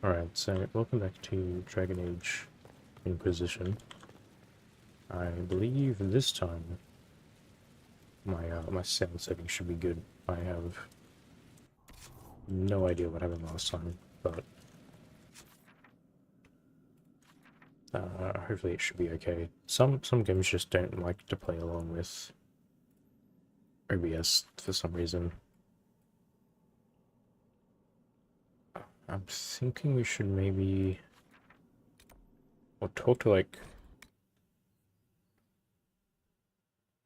Alright, so welcome back to Dragon Age Inquisition. I believe this time my sound setting should be good. I have no idea what happened last time, but hopefully it should be okay. Some games just don't like to play along with OBS for some reason. I'm thinking we should maybe talk to like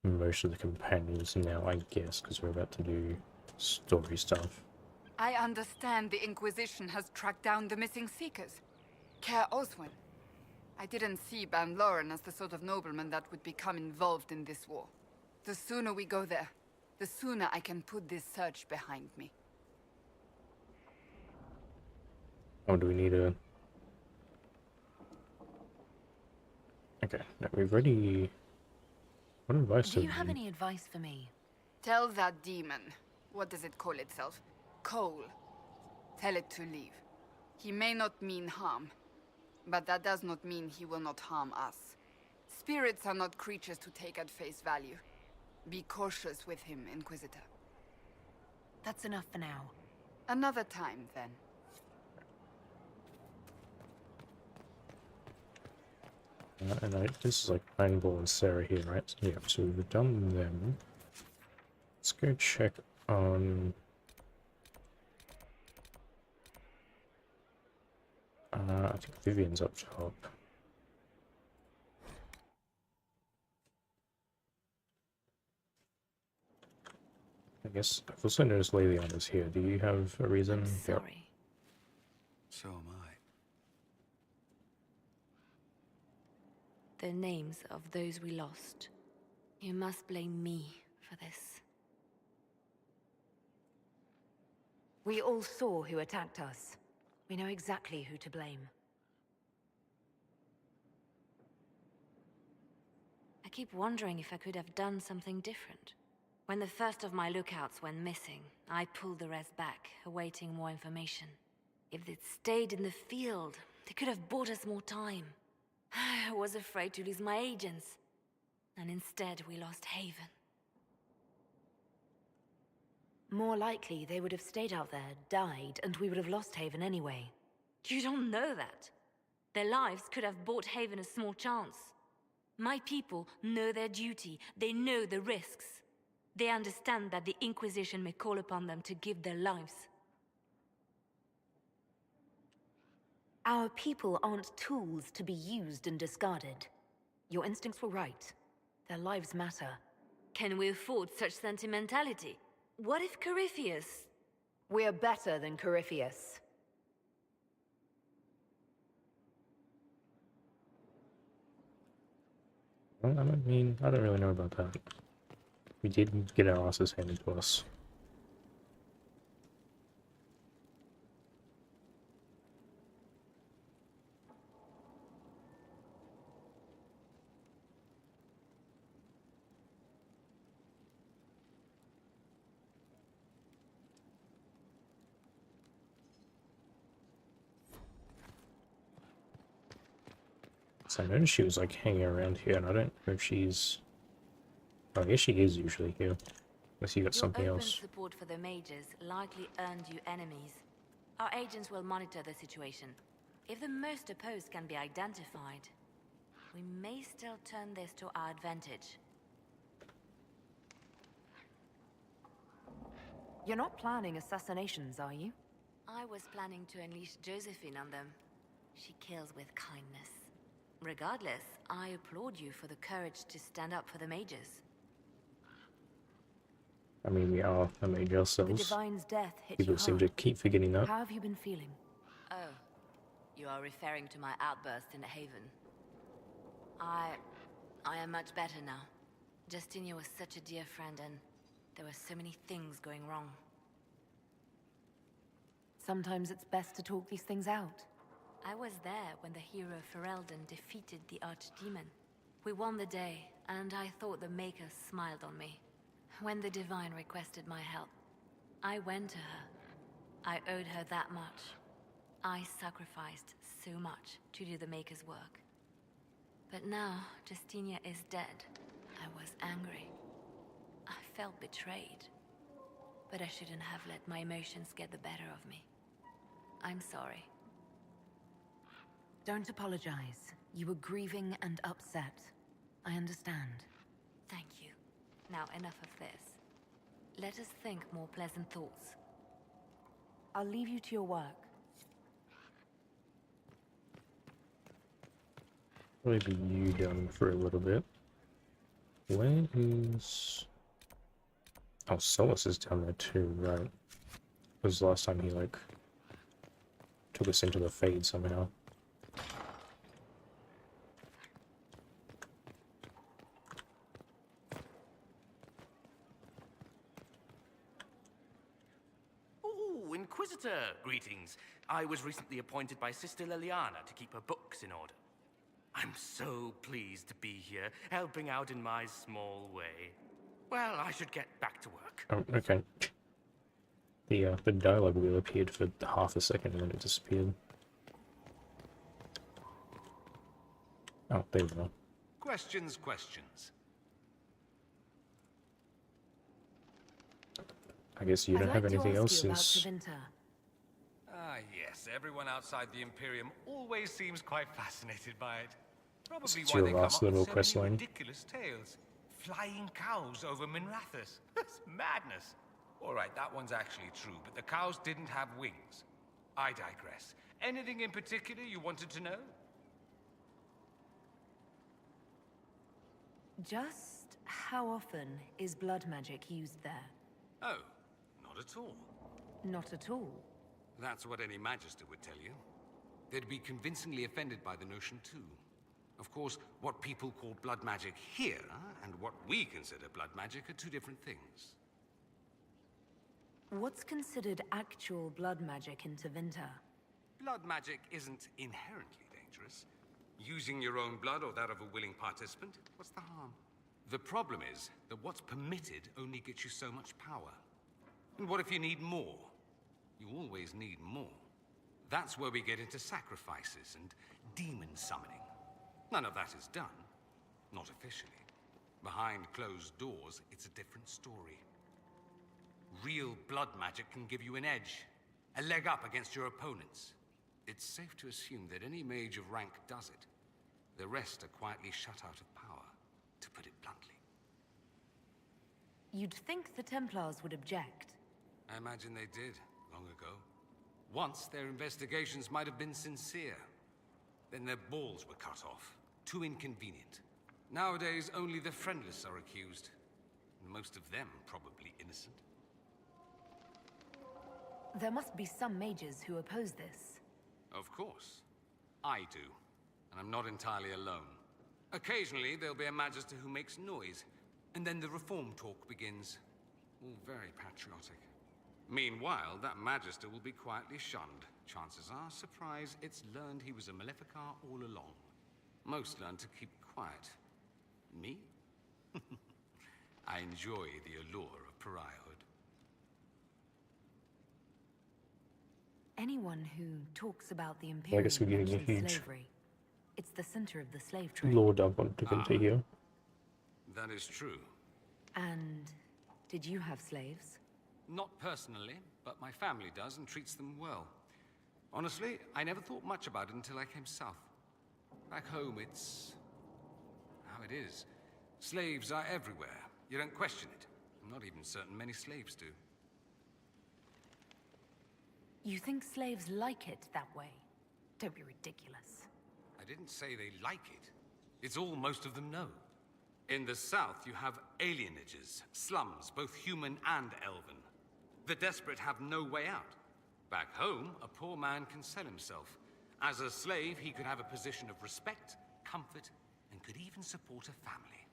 most of the companions now, I guess, because we're about to do story stuff. I understand the Inquisition has tracked down the missing Seekers. Care Oswin. I didn't see Ban Loren as the sort of nobleman that would become involved in this war. The sooner we go there, the sooner I can put this search behind me. Oh, do we need a... Okay, no, we've already... What advice Do do you we have need? any advice for me? Tell that demon, what does it call itself? Cole. Tell it to leave. He may not mean harm, but that does not mean he will not harm us. Spirits are not creatures to take at face value. Be cautious with him, Inquisitor. That's enough for now. Another time, then. And this is like Ironball and Sarah here, right? So, yeah, so we've done them. Let's go check on... I think Vivian's up top. I guess I've also noticed Leliana's here. Do you have a reason? I'm Yep. sorry. So am I. The names of those we lost. You must blame me for this. We all saw who attacked us. We know exactly who to blame. I keep wondering if I could have done something different. When the first of my lookouts went missing, I pulled the rest back, awaiting more information. If they'd stayed in the field, they could have bought us more time. I was afraid to lose my agents. And instead, we lost Haven. More likely, they would have stayed out there, died, and we would have lost Haven anyway. You don't know that. Their lives could have bought Haven a small chance. My people know their duty. They know the risks. They understand that the Inquisition may call upon them to give their lives. Our people aren't tools to be used and discarded. Your instincts were right. Their lives matter. Can we afford such sentimentality? What if Corypheus... We're better than Corypheus. Well, I don't really know about that. We did get our asses handed to us. So I noticed she was like hanging around here, and I don't know if she's... Oh, I guess she is usually here. Unless you got something Your open else. support for the mages likely earned you enemies. Our agents will monitor the situation. If the most opposed can be identified, we may still turn this to our advantage. You're not planning assassinations, are you? I was planning to unleash Josephine on them. She kills with kindness. Regardless, I applaud you for the courage to stand up for the mages. I mean, we are a mage The ourselves. Divine's death hit People you seem hard. to keep forgetting that. How have you been feeling? Oh, you are referring to my outburst in Haven. I am much better now. Justinia was such a dear friend and there were so many things going wrong. Sometimes it's best to talk these things out. I was there when the hero Ferelden defeated the Archdemon. We won the day, and I thought the Maker smiled on me. When the Divine requested my help, I went to her. I owed her that much. I sacrificed so much to do the Maker's work. But now, Justinia is dead. I was angry. I felt betrayed. But I shouldn't have let my emotions get the better of me. I'm sorry. Don't apologize. You were grieving and upset. I understand. Thank you. Now enough of this. Let us think more pleasant thoughts. I'll leave you to your work. Maybe you done for a little bit. Where is... Oh, Solus is down there too, right? Because last time he, like, took us into the Fade somehow. Oh, Inquisitor, greetings. I was recently appointed by Sister Liliana to keep her books in order. I'm so pleased to be here, helping out in my small way. Well, I should get back to work. Oh, okay. The dialogue wheel appeared for half a second and then it disappeared. Oh, there we go. Questions. I guess you don't have anything else I'd like to since... ask you about Tevinter. Ah, yes. Everyone outside the Imperium always seems quite fascinated by it. Probably It's why your they come last up little with so quest many line. ridiculous tales. Flying cows over Minrathous. That's madness. All right, that one's actually true, but the cows didn't have wings. I digress. Anything in particular you wanted to know? Just how often is blood magic used there? Oh, not at all. Not at all. That's what any Magister would tell you. They'd be convincingly offended by the notion, too. Of course, what people call blood magic here, and what we consider blood magic, are two different things. What's considered actual blood magic in Tevinter? Blood magic isn't inherently dangerous. Using your own blood or that of a willing participant, what's the harm? The problem is that what's permitted only gets you so much power. And what if you need more? You always need more. That's where we get into sacrifices and demon summoning. None of that is done. Not officially. Behind closed doors, it's a different story. Real blood magic can give you an edge, a leg up against your opponents. It's safe to assume that any mage of rank does it. The rest are quietly shut out of power, to put it bluntly. You'd think the Templars would object. I imagine they did, long ago. Once, their investigations might have been sincere. Then their balls were cut off. Too inconvenient. Nowadays, only the friendless are accused. And most of them probably innocent. There must be some mages who oppose this. Of course. I do. And I'm not entirely alone. Occasionally, there'll be a Magister who makes noise. And then the reform talk begins. All very patriotic. Meanwhile, that Magister will be quietly shunned. Chances are, surprise, it's learned he was a Maleficar all along. Most learn to keep quiet. Me? I enjoy the allure of pariahhood. Anyone who talks about the I Imperium guess we're getting a mentions huge slavery. It's the center of the slave trade. lore dump on Tevinter here. That is true. And did you have slaves? Not personally, but my family does and treats them well. Honestly, I never thought much about it until I came south. Back home, it's how it is. Slaves are everywhere. You don't question it. I'm not even certain many slaves do. You think slaves like it that way? Don't be ridiculous. I didn't say they like it. It's all most of them know. In the south, you have alienages, slums, both human and elven. The desperate have no way out. Back home, a poor man can sell himself. As a slave, he could have a position of respect, comfort, and could even support a family.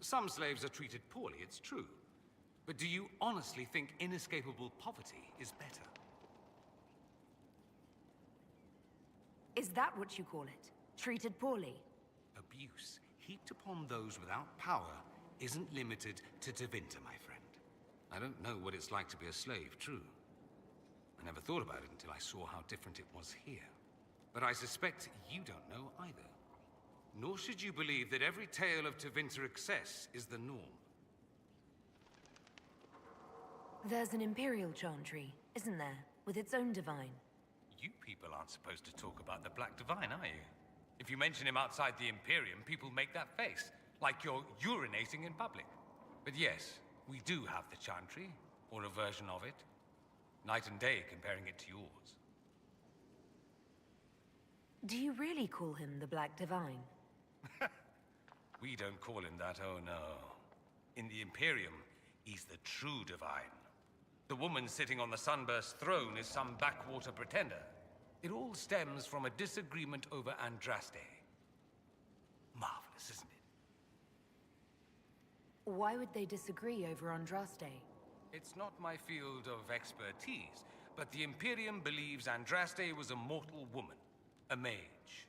Some slaves are treated poorly, it's true. But do you honestly think inescapable poverty is better? Is that what you call it? Treated poorly? Abuse heaped upon those without power isn't limited to Tevinter, my friend. I don't know what it's like to be a slave, true. I never thought about it until I saw how different it was here. But I suspect you don't know either. Nor should you believe that every tale of Tevinter excess is the norm. There's an Imperial Chantry, isn't there? With its own divine. You people aren't supposed to talk about the Black Divine, are you? If you mention him outside the Imperium, people make that face, like you're urinating in public. But yes, we do have the Chantry, or a version of it. Night and day comparing it to yours. Do you really call him the Black Divine? We don't call him that, oh no. In the Imperium, he's the true Divine. The woman sitting on the Sunburst throne is some backwater pretender. It all stems from a disagreement over Andraste. Marvelous, isn't it? Why would they disagree over Andraste? It's not my field of expertise, but the Imperium believes Andraste was a mortal woman, a mage.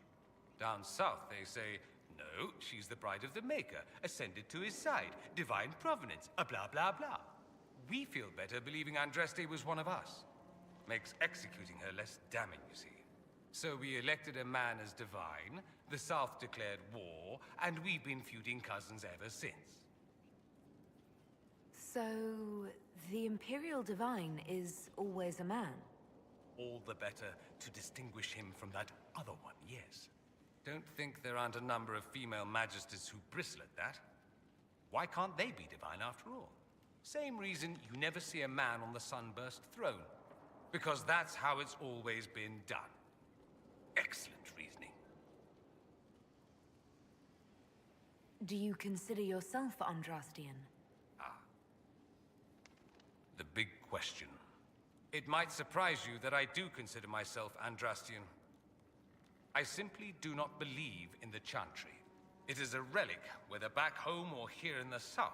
Down south, they say, no, she's the bride of the Maker, ascended to his side, divine provenance, a blah blah blah. We feel better believing Andraste was one of us. Makes executing her less damning, you see. So we elected a man as divine, the South declared war, and we've been feuding cousins ever since. So, the Imperial Divine is always a man? All the better to distinguish him from that other one, yes. Don't think there aren't a number of female magisters who bristle at that. Why can't they be divine after all? Same reason you never see a man on the Sunburst throne. Because that's how it's always been done. Excellent reasoning. Do you consider yourself Andrastian? The big question. It might surprise you that I do consider myself Andrastian. I simply do not believe in the Chantry. It is a relic, whether back home or here in the south.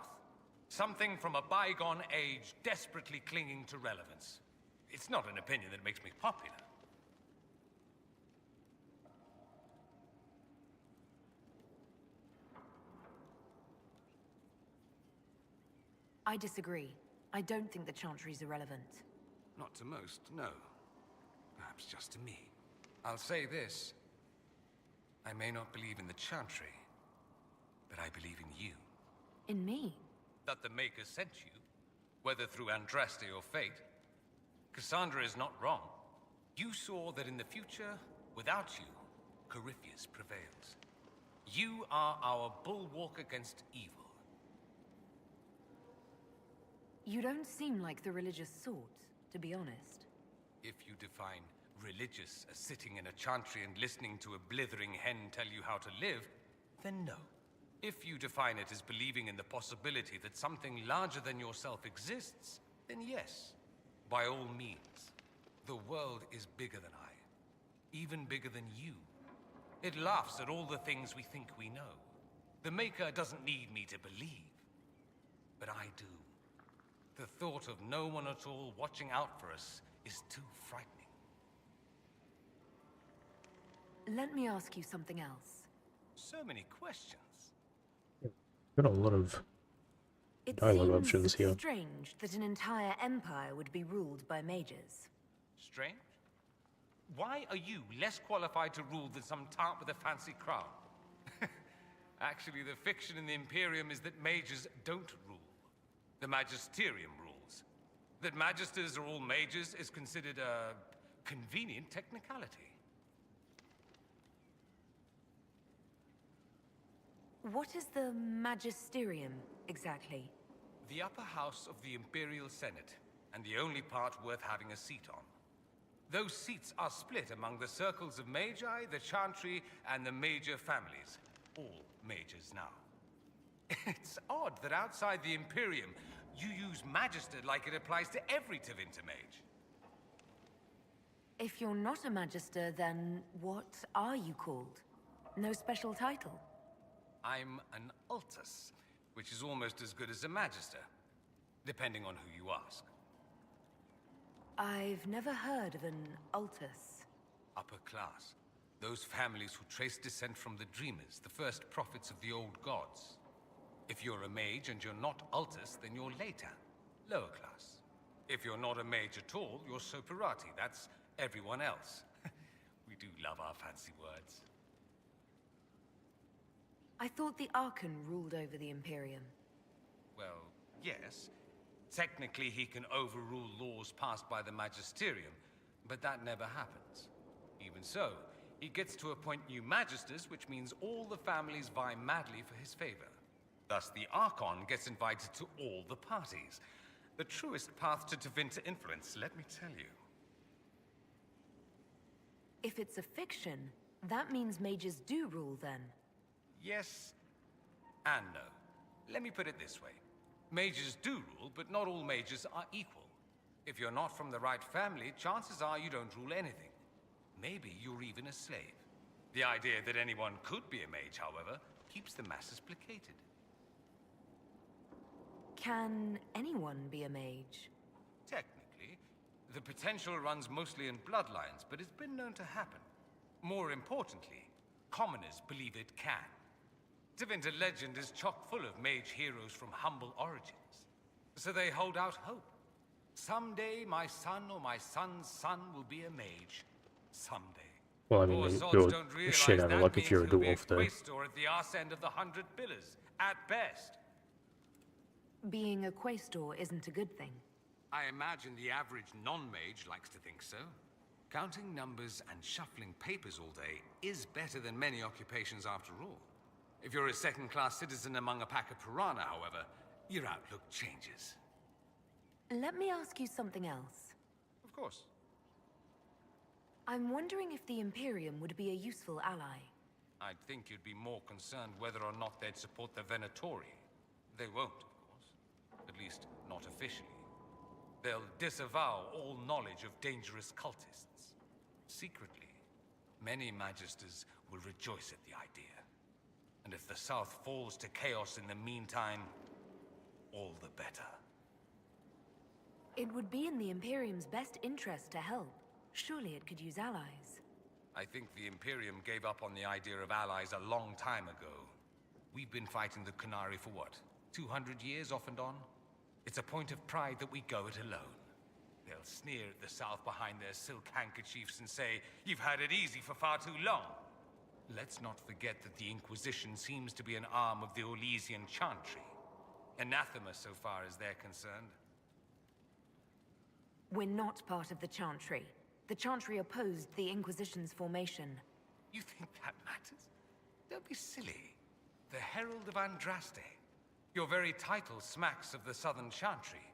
Something from a bygone age desperately clinging to relevance. It's not an opinion that makes me popular. I disagree. I don't think the Chantry's irrelevant. Not to most, no. Perhaps just to me. I'll say this. I may not believe in the Chantry, but I believe in you. In me? That the Maker sent you, whether through Andraste or fate. Cassandra is not wrong. You saw that in the future, without you, Corypheus prevails. You are our bulwark against evil. You don't seem like the religious sort, to be honest. If you define religious as sitting in a chantry and listening to a blithering hen tell you how to live, then no. If you define it as believing in the possibility that something larger than yourself exists, then yes, by all means. The world is bigger than I, even bigger than you. It laughs at all the things we think we know. The Maker doesn't need me to believe, but I do. The thought of no one at all watching out for us is too frightening. Let me ask you something else. So many questions. Got a lot of It dialogue options seems here. strange that an entire empire would be ruled by mages. Strange? Why are you less qualified to rule than some tart with a fancy crown? Actually, the fiction in the Imperium is that mages don't rule. The Magisterium rules. That magisters are all mages is considered a convenient technicality. What is the Magisterium, exactly? The upper house of the Imperial Senate, and the only part worth having a seat on. Those seats are split among the circles of Magi, the Chantry, and the major families. All mages now. It's odd that outside the Imperium, you use Magister like it applies to every Tevinter mage. If you're not a Magister, then what are you called? No special title? I'm an Altus, which is almost as good as a Magister, depending on who you ask. I've never heard of an Altus. Upper class. Those families who trace descent from the Dreamers, the first prophets of the old gods. If you're a mage and you're not Altus, then you're later, lower class. If you're not a mage at all, you're soperati. That's everyone else. We do love our fancy words. I thought the Archon ruled over the Imperium. Well, yes. Technically, he can overrule laws passed by the Magisterium, but that never happens. Even so, he gets to appoint new Magisters, which means all the families vie madly for his favor. Thus, the Archon gets invited to all the parties. The truest path to Tevinter influence, let me tell you. If it's a fiction, that means mages do rule then. Yes and no. Let me put it this way. Mages do rule, but not all mages are equal. If you're not from the right family, chances are you don't rule anything. Maybe you're even a slave. The idea that anyone could be a mage, however, keeps the masses placated. Can anyone be a mage? Technically, the potential runs mostly in bloodlines, but it's been known to happen. More importantly, commoners believe it can. Tevinter legend is chock full of mage heroes from humble origins. So they hold out hope. Someday my son or my son's son will be a mage. Someday. Well, I mean, you're shit out of luck if you're a dwarf, though. Quaestor at the arse end of the 100 Pillars, at best. Being a Quaestor isn't a good thing. I imagine the average non-mage likes to think so. Counting numbers and shuffling papers all day is better than many occupations after all. If you're a second-class citizen among a pack of piranha, however, your outlook changes. Let me ask you something else. Of course. I'm wondering if the Imperium would be a useful ally. I'd think you'd be more concerned whether or not they'd support the Venatori. They won't, of course. At least, not officially. They'll disavow all knowledge of dangerous cultists. Secretly, many Magisters will rejoice at the idea. And if the South falls to chaos in the meantime, all the better. It would be in the Imperium's best interest to help. Surely it could use allies. I think the Imperium gave up on the idea of allies a long time ago. We've been fighting the Qunari for what? 200 years off and on? It's a point of pride that we go it alone. They'll sneer at the South behind their silk handkerchiefs and say, "You've had it easy for far too long." Let's not forget that the Inquisition seems to be an arm of the Orlesian Chantry. Anathema so far as they're concerned. We're not part of the Chantry. The Chantry opposed the Inquisition's formation. You think that matters? Don't be silly. The Herald of Andraste. Your very title smacks of the Southern Chantry.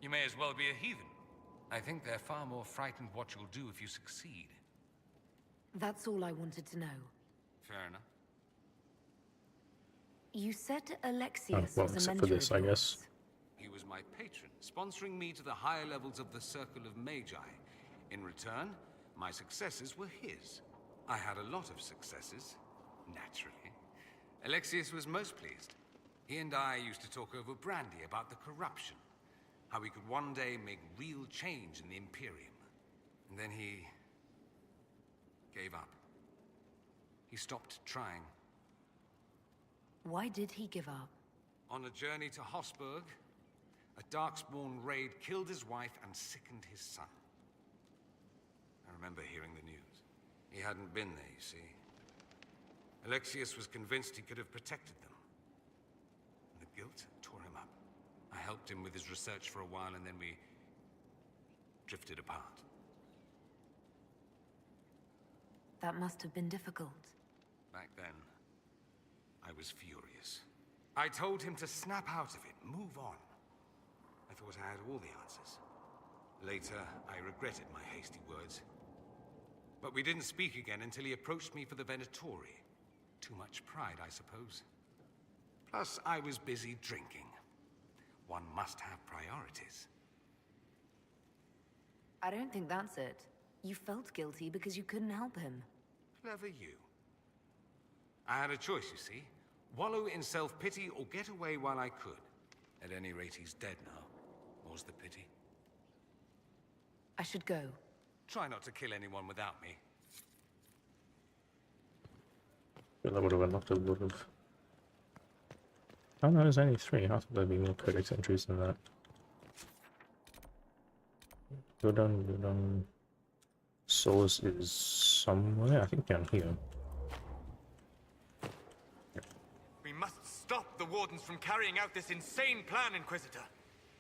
You may as well be a heathen. I think they're far more frightened what you'll do if you succeed. That's all I wanted to know. Fair enough. You said Alexius well, was a except mentor for this, of I guess. yours. He was my patron, sponsoring me to the higher levels of the Circle of Magi. In return, my successes were his. I had a lot of successes, naturally. Alexius was most pleased. He and I used to talk over brandy about the corruption, how we could one day make real change in the Imperium. And then he gave up. He stopped trying. Why did he give up? On a journey to Hosburg, a Darkspawn raid killed his wife and sickened his son. I remember hearing the news. He hadn't been there, you see. Alexius was convinced he could have protected them. And the guilt tore him up. I helped him with his research for a while, and then we drifted apart. That must have been difficult. Back then, I was furious. I told him to snap out of it, move on. I thought I had all the answers. Later, I regretted my hasty words. But we didn't speak again until he approached me for the Venatori. Too much pride, I suppose. Plus, I was busy drinking. One must have priorities. I don't think that's it. You felt guilty because you couldn't help him. Clever you. I had a choice, you see. Wallow in self-pity or get away while I could. At any rate, he's dead now. More's the pity. I should go. Try not to kill anyone without me. Well, that would have unlocked a lot of... Oh no, there's only 3. I thought there'd be more codex entries than that. Go down, go down. Solus is somewhere, I think down here. We must stop the Wardens from carrying out this insane plan, Inquisitor.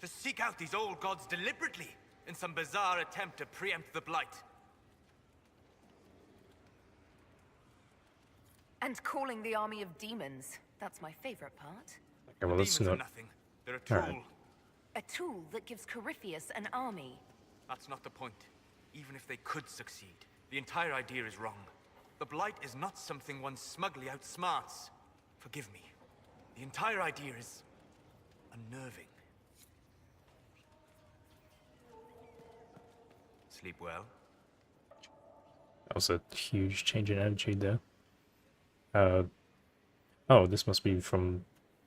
To seek out these old gods deliberately in some bizarre attempt to preempt the Blight. And calling the army of demons. That's my favorite part. Okay, well, let's Demons are not. nothing. They're a tool. Alright. A tool that gives Corypheus an army. That's not the point. Even if they could succeed, the entire idea is wrong. The Blight is not something one smugly outsmarts. Forgive me. The entire idea is unnerving. Sleep well? That was a huge change in attitude there. Oh, this must be from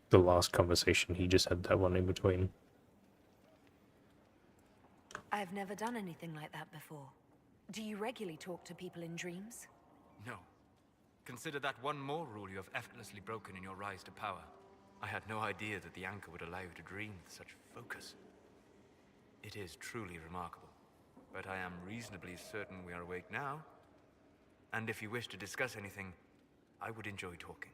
the last conversation. He just had that one in between. I've never done anything like that before. Do you regularly talk to people in dreams? No. Consider that one more rule you have effortlessly broken in your rise to power. I had no idea that the anchor would allow you to dream with such focus. It is truly remarkable. But I am reasonably certain we are awake now. And if you wish to discuss anything, I would enjoy talking.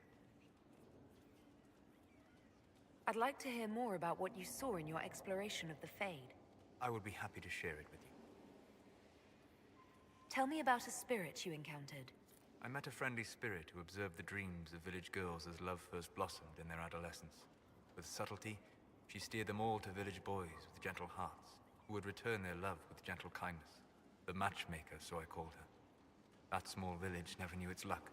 I'd like to hear more about what you saw in your exploration of the Fade. I would be happy to share it with you. Tell me about a spirit you encountered. I met a friendly spirit who observed the dreams of village girls as love first blossomed in their adolescence. With subtlety, she steered them all to village boys with gentle hearts, who would return their love with gentle kindness. The matchmaker, so I called her. That small village never knew its luck.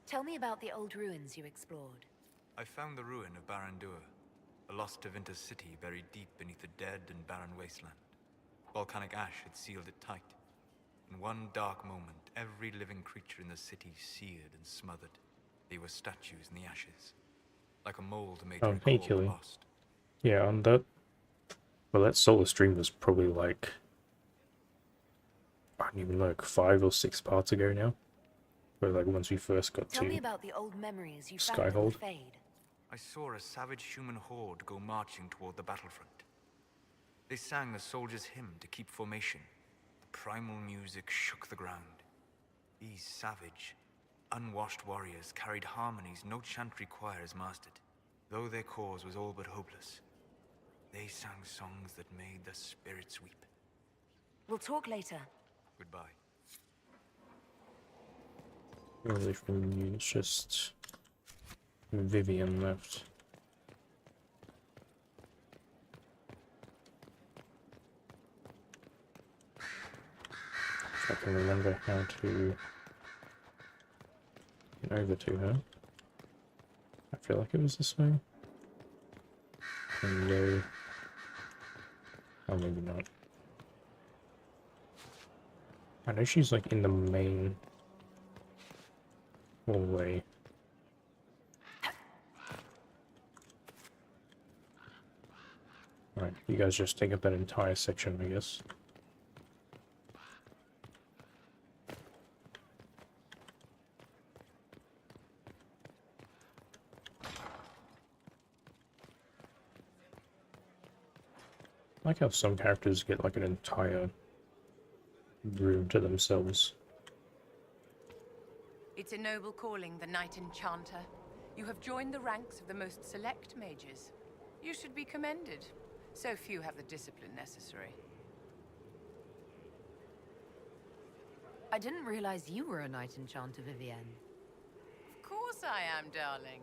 Tell me about the old ruins you explored. I found the ruin of Barandur, a lost Tevinter city buried deep beneath a dead and barren wasteland. Volcanic ash had sealed it tight. In one dark moment, every living creature in the city seared and smothered. They were statues in the ashes, like a mold made to Oh, hey, recall the Killy. lost. Yeah, on that. Well, that solar stream was probably like, I don't even know, like 5 or 6 parts ago now. But like once we first got Tell me to about the old memories you found in the Skyhold. Fade. I saw a savage human horde go marching toward the battlefront. They sang a soldier's hymn to keep formation. The primal music shook the ground. These savage, unwashed warriors carried harmonies no chantry choirs mastered. Though their cause was all but hopeless, they sang songs that made the spirits weep. We'll talk later. Goodbye. Really from you, it's just Vivian left. If I can remember how to get over to her. I feel like it was this way. And go. Oh, maybe not. I know she's like in the main hallway. Alright, you guys just take up that entire section, I guess. I like how some characters get like an entire room to themselves. It's a noble calling, the Knight Enchanter. You have joined the ranks of the most select mages. You should be commended. So few have the discipline necessary. I didn't realize you were a Knight Enchanter, Vivienne. Of course I am, darling.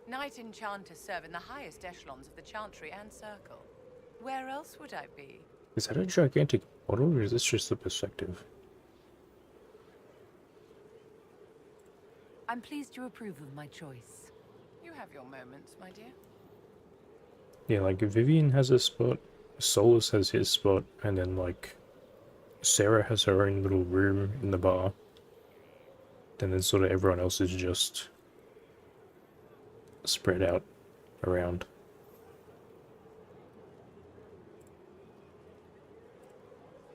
Knight Enchanters serve in the highest echelons of the Chantry and Circle. Where else would I be? Is that a gigantic model, or is this just the perspective? I'm pleased you approve of my choice. You have your moments, my dear. Yeah, like Vivian has a spot, Solus has his spot, and then like Sarah has her own little room in the bar. And then sort of everyone else is just spread out around.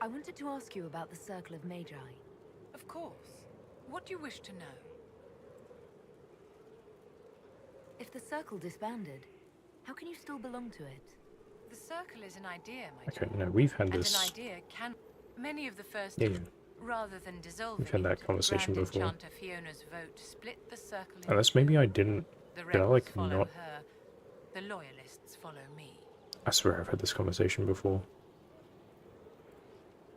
I wanted to ask you about the Circle of Magi. Of course. What do you wish to know? If the Circle disbanded, how can you still belong to it? The circle is an idea, my Okay, dear. no, we've had And an this. idea can... Many of the first... Yeah, yeah. Rather than dissolving We've had that it, conversation Grand before. Enchanter Fiona's vote split the circle into Unless maybe two. I didn't. The Did I rebels like follow not? her. The loyalists follow me. I swear I've had this conversation before.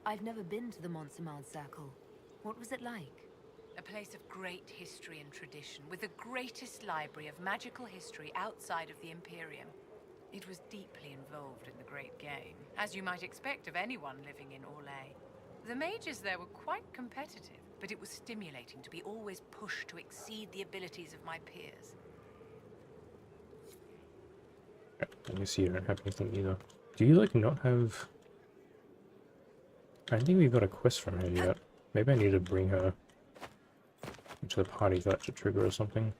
I've never been to the Montsemard Circle. What was it like? A place of great history and tradition, with the greatest library of magical history outside of the Imperium. It was deeply involved in the Great Game, as you might expect of anyone living in Orlais. The mages there were quite competitive, but it was stimulating to be always pushed to exceed the abilities of my peers. Let me see, I don't have anything either. Do you, like, not have... I don't think we've got a quest from her yet. Maybe I need to bring her to the party for that to trigger or something.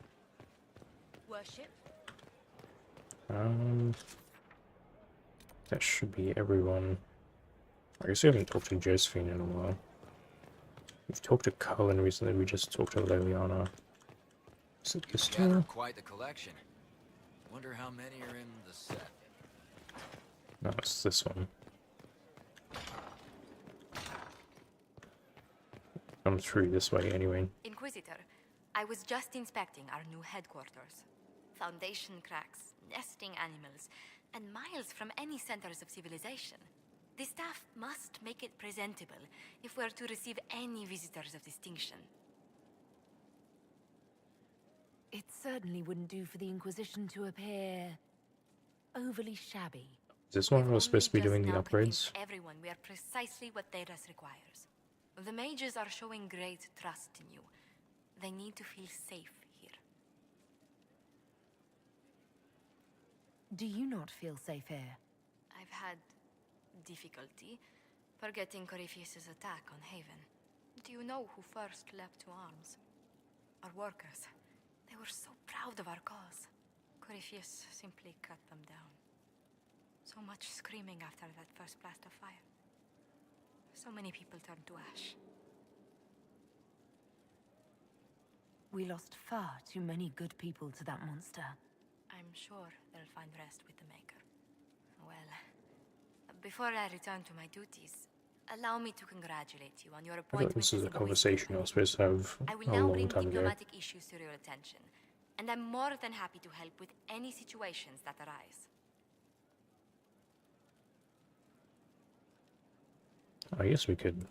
Worship? That should be everyone. I guess we haven't talked to Josephine in a while. We've talked to Cullen recently, we just talked to Liliana. Is it Gisela? Quite the collection. Wonder how many are in the set. No, it's this one. Come through this way anyway. Inquisitor, I was just inspecting our new headquarters. Foundation cracks, nesting animals, and miles from any centers of civilization. The staff must make it presentable if we're to receive any visitors of distinction. It certainly wouldn't do for the Inquisition to appear overly shabby. Is this one We've was supposed to be only doing just the now upgrades? convinced everyone we are precisely what Thedas requires. The mages are showing great trust in you. They need to feel safe here. Do you not feel safe here? I've had difficulty forgetting Corypheus's attack on Haven. Do you know who first leapt to arms? Our workers. They were so proud of our cause. Corypheus simply cut them down. So much screaming after that first blast of fire. So many people turned to ash. We lost far too many good people to that monster. I'm sure they'll find rest with the Maker. Well, before I return to my duties, allow me to congratulate you on your I thought appointment this as is a the conversation I was supposed to have I will a now long bring time ago. diplomatic issues to your attention, and I'm more than happy to help with any situations that arise. I guess we could.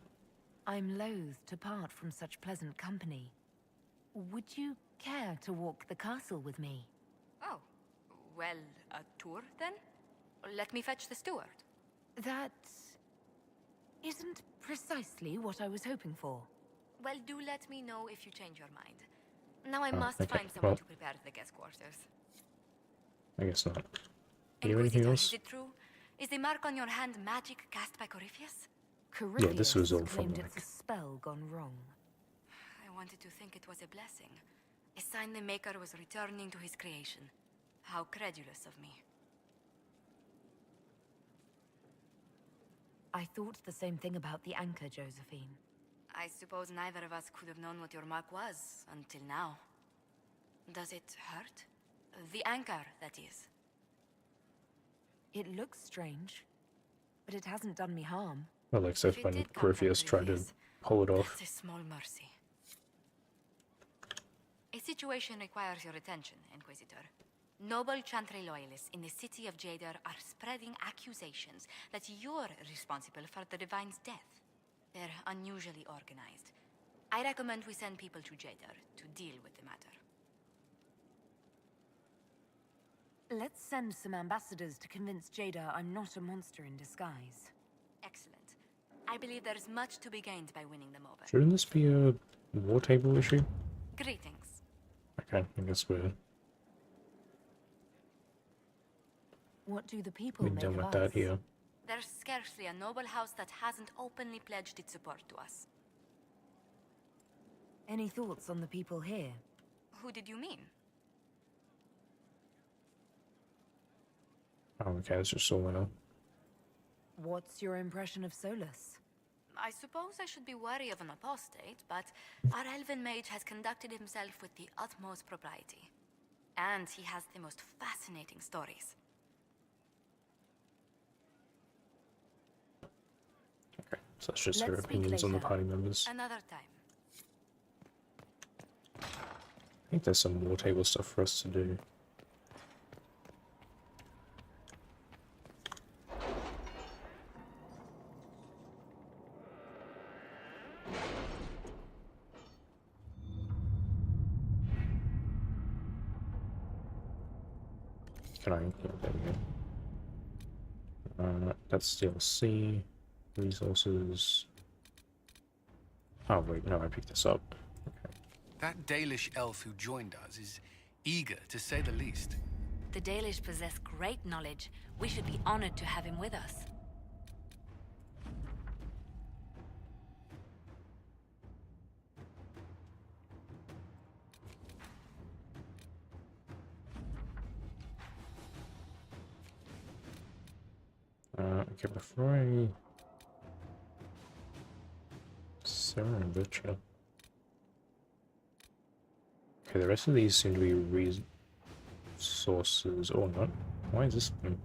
I'm loath to part from such pleasant company. Would you care to walk the castle with me? Oh, well, a tour then? Let me fetch the steward. That isn't precisely what I was hoping for. Well, do let me know if you change your mind. Now I Oh, must okay, find someone well. to prepare the guest quarters. I guess not. Do you have anything Inquisitor, else? is it true? Is the mark on your hand magic cast by Corypheus? Yeah, this was all Corypheus from, claimed like... it's a spell gone wrong. I wanted to think it was a blessing. A sign the Maker was returning to his creation. How credulous of me. I thought the same thing about the anchor, Josephine. I suppose neither of us could have known what your mark was until now. Does it hurt? The anchor, that is. It looks strange, but it hasn't done me harm. Well, except If it when did come from Corypheus tried to Corypheus, pull it off. That's a small mercy. A situation requires your attention, Inquisitor. Noble Chantry loyalists in the city of Jadar are spreading accusations that you're responsible for the Divine's death. They're unusually organized. I recommend we send people to Jadar to deal with the matter. Let's send some ambassadors to convince Jada I'm not a monster in disguise. Excellent. I believe there's much to be gained by winning them over. Shouldn't this be a war table issue? Greetings. Okay, I guess we're What do the people make done of with us? that here. There's scarcely a noble house that hasn't openly pledged its support to us. Any thoughts on the people here? Who did you mean? Oh, okay, it's just Solana. What's your impression of Solus? I suppose I should be wary of an apostate, but our elven mage has conducted himself with the utmost propriety. And he has the most fascinating stories. So that's just her Let's speak opinions on the later. party members. Another time. I think there's some more table stuff for us to do. Can I? Yeah, there we go. That's DLC. Resources. Oh wait, no, I picked this up. Okay. That Dalish elf who joined us is eager, to say the least. The Dalish possess great knowledge. We should be honored to have him with us. Okay, before I... Sarah and Butcher. Okay, the rest of these seem to be resources or not. Why is this one?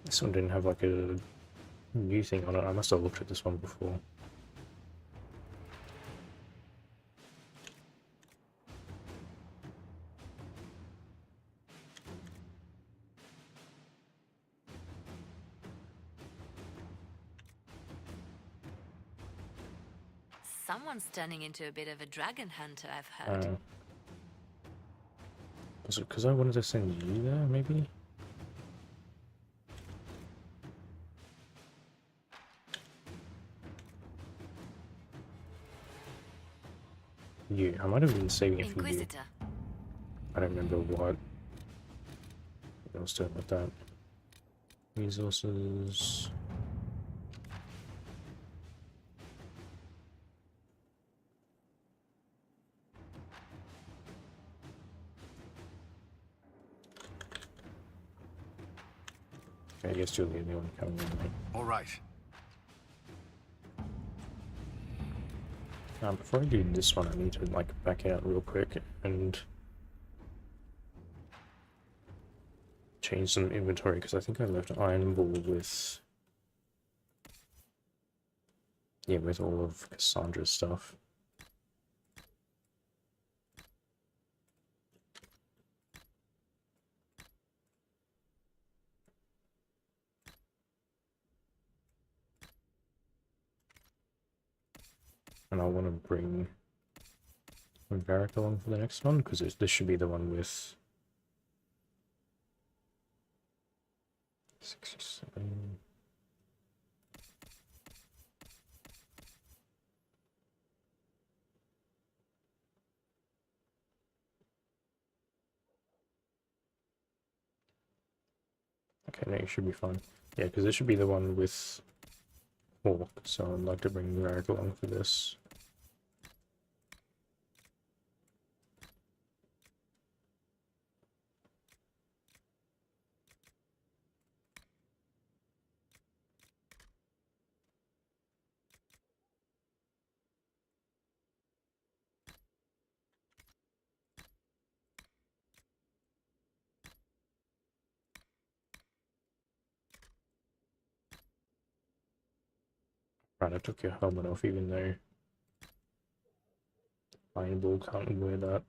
This one didn't have like a new thing on it. I must have looked at this one before. Someone's turning into a bit of a dragon hunter, I've heard. Was it because I wanted to send you there, maybe? You. I might have been saving it for you. Inquisitor. I don't remember what I was doing with that. Resources. I guess you're the only one coming in, right? All right. Before I do this one, I need to like back out real quick and change some inventory because I think I left Iron Ball with with all of Cassandra's stuff. And I want to bring Varric along for the next one, because this should be the one with 6 or 7. Okay, no, you should be fine. Yeah, because this should be the one with Hawk, so I'd like to bring Varric along for this. Right, I took your helmet off even though Iron Ball can't wear that.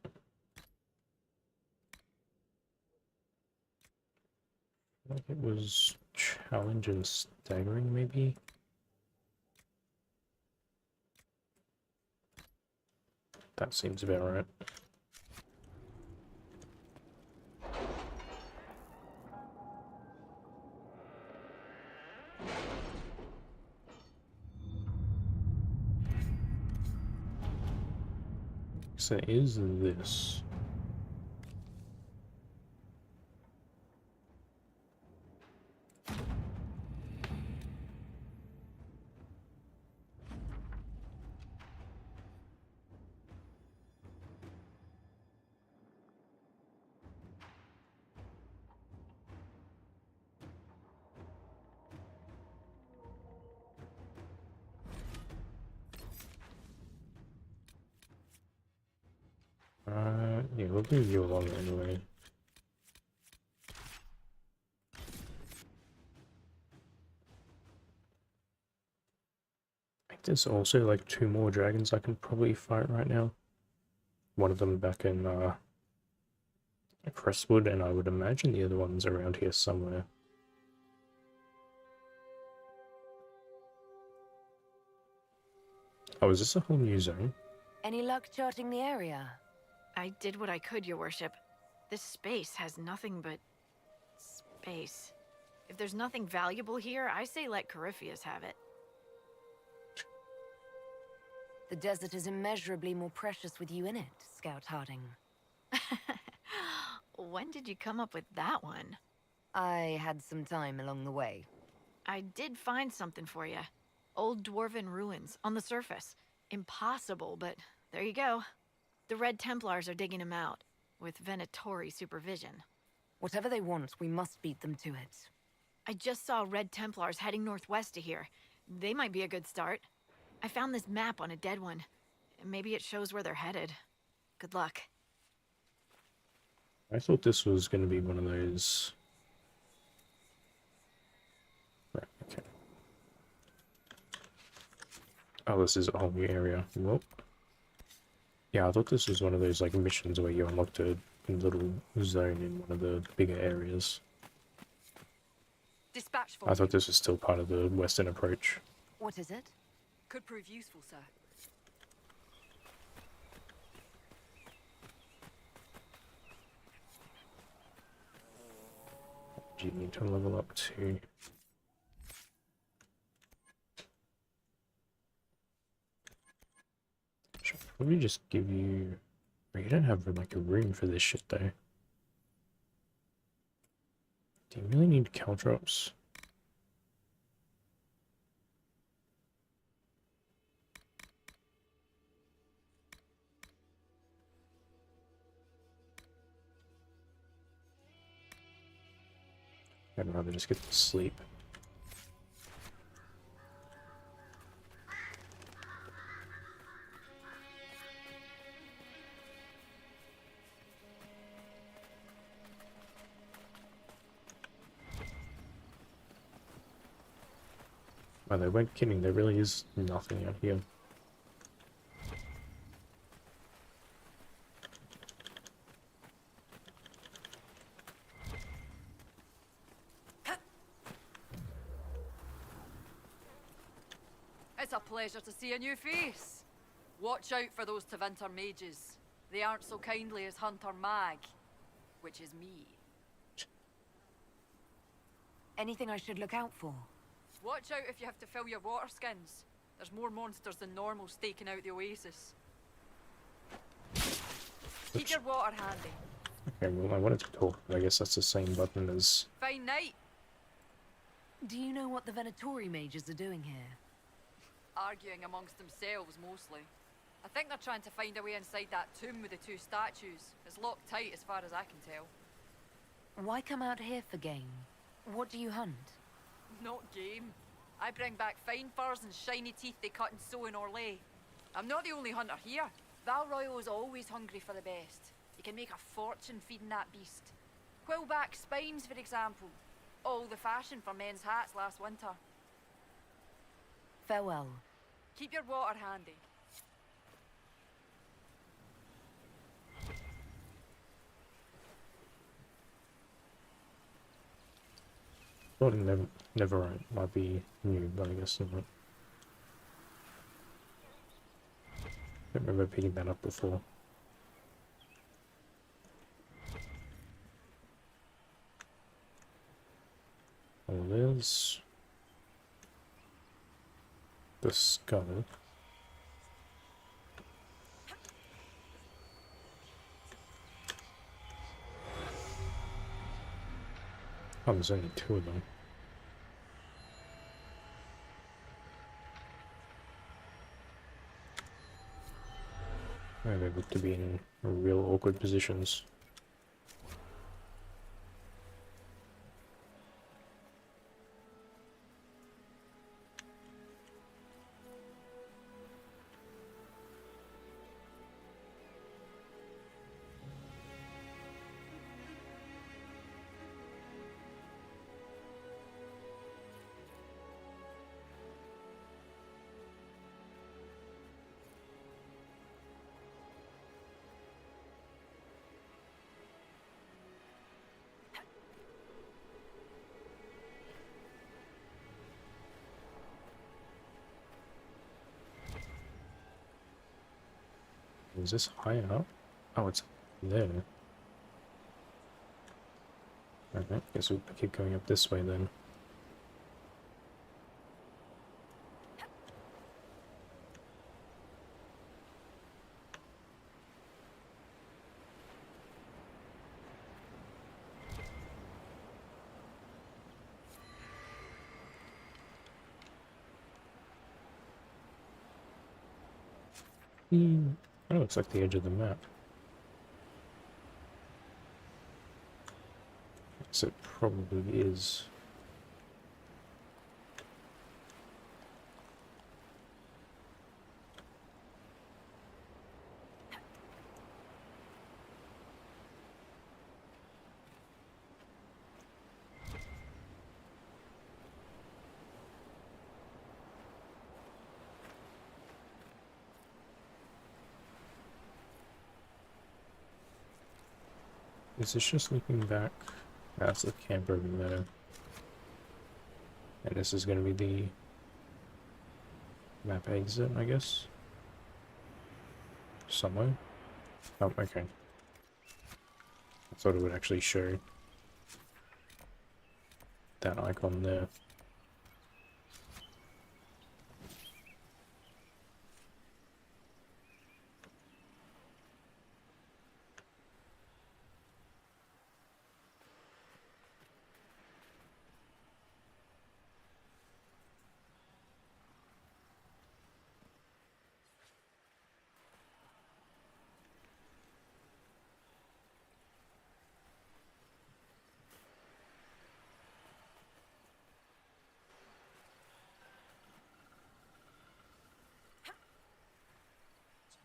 I think it was challenge and staggering, maybe? That seems about right. So is this? Yeah, we'll do you along anyway. There's also like 2 more dragons I can probably fight right now. One of them back in Crestwood, and I would imagine the other one's around here somewhere. Oh, is this a whole new zone? Any luck charting the area? I did what I could, your worship. This space has nothing but... space. If there's nothing valuable here, I say let Corypheus have it. The desert is immeasurably more precious with you in it, Scout Harding. When did you come up with that one? I had some time along the way. I did find something for you. Old dwarven ruins on the surface. Impossible, but there you go. The Red Templars are digging them out, with Venatori supervision. Whatever they want, we must beat them to it. I just saw Red Templars heading northwest to here. They might be a good start. I found this map on a dead one. Maybe it shows where they're headed. Good luck. I thought this was going to be one of those... Right, okay. Oh, this is a whole new area. Well, yeah, I thought this was one of those like missions where you unlocked a little zone in one of the bigger areas. Dispatch for I thought this was still part of the western approach. What is it? Could prove useful, sir. Do you need to level up to... Should probably just give you... You don't have like a room for this shit though. Do you really need caltrops? I'd rather just get to sleep. Well, they weren't kidding, there really is nothing out here. It's a pleasure to see a new face. Watch out for those Tevinter mages. They aren't so kindly as Hunter Mag, which is me. Anything I should look out for? Watch out if you have to fill your water skins. There's more monsters than normal staking out the oasis. Keep your water handy. Okay, well I wanted to talk, but I guess that's the same button as... Fine night. Do you know what the Venatori mages are doing here? Arguing amongst themselves, mostly. I think they're trying to find a way inside that tomb with the 2 statues. It's locked tight as far as I can tell. Why come out here for game? What do you hunt? Not game. I bring back fine furs and shiny teeth they cut and sew in Orlais. I'm not the only hunter here. Val Royal's always hungry for the best. You can make a fortune feeding that beast. Quillback spines, for example. All the fashion for men's hats last winter. Farewell. Keep your water handy. Thought Neverite might be new, but I guess not. I don't remember picking that up before. Oh, there's the skull. Oh, there's only 2 of them. Oh, they look to be in real awkward positions. Is this higher up? Oh, it's there. Alright, guess we'll keep going up this way then. That looks like the edge of the map. Yes, it probably is. Is this just looking back? That's the camp over there. And this is going to be the map exit, I guess? Somewhere? Oh, okay. I thought it would actually show that icon there.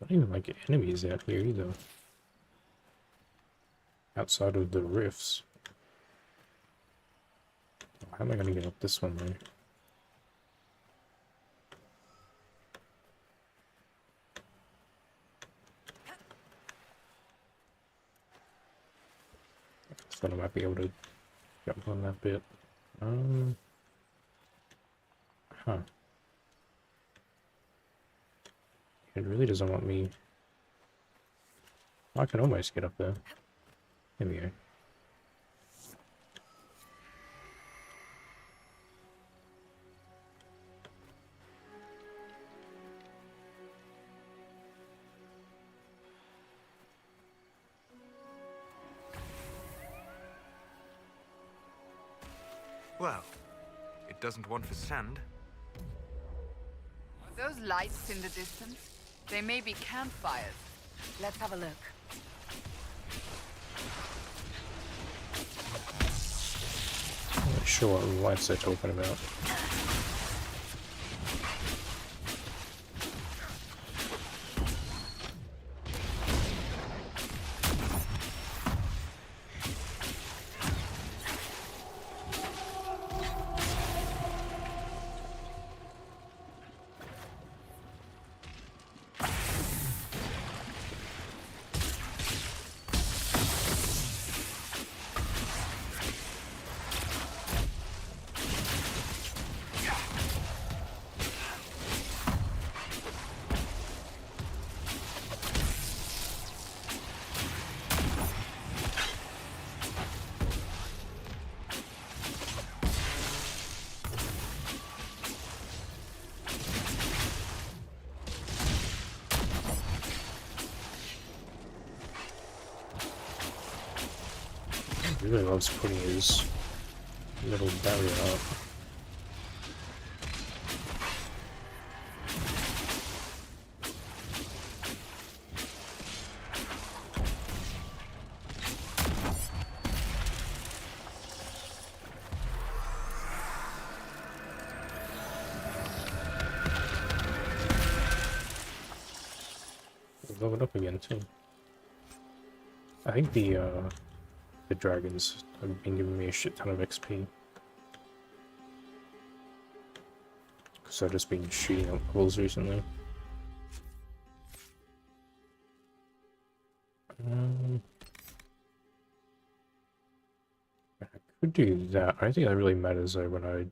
Not even like enemies out here either. Outside of the rifts. How am I gonna get up this one though? Thought I might be able to jump on that bit. Huh. It really doesn't want me. I can almost get up there. There we go. Well, it doesn't want for sand. Those lights in the distance, they may be campfires. Let's have a look. I'm not sure what lights they're talking about. He really loves putting his little barrier up. Leveled up again too. I think the dragons have been giving me a shit ton of XP. Because I've just been shooting up levels recently. I could do that. I don't think that really matters though when I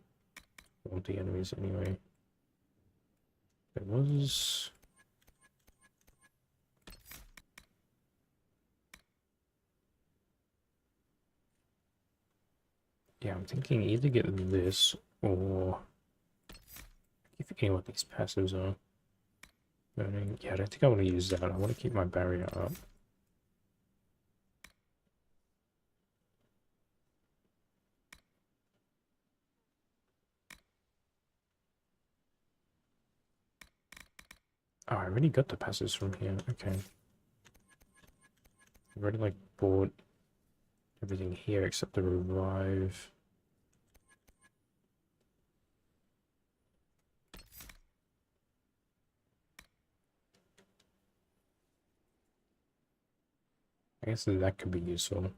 want the enemies anyway. There was... Yeah, I'm thinking either get this or forgetting what these passives are. Burning. Yeah, I don't think I want to use that. I want to keep my barrier up. Oh, I already got the passives from here. Okay. I've already like bought everything here except the revive. I guess that could be useful.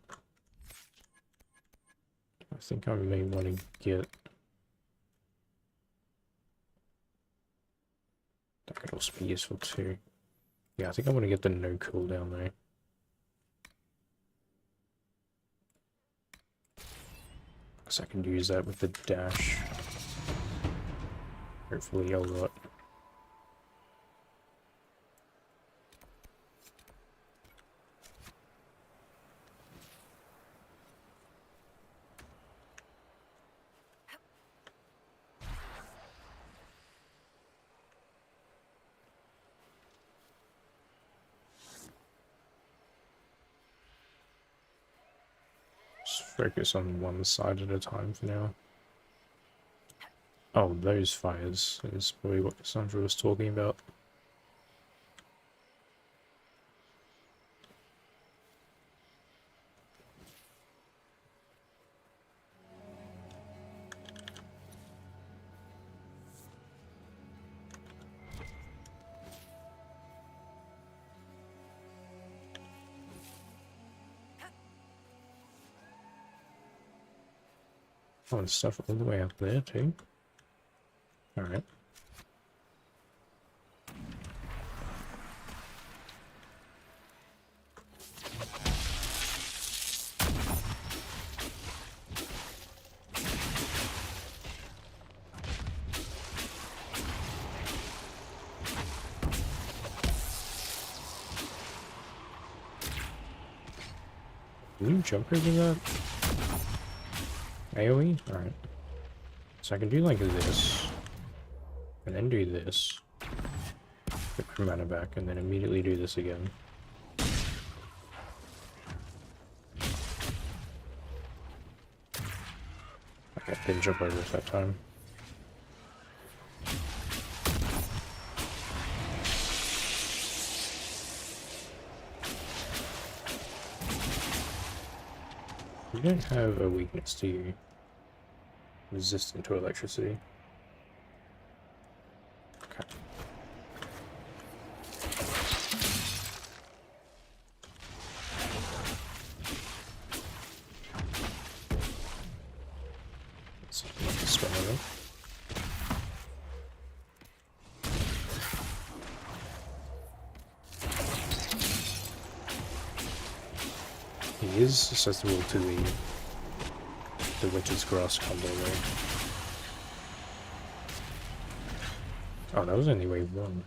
I think I may want to get... That could also be useful too. Yeah, I think I want to get the no cooldown though. Because I can use that with the dash. Hopefully a lot. Just focus on one side at a time for now. Oh, those fires is probably what Cassandra was talking about. Oh, and stuff all the way up there too. Alright. Can you jump over that? AoE? Alright. So I can do like this. And then do this. Get my mana back, and then immediately do this again. Okay, I didn't jump over it that time. You don't have a weakness, do you? Resistant to electricity. Okay. So spin over. He is susceptible to the Witch's Grass combo though. Oh, that was only wave 1.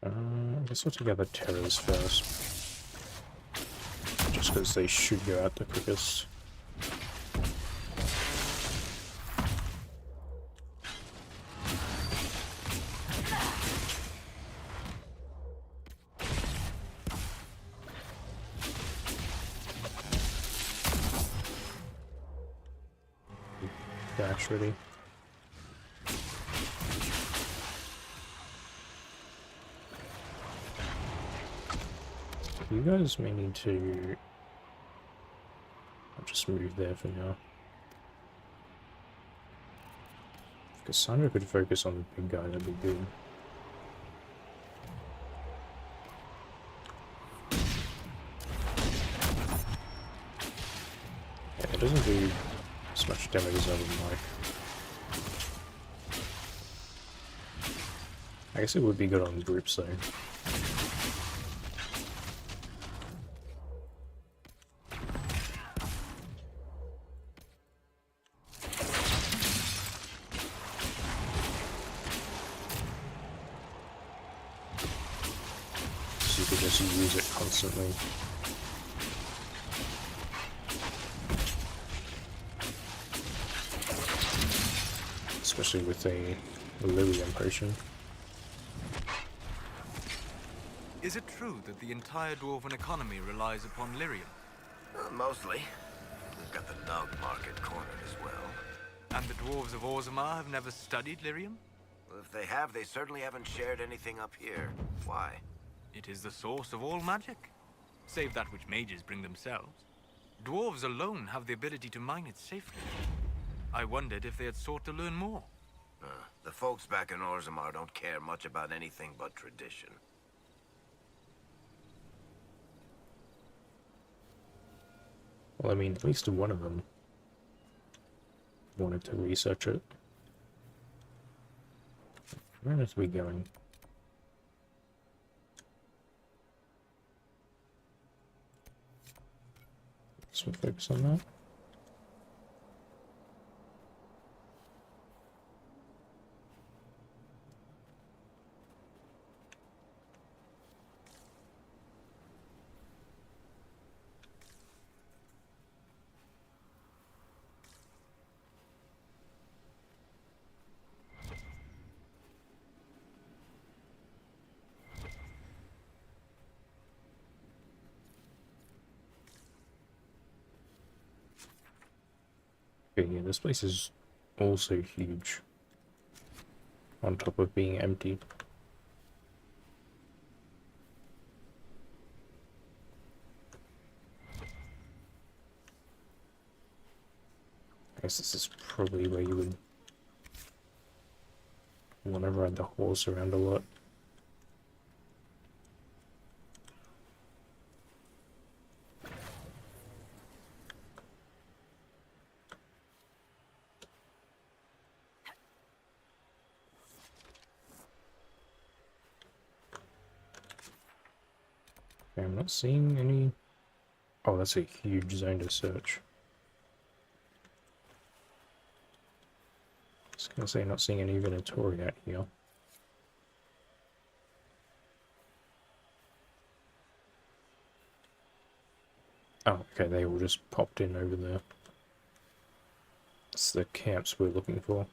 I guess we'll take out the terrors first. Just because they should go out the quickest. Dash ready. You guys may need to... I'll just move there for now. If Cassandra could focus on the big guy, that'd be good. Yeah, it doesn't do as as much damage as I would like. I guess it would be good on groups though. So you could just use it constantly. Especially with a Lyrium potion. Is it true that the entire dwarven economy relies upon lyrium? Mostly. We've got the dog market cornered as well. And the dwarves of Orzammar have never studied lyrium? Well, if they have, they certainly haven't shared anything up here. Why? It is the source of all magic, save that which mages bring themselves. Dwarves alone have the ability to mine it safely. I wondered if they had sought to learn more. The folks back in Orzammar don't care much about anything but tradition. Well, I mean, at least one of them wanted to research it. Where is we going? So we'll focus on that. Okay, yeah, this place is also huge, on top of being empty. I guess this is probably where you would want to ride the horse around a lot. Okay, I'm not seeing any... Oh, that's a huge zone to search. I was gonna say, not seeing any Venatori out here. Oh, okay, they all just popped in over there. It's the camps we're looking for.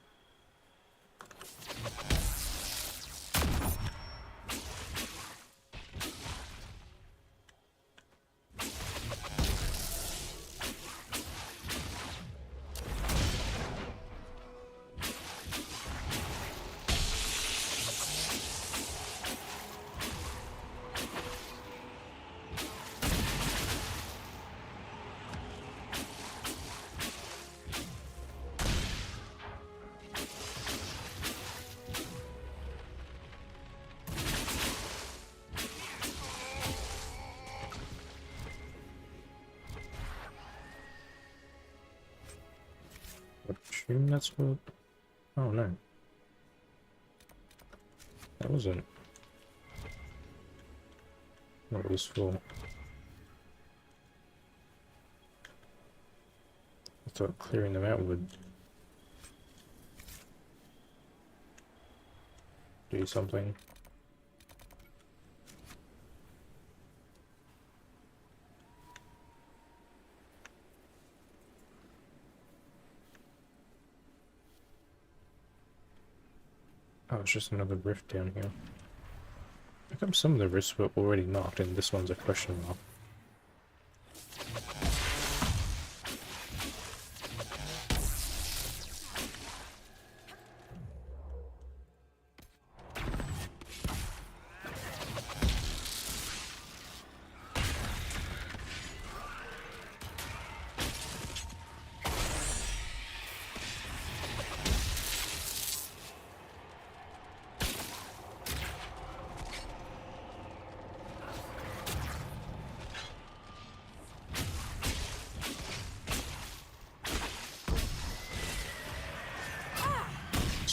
Assume that's what... Oh no. That wasn't what it was for. I thought clearing them out would do something. Oh, it's just another rift down here. How come some of the rifts were already marked and this one's a question mark?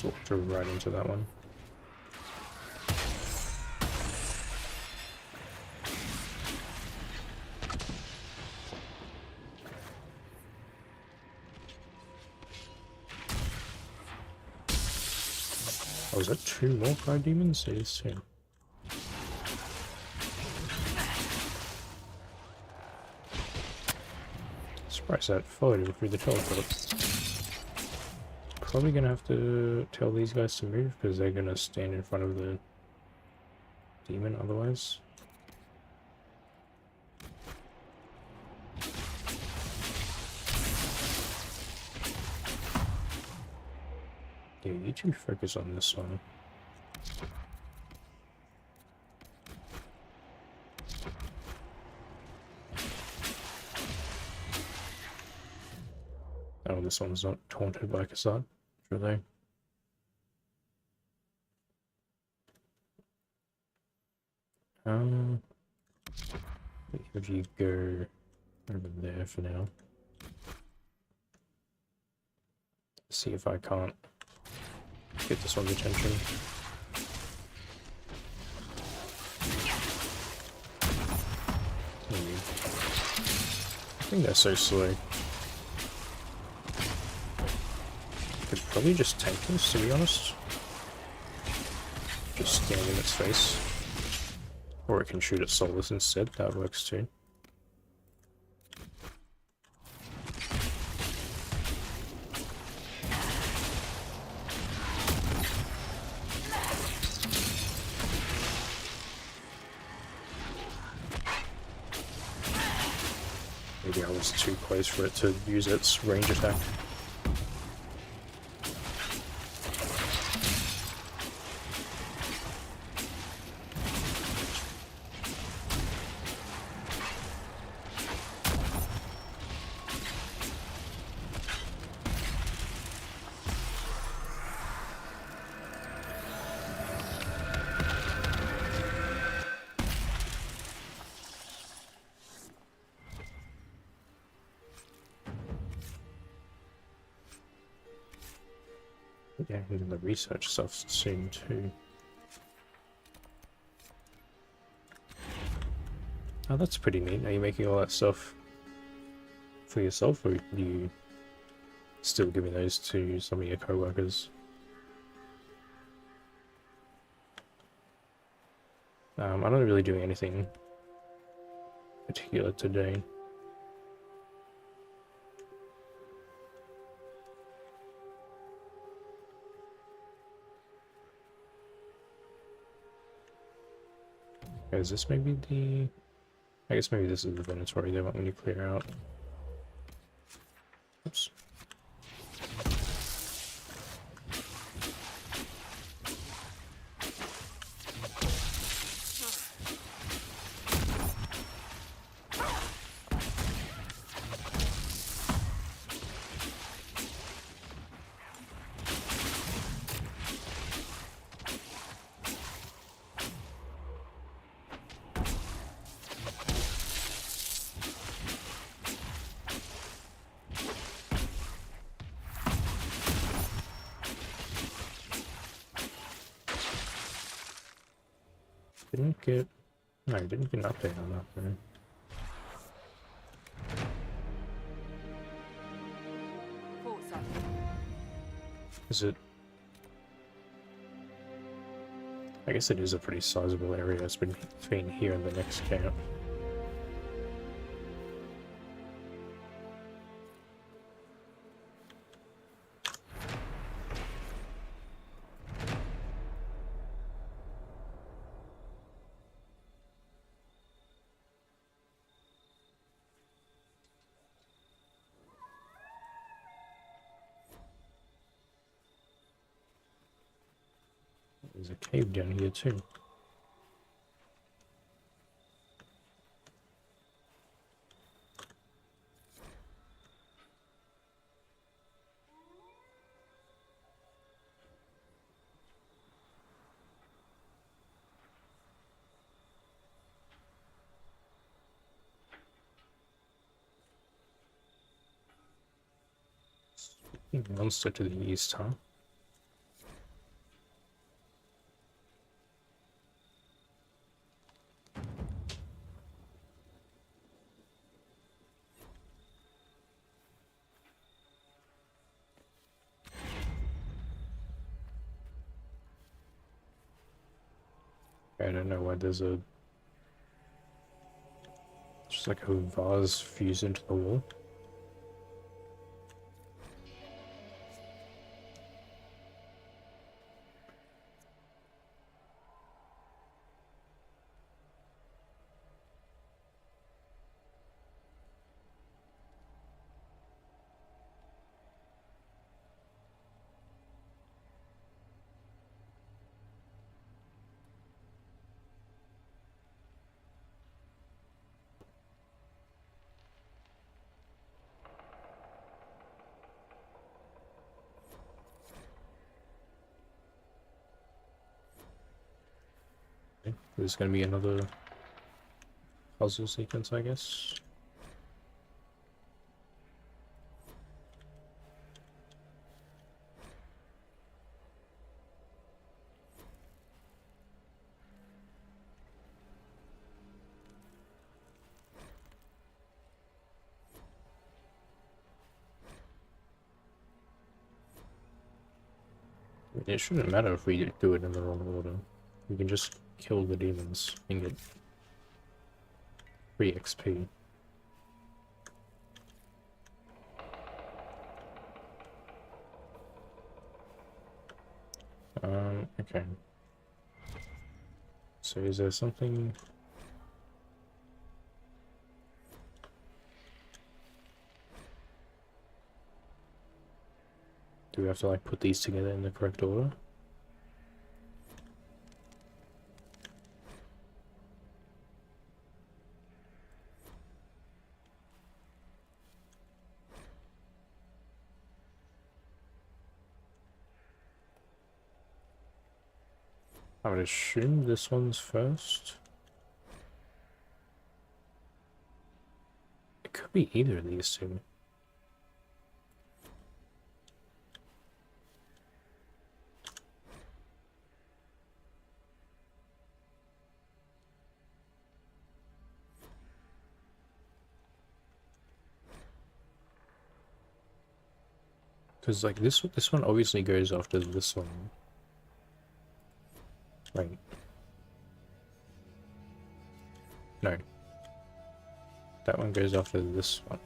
just walked right into that one. Oh, is that 2 more fire demons? It is 2. Surprised that followed him through the teleport. Probably gonna have to tell these guys to move because they're gonna stand in front of the demon otherwise. Yeah, you two focus on this one. Oh, this one's not taunted by Kassad, are they? If you go over there for now. See if I can't get this one's attention. Maybe. I think they're so slow. Could probably just tank this, to be honest. Just stand in its face. Or it can shoot at soulless instead, that works too. Maybe I was too close for it to use its range attack. Yeah, and the research stuff's soon too. Oh, that's pretty neat. Are you making all that stuff for yourself, or are you still giving those to some of your co-workers? I'm not really doing anything particular today. Is this maybe the... I guess maybe this is the Venatori they want me to clear out. Oops. Didn't get... No, I didn't get an update on that, right? Is it... I guess it is a pretty sizable area. It's between here and the next camp. There's a cave down here too. Monster to the east, huh? I don't know why there's a... just like a vase fused into the wall. There's gonna be another puzzle sequence, I guess. It shouldn't matter if we do it in the wrong order. We can just kill the demons and get free XP. Okay. So is there something... do we have to like put these together in the correct order? I would assume this one's first. It could be either of these two. Because like this one obviously goes after this one. Right. No. That one goes after this one.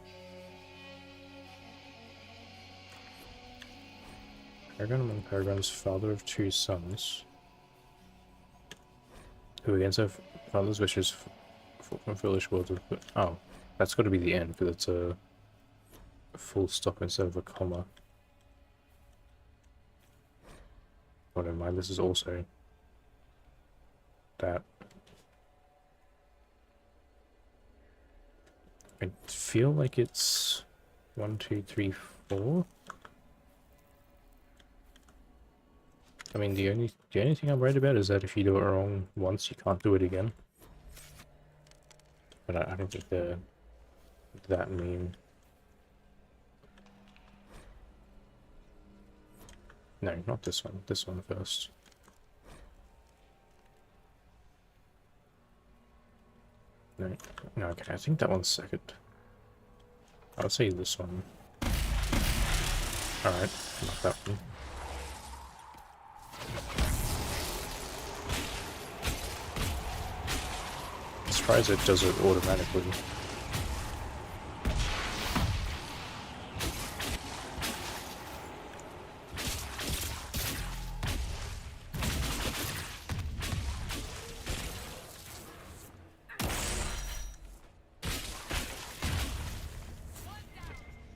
Paragon among Paragon's father of two sons, who against her father's wishes from foolish words of... oh, that's got to be the end, because it's a full stop instead of a comma. Oh, never mind, this is also that. I feel like it's 1, 2, 3, 4. I mean, the only thing I'm worried about is that if you do it wrong once, you can't do it again. But I don't think they're that mean. No, not this one. This one first. No, no, okay, I think that one's second. I'll say this one. Alright, not that one. I'm surprised it does it automatically.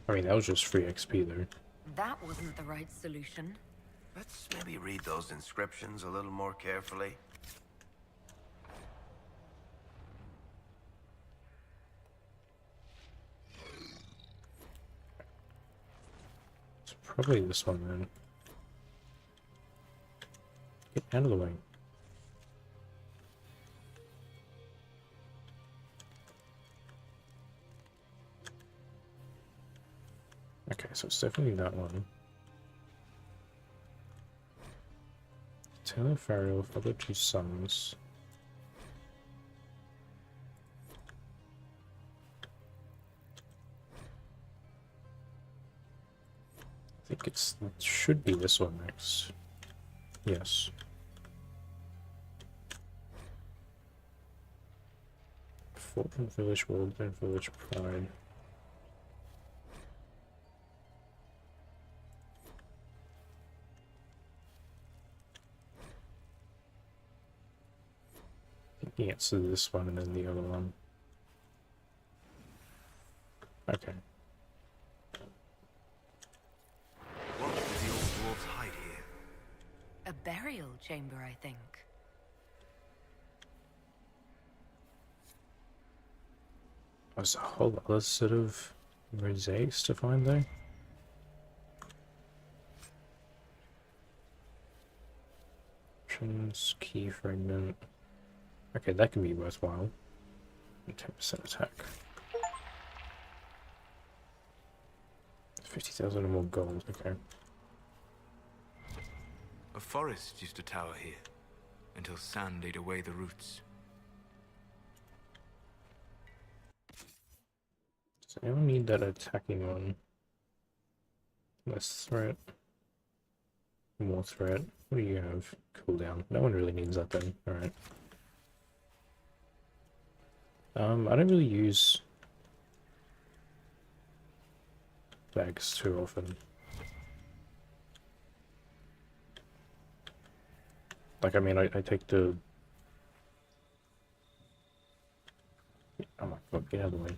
I mean, that was just free XP there. That wasn't the right solution. Let's maybe read those inscriptions a little more carefully. It's probably this one then. Get out of the way. Okay, so it's definitely that one. Taylor Farrell, father two sons. I think it should be this one next. Yes. Fortune Village, Waldman Village, Pride. Yeah, so this one and then the other one. Okay. What did the old dwarves hide here? A burial chamber, I think. There's a whole other set of mosaics to find though. Key fragment. Okay, that can be worthwhile. 10% attack. 50,000 or more gold, okay. A forest used to tower here, until sand ate away the roots. Does anyone need that attacking one? Less threat. More threat. What do you have? Cooldown. No one really needs that then. Alright. I don't really use bags too often. Like, I mean, I take the... Oh my god, get out of the way.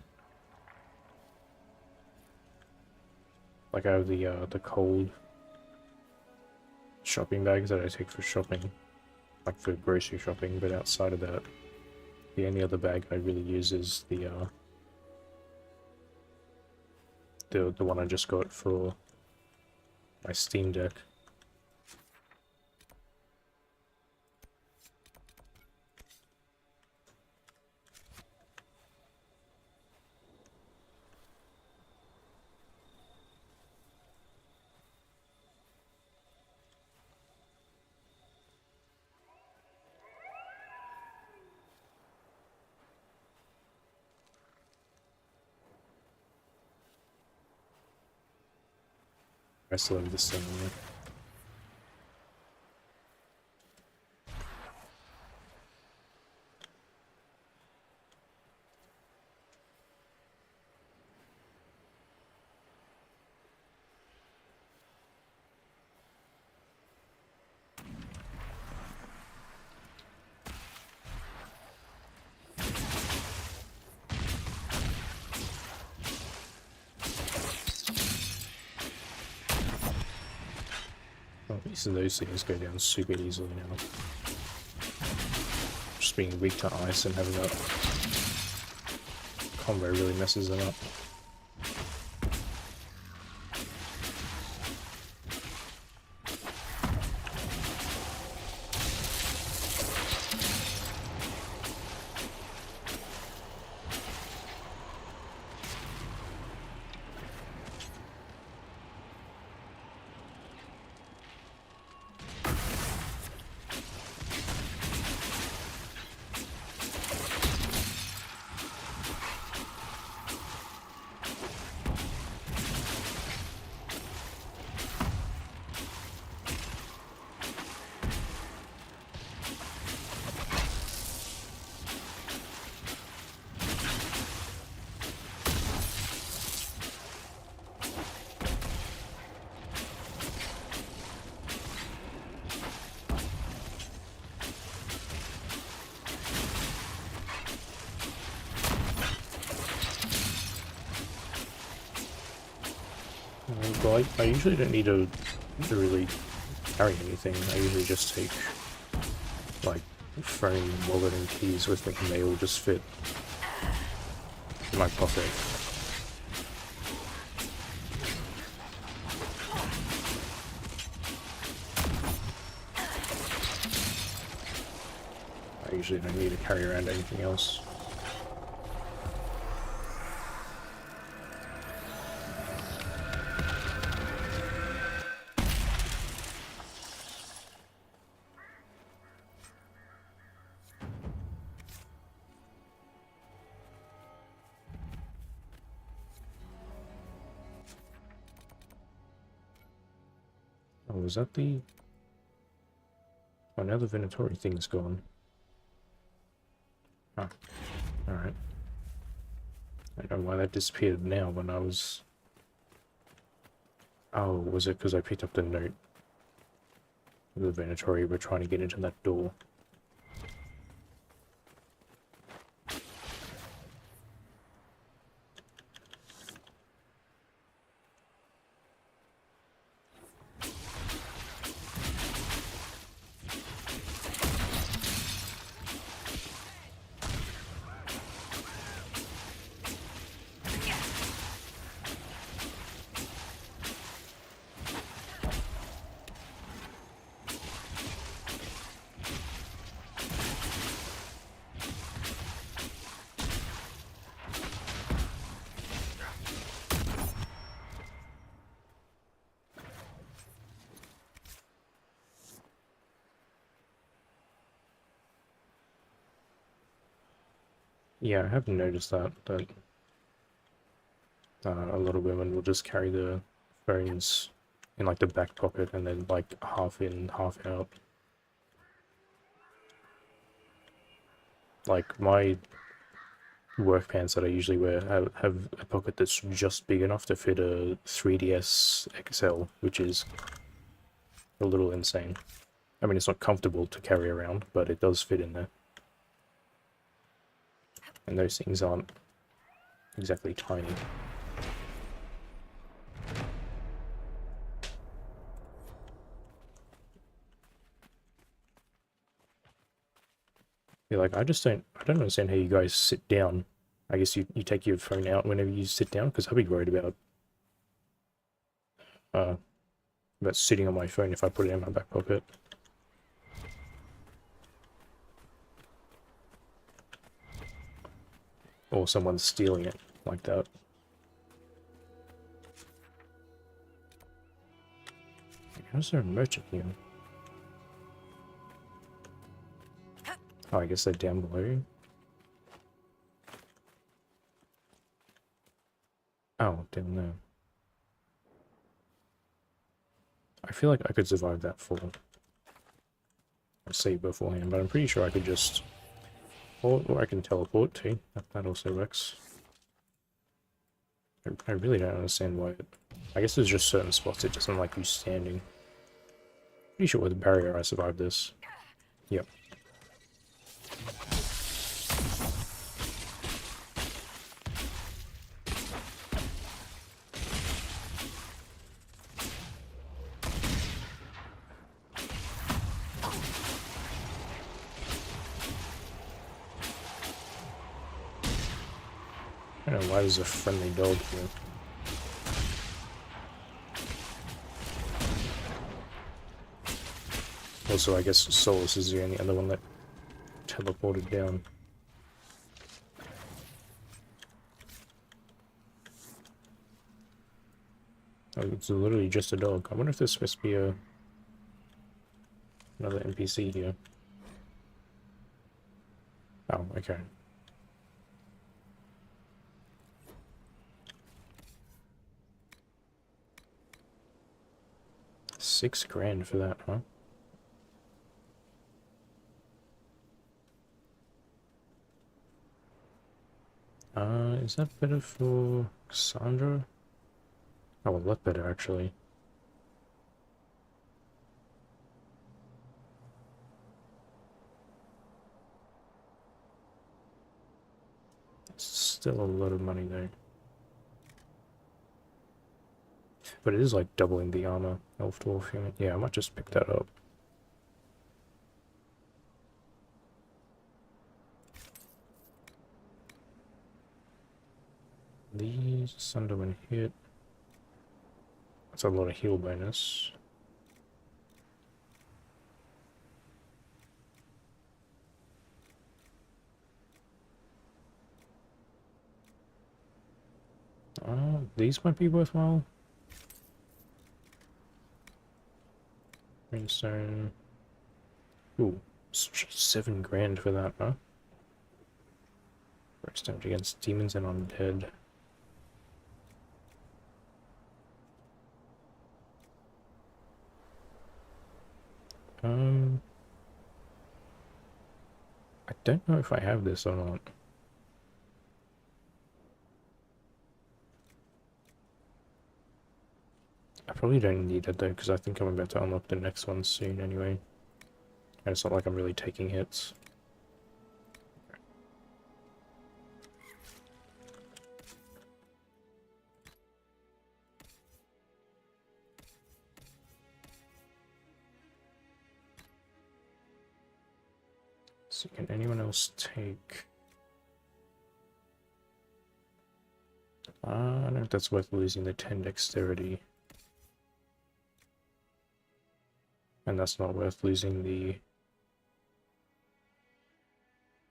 Like, I have the cold shopping bags that I take for shopping. Like, for grocery shopping, but outside of that, the only other bag I really use is the one I just got for my Steam Deck. I still have this thing on me. So those things go down super easily now. Just being weak to ice and having that combo really messes them up. Well, I usually don't need to really carry anything. I usually just take, like, phone, wallet, and keys with me, and they all just fit in my pocket. I usually don't need to carry around anything else. Oh, was that the... Oh, now the Venatori thing's gone. Ah, alright. I don't know why that disappeared now when I was... Oh, was it because I picked up the note? The Venatori were trying to get into that door. Yeah, I have noticed that a lot of women will just carry the phones in like the back pocket and then like half in, half out. Like my work pants that I usually wear have a pocket that's just big enough to fit a 3DS XL, which is a little insane. I mean, it's not comfortable to carry around, but it does fit in there. And those things aren't exactly tiny. Yeah, like, I don't understand how you guys sit down. I guess you take your phone out whenever you sit down, because I'd be worried about sitting on my phone if I put it in my back pocket. Or someone stealing it like that. How's there a merchant here? Oh, I guess they're down below. Oh, down there. I feel like I could survive that fall. I'll see beforehand, but I'm pretty sure I could just... Or I can teleport too. That also works. I really don't understand why it... I guess there's just certain spots it doesn't like you standing. Pretty sure with the barrier I survived this. Yep. I don't know why there's a friendly dog here. Also, I guess Solus is the only other one that teleported down. Oh, it's literally just a dog. I wonder if there's supposed to be another NPC here. Oh, okay. $6,000 for that, huh? Is that better for Cassandra? Oh, a lot better, actually. It's still a lot of money, though. But it is like doubling the armor. Elf Dwarf unit. Yeah, I might just pick that up. These Sunderland hit. That's a lot of heal bonus. These might be worthwhile. Greenstone. Ooh, $7,000 for that, huh? Breaks damage against demons and undead. I don't know if I have this or not. I probably don't need it though, because I think I'm about to unlock the next one soon anyway. And it's not like I'm really taking hits. So can anyone else take... I don't know if that's worth losing the 10 dexterity. And that's not worth losing the...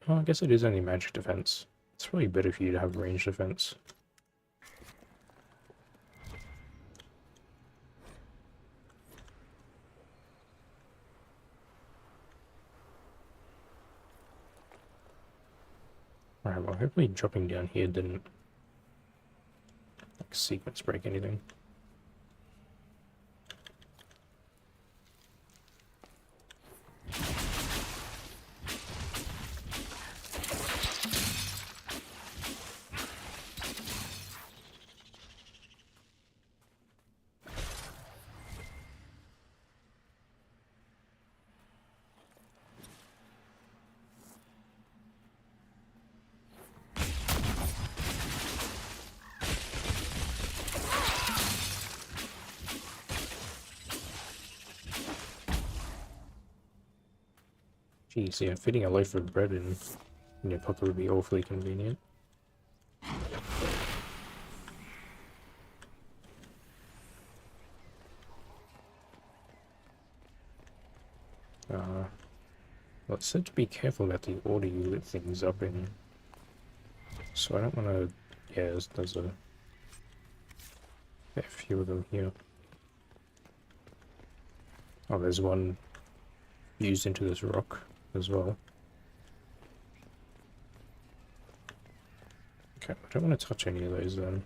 Oh, I guess it is only magic defense. It's probably better for you to have range defense. Alright, well hopefully dropping down here didn't like sequence break anything. Jeez, yeah, fitting a loaf of bread in your pocket would be awfully convenient. Well, it said to be careful about the order you lit things up in. So I don't want to... Yeah, there's a few of them here. Oh, there's one fused into this rock as well. Okay, I don't want to touch any of those then.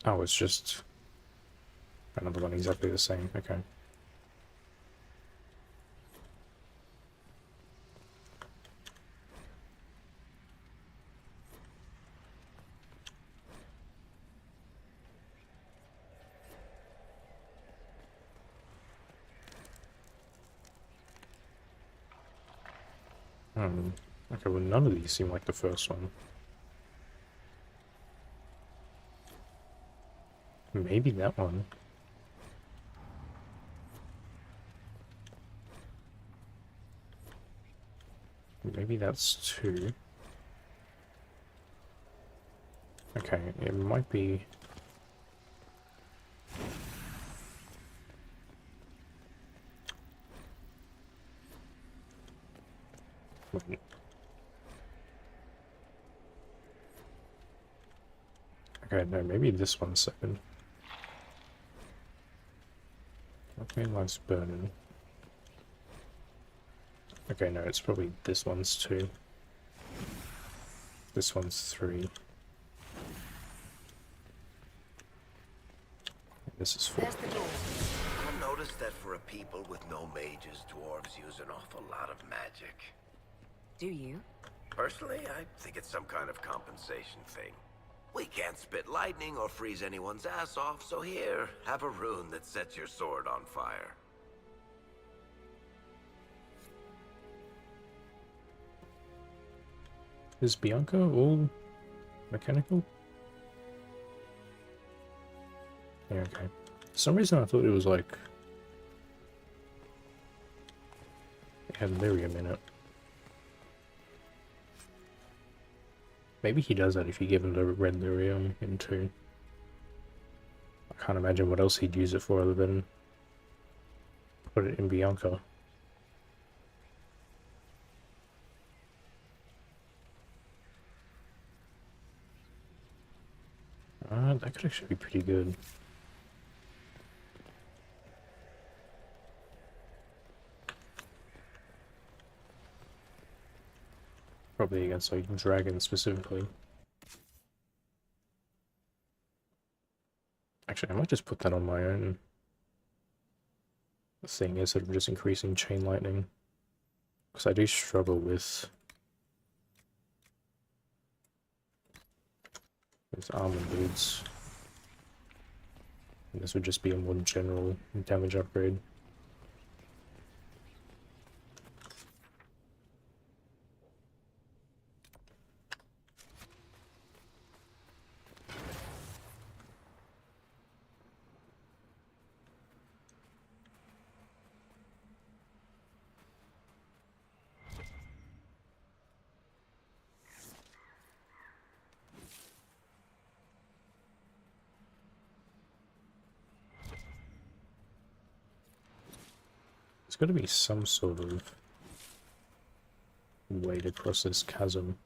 Oh, it's just another one exactly the same. Okay. Okay, well none of these seem like the first one. Maybe that one. Maybe that's two. Okay, it might be... Wait. Okay, no, maybe this one's second. Okay, life's burning. Okay, no, it's probably this one's two. This one's three. This is four. I've noticed that for a people with no mages, dwarves use an awful lot of magic. Do you? Personally, I think it's some kind of compensation thing. We can't spit lightning or freeze anyone's ass off, so here, have a rune that sets your sword on fire. Is Bianca all mechanical? Yeah, okay. For some reason I thought it was like... it had lyrium in it. Maybe he does that if you give him the red lyrium into... I can't imagine what else he'd use it for other than put it in Bianca. That could actually be pretty good. Probably against like dragons specifically. Actually, I might just put that on my own thing instead of just increasing chain lightning. Because I do struggle with armor boots. This would just be a more general damage upgrade. There's got to be some sort of way to cross this chasm.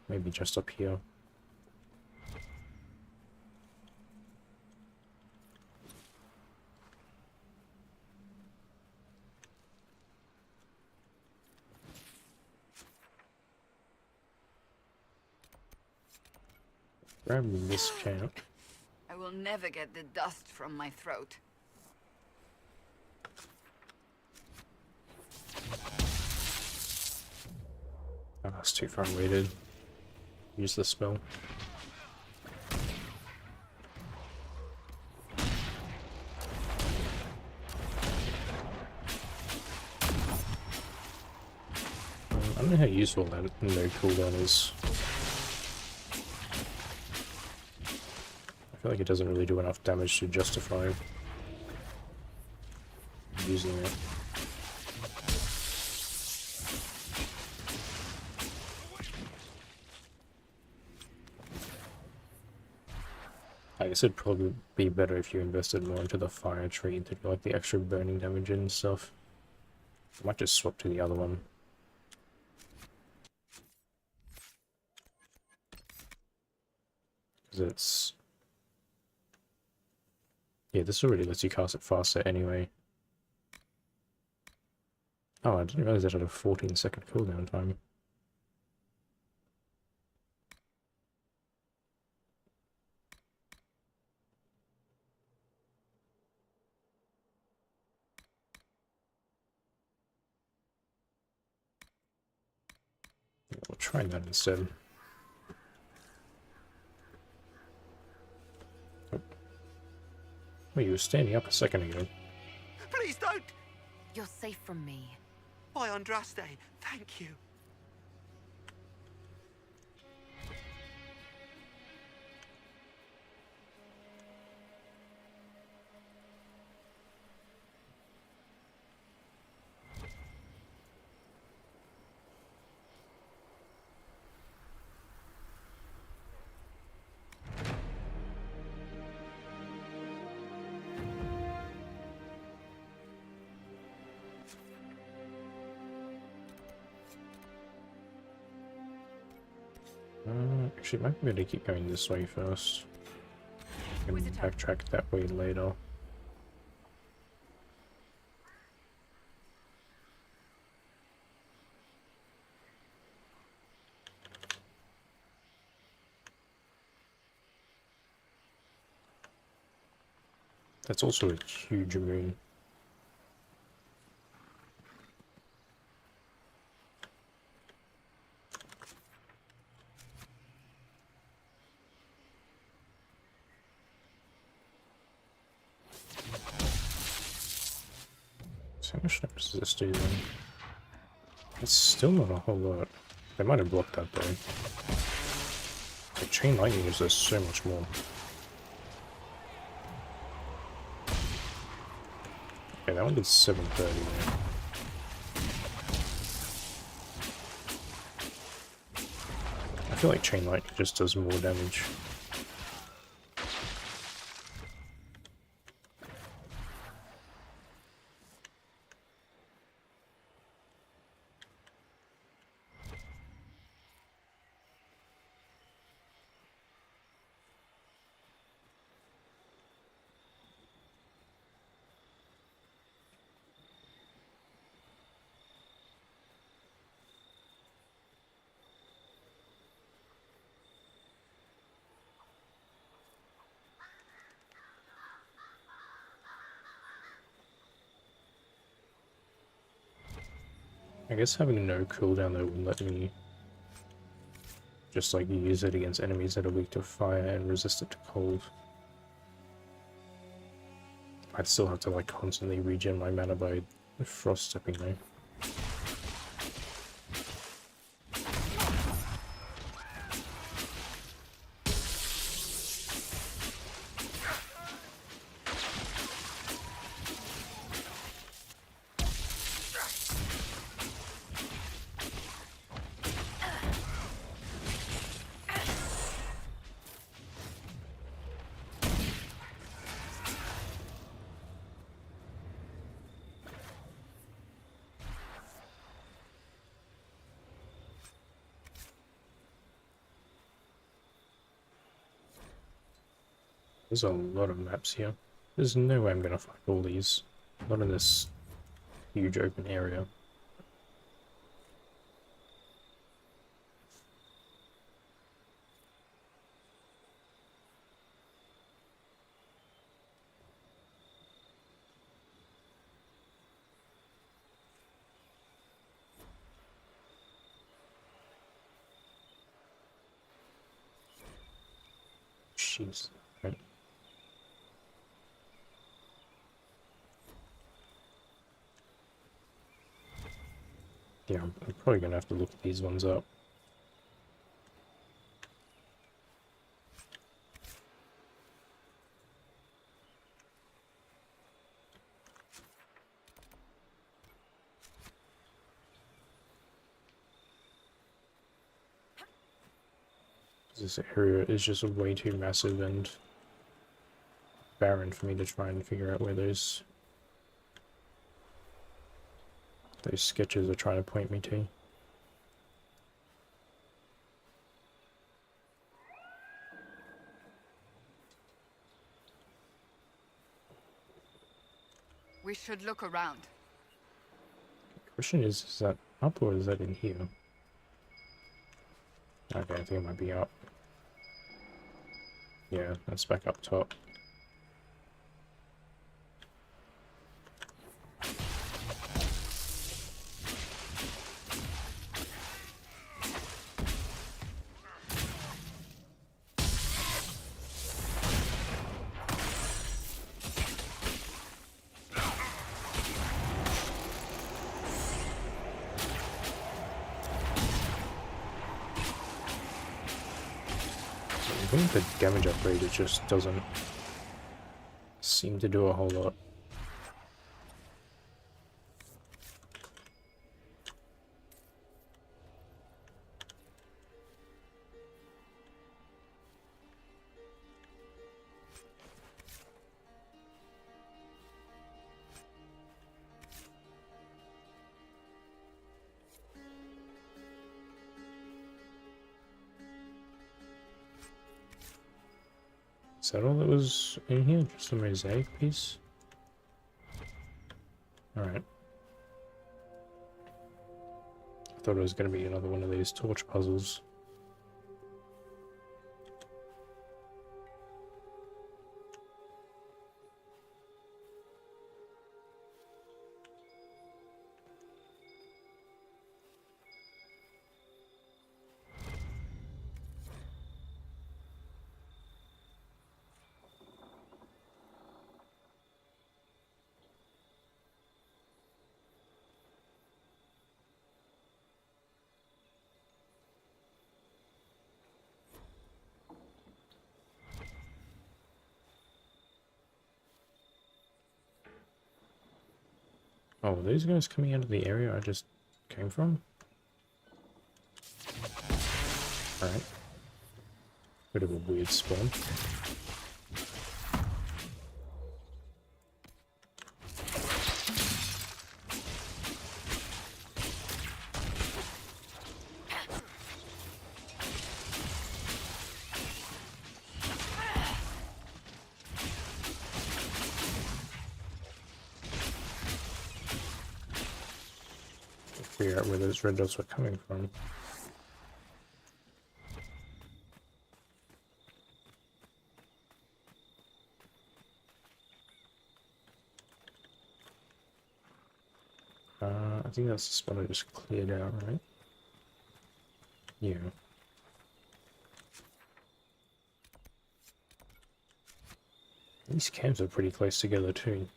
Maybe just up here. Grab this camp. I will never get the dust from my throat. Oh, that's too far weighted. Use the spell. I don't know how useful that no cooldown is. I feel like it doesn't really do enough damage to justify using it. I guess it'd probably be better if you invested more into the fire tree to do like the extra burning damage and stuff. I might just swap to the other one. Because it's... yeah, this already lets you cast it faster anyway. Oh, I didn't realize that had a 14-second cooldown time. We'll try that instead. Oh. Well, you were standing up a second ago. Please don't! You're safe from me. By Andraste, thank you. Actually, might be able to keep going this way first. And backtrack that way later. That's also a huge moon. So how much damage does this do then? It's still not a whole lot. They might have blocked that though. The chain lightning does so much more. Okay, that one did 730 there. I feel like chain lightning just does more damage. I guess having no cooldown though would let me Just like you use it against enemies that are weak to fire and resistant to cold. I'd still have to like constantly regen my mana by frost stepping though. There's a lot of maps here. There's no way I'm gonna find all these. Not in this huge open area. Jeez. Right. Yeah, I'm probably gonna have to look these ones up. This area is just way too massive and barren for me to try and figure out where those sketches are trying to point me to. We should look around. The question is that up or is that in here? Okay, I think it might be up. Yeah, that's back up top. I think the damage upgrade, it just doesn't seem to do a whole lot. Is that all that was in here? Just a mosaic piece? Alright. I thought it was going to be another one of these torch puzzles. Oh, are these guys coming out of the area I just came from? Alright. Bit of a weird spawn. Figure out where those red dots were coming from. I think that's the spot I just cleared out, right? Yeah. These camps are pretty close together too.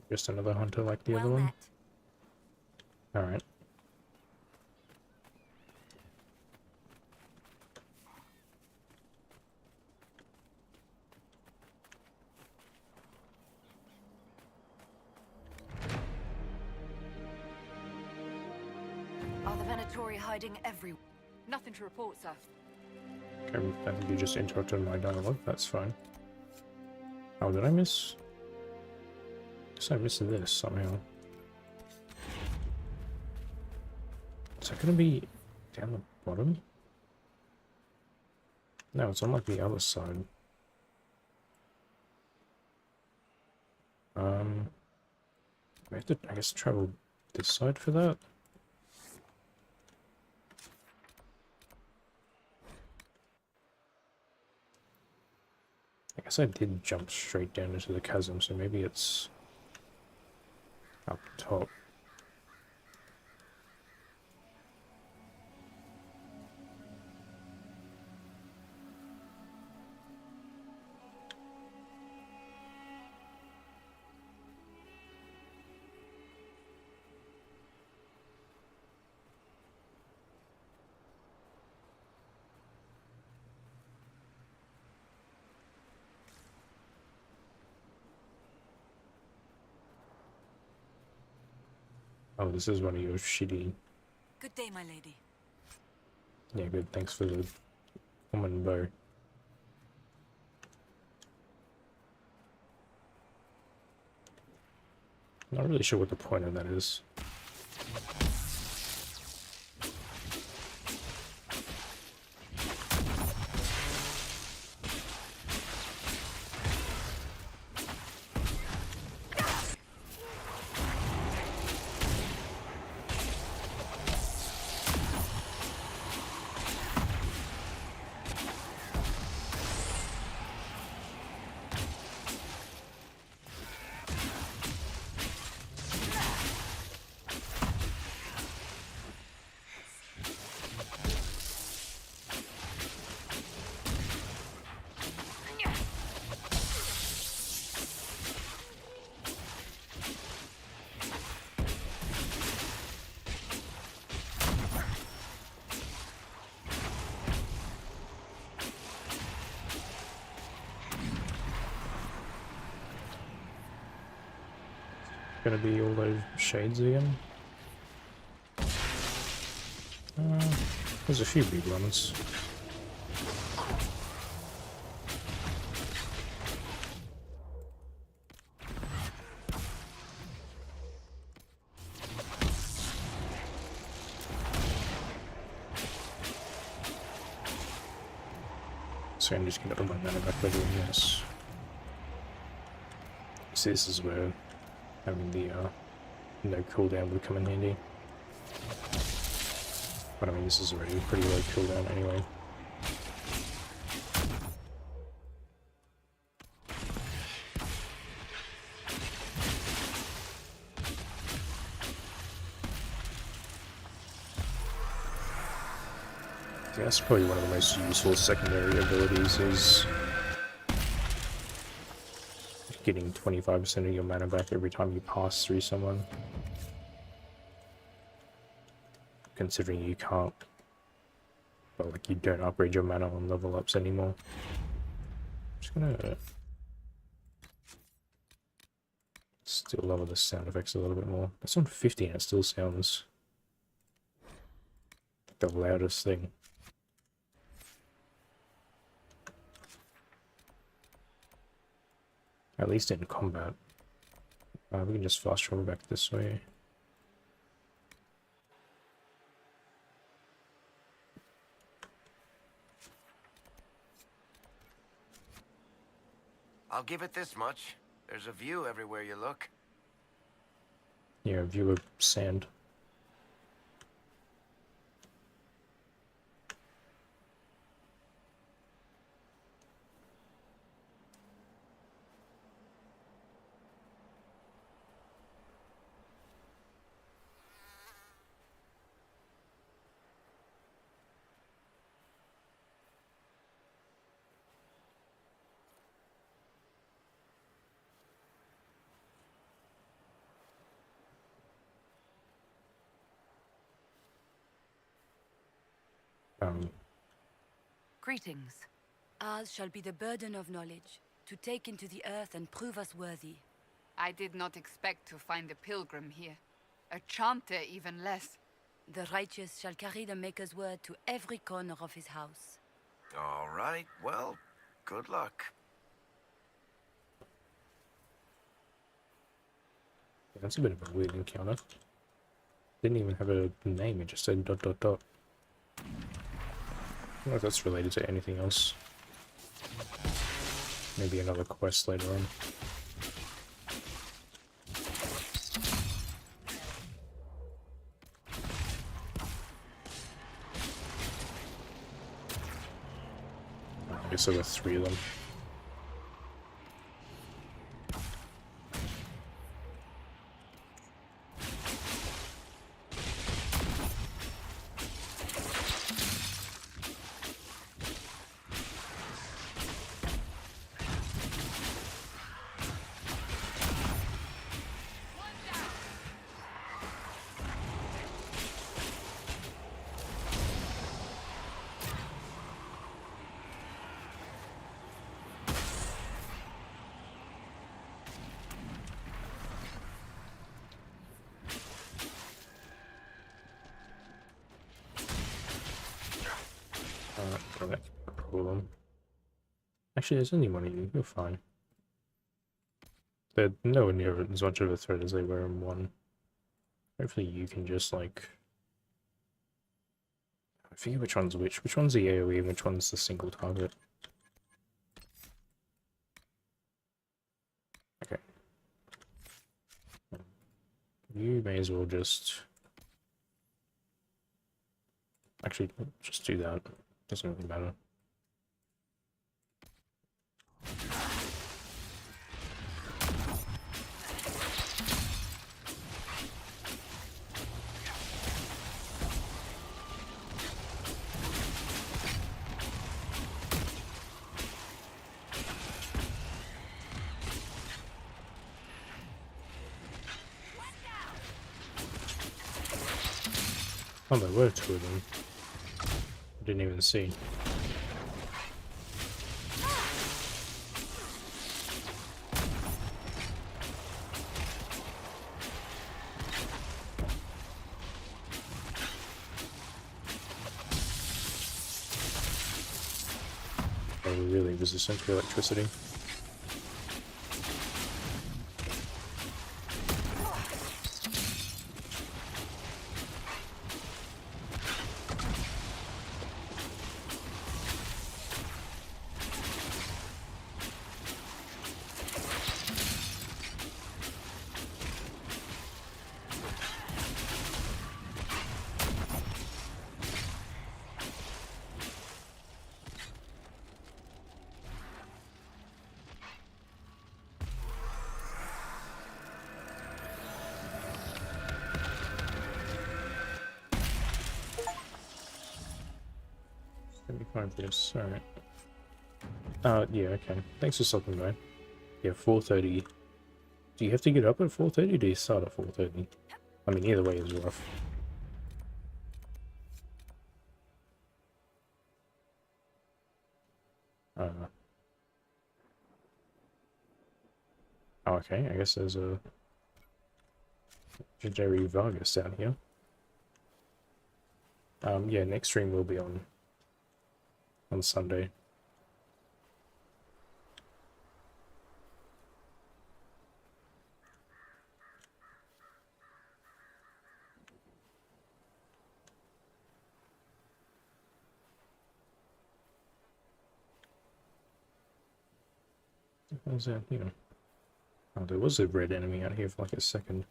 Just another hunter like the other one? Alright. Are the Venatori hiding everywhere? Nothing to report, sir. Okay, I think you just interrupted my dialogue, that's fine. Oh, did I miss? Guess I missed this somehow. Is that gonna be down the bottom? No, it's on like the other side. We have to, I guess, travel this side for that. I guess I did jump straight down into the chasm, so maybe it's up top. Oh, this is one of your shitty... Good day, my lady. Yeah, good, thanks for the woman bow. Not really sure what the point of that is. Gonna be all those shades again. There's a few big ones. So I'm just gonna put my mana back by doing this. So this is where having the no cooldown would come in handy. But I mean, this is already pretty low cooldown anyway. Yeah, that's probably one of the most useful secondary abilities is getting 25% of your mana back every time you pass through someone. Considering you can't, well, like you don't upgrade your mana on level ups anymore. I'm just gonna still lower the sound effects a little bit more. That's on 50 and it still sounds like the loudest thing. At least in combat. We can just fast travel back this way. I'll give it this much. There's a view everywhere you look. Yeah, view of sand. Greetings. Ours shall be the burden of knowledge, to take into the earth and prove us worthy. I did not expect to find a pilgrim here. A chanter, even less. The righteous shall carry the Maker's word to every corner of his house. All right, well, good luck. Yeah, that's a bit of a weird encounter. Didn't even have a name, it just said ... I don't know if that's related to anything else. Maybe another quest later on. I guess there were 3 of them. That problem. Actually, there's only one of you. You're fine. They're nowhere near as much of a threat as they were in 1. Hopefully you can just, like... I forget which one's which. Which one's the AoE and which one's the single target? Okay. You may as well just... Actually, just do that. Doesn't really matter. Oh, there were 2 of them. I didn't even see. They're really resistant to electricity. This. Alright. Yeah, okay. Thanks for stopping by. Yeah, 4:30. Do you have to get up at 4:30 or do you start at 4:30? I mean, either way is rough. Oh, okay, I guess there's a Jerry Vargas down here. Yeah, next stream will be on Sunday. What was that here? Oh, there was a red enemy out here for like a second.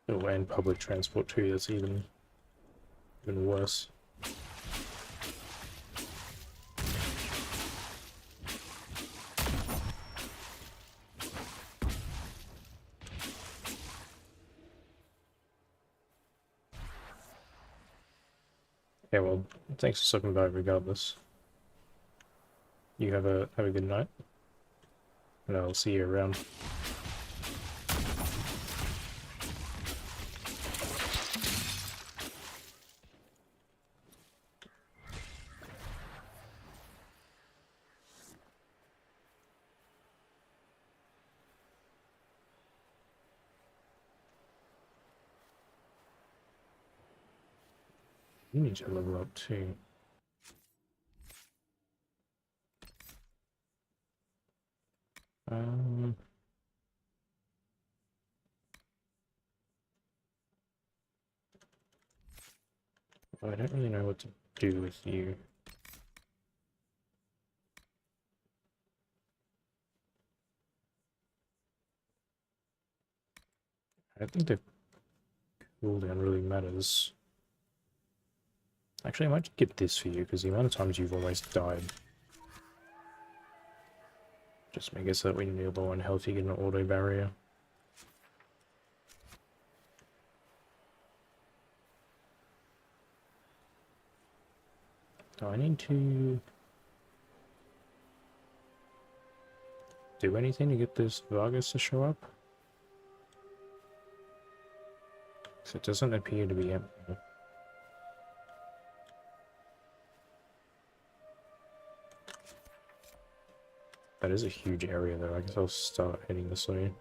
Oh, and public transport too, that's even worse. Yeah, well, thanks for stopping by regardless. You have a good night. And I'll see you around. You need to level up too. I don't really know what to do with you. I don't think the cooldown really matters. Actually, I might get this for you, because the amount of times you've almost died just make it so that when you're low on health, you get an auto barrier. Do I need to do anything to get this Vargas to show up? So it doesn't appear to be empty. That is a huge area though, I guess I'll start heading this way.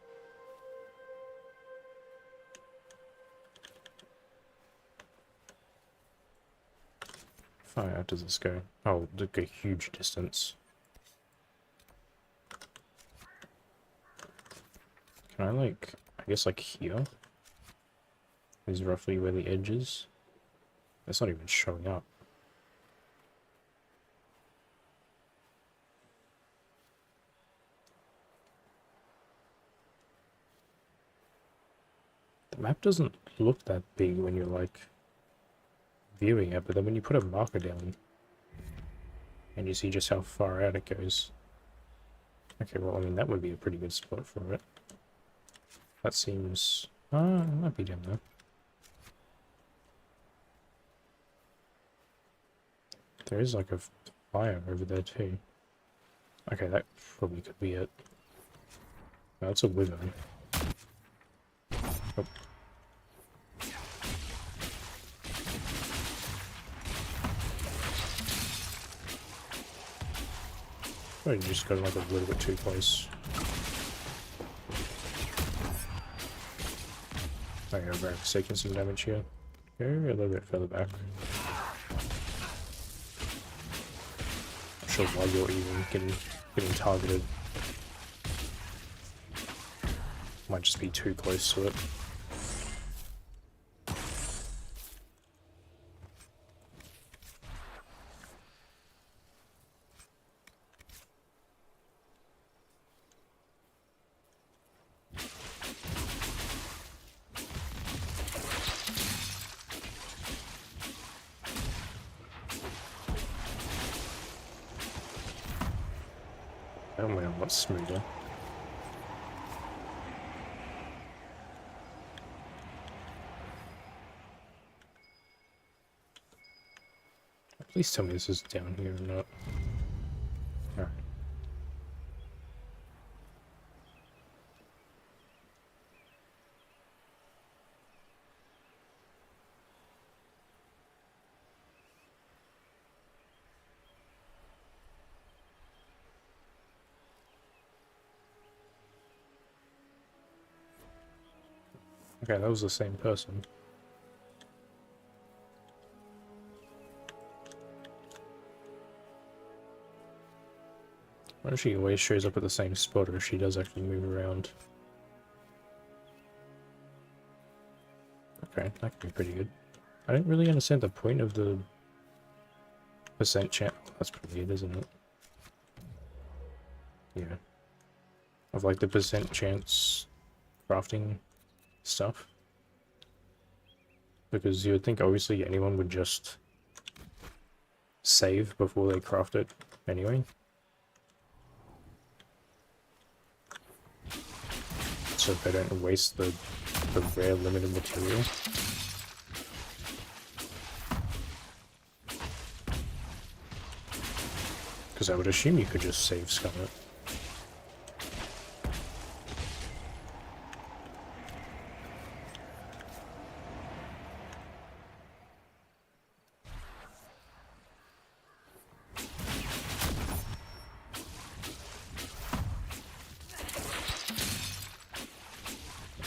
How far out does this go? Oh, look, a huge distance. Can I like, I guess like here is roughly where the edge is. That's not even showing up. The map doesn't look that big when you're like viewing it, but then when you put a marker down and you see just how far out it goes. Okay, well, I mean, that would be a pretty good spot for it. That seems... it might be down there. There is like a fire over there too. Okay, that probably could be it. No, it's a wyvern. Oh. Oh, you just got like a little bit too close. I got back, taking some damage here. Go a little bit further back. Not sure why you're even getting targeted. Might just be too close to it. That went a lot smoother. Please tell me this is down here or not. Alright. Okay, that was the same person. Why does she always shows up at the same spot, or if she does actually move around? Okay, that could be pretty good. I don't really understand the point of the percent chance. That's pretty weird, isn't it? Yeah. Of like the percent chance crafting stuff. Because you would think obviously anyone would just save before they craft it anyway. So they don't waste the rare limited material. Because I would assume you could just save Scarlet.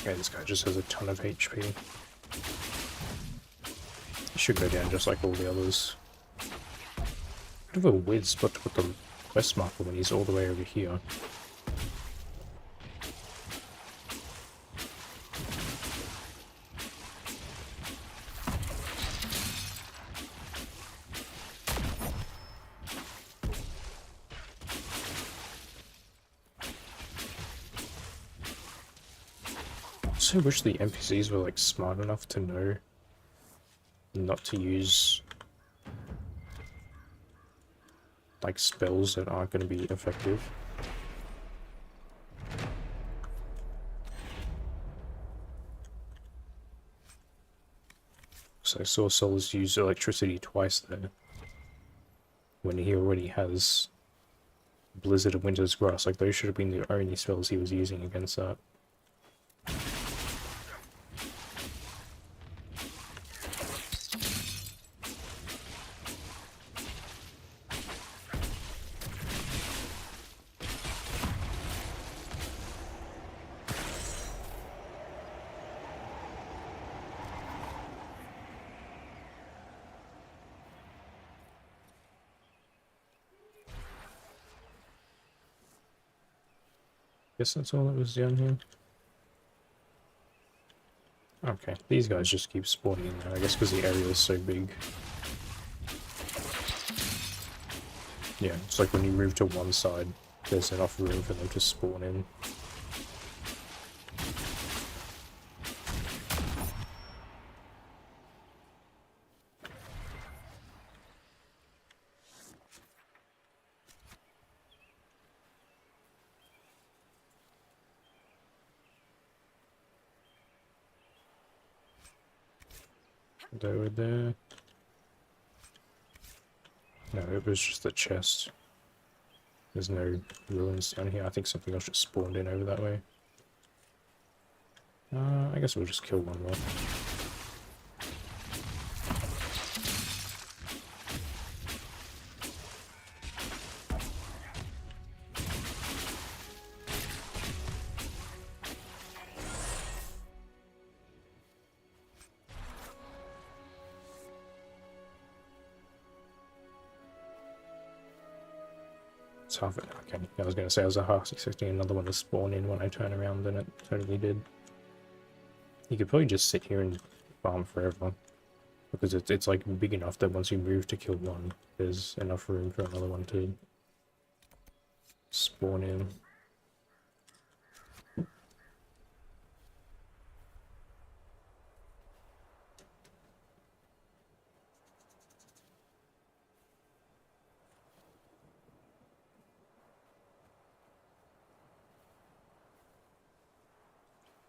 Okay, this guy just has a ton of HP. He should go down just like all the others. Bit of a weird spot to put the quest marker when he's all the way over here. I so wish the NPCs were like smart enough to know not to use like spells that aren't going to be effective. So I saw Solus use electricity twice there, when he already has Blizzard of Winter's Grass. Like those should have been the only spells he was using against that. Guess that's all that was down here. Okay, these guys just keep spawning in there, I guess because the area is so big. Yeah, it's like when you move to one side, there's enough room for them to spawn in. Over there. No, it was just the chest. There's no ruins down here. I think something else just spawned in over that way. I guess we'll just kill one more. It's half it. Okay, I was going to say I was half expecting another one to spawn in when I turn around, and it totally did. You could probably just sit here and farm forever, because it's like big enough that once you move to kill one, there's enough room for another one to spawn in.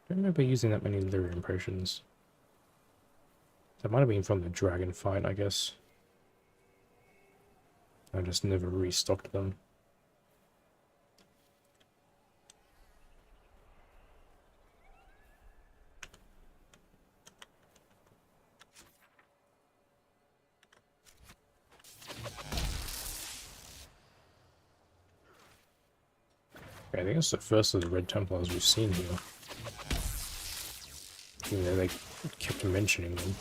I don't remember using that many lyrium potions. That might have been from the dragon fight, I guess. I just never restocked them. Okay, I think it's the first of the Red Templars we've seen here. You know, they kept mentioning them.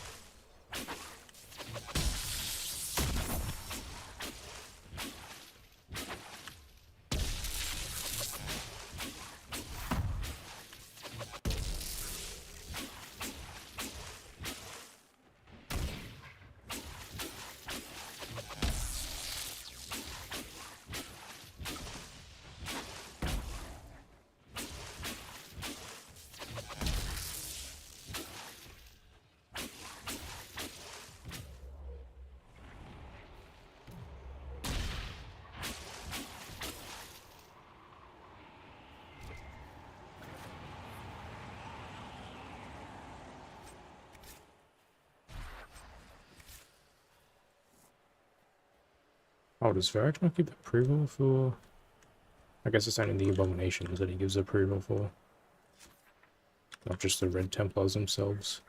Oh, does Varric not give approval for... I guess it's only the abominations that he gives approval for. Not just the Red Templars themselves.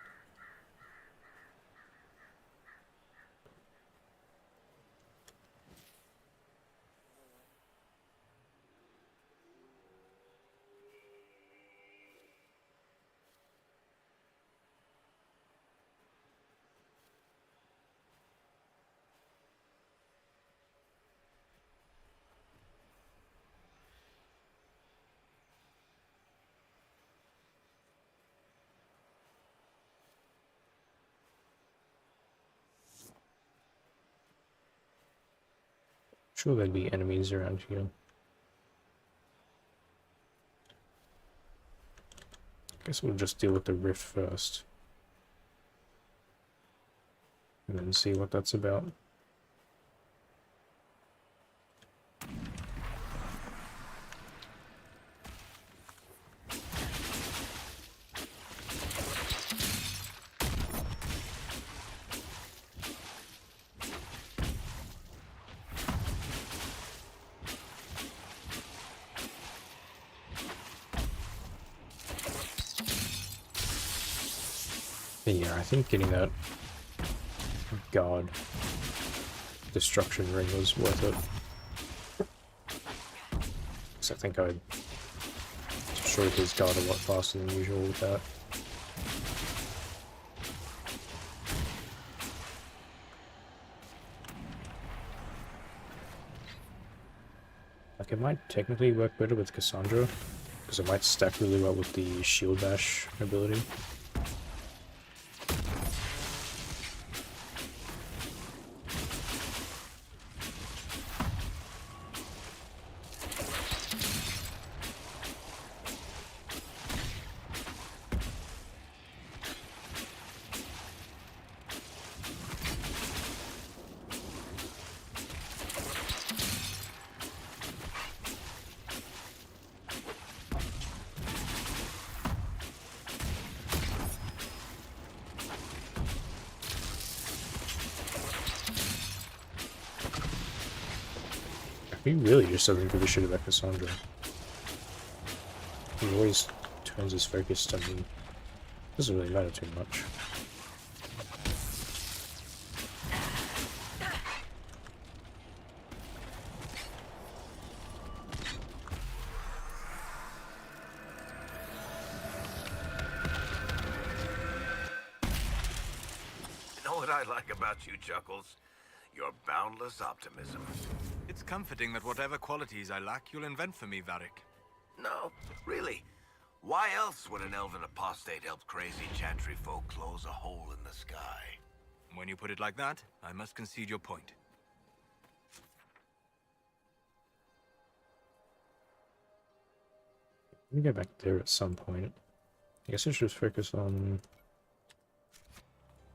Sure there'd be enemies around here. Guess we'll just deal with the rift first. And then see what that's about. But yeah, I think getting that guard destruction ring was worth it. Because I think I destroyed his guard a lot faster than usual with that. Like, it might technically work better with Cassandra, because it might stack really well with the shield bash ability. He really just doesn't give a shit about Cassandra. He always turns his focus to me. Doesn't really matter too much. You know what I like about you, Chuckles? Your boundless optimism. It's comforting that whatever qualities I lack, you'll invent for me, Varric. No, really. Why else would an elven apostate help crazy chantry folk close a hole in the sky? When you put it like that, I must concede your point. Let me go back there at some point. I guess I should focus on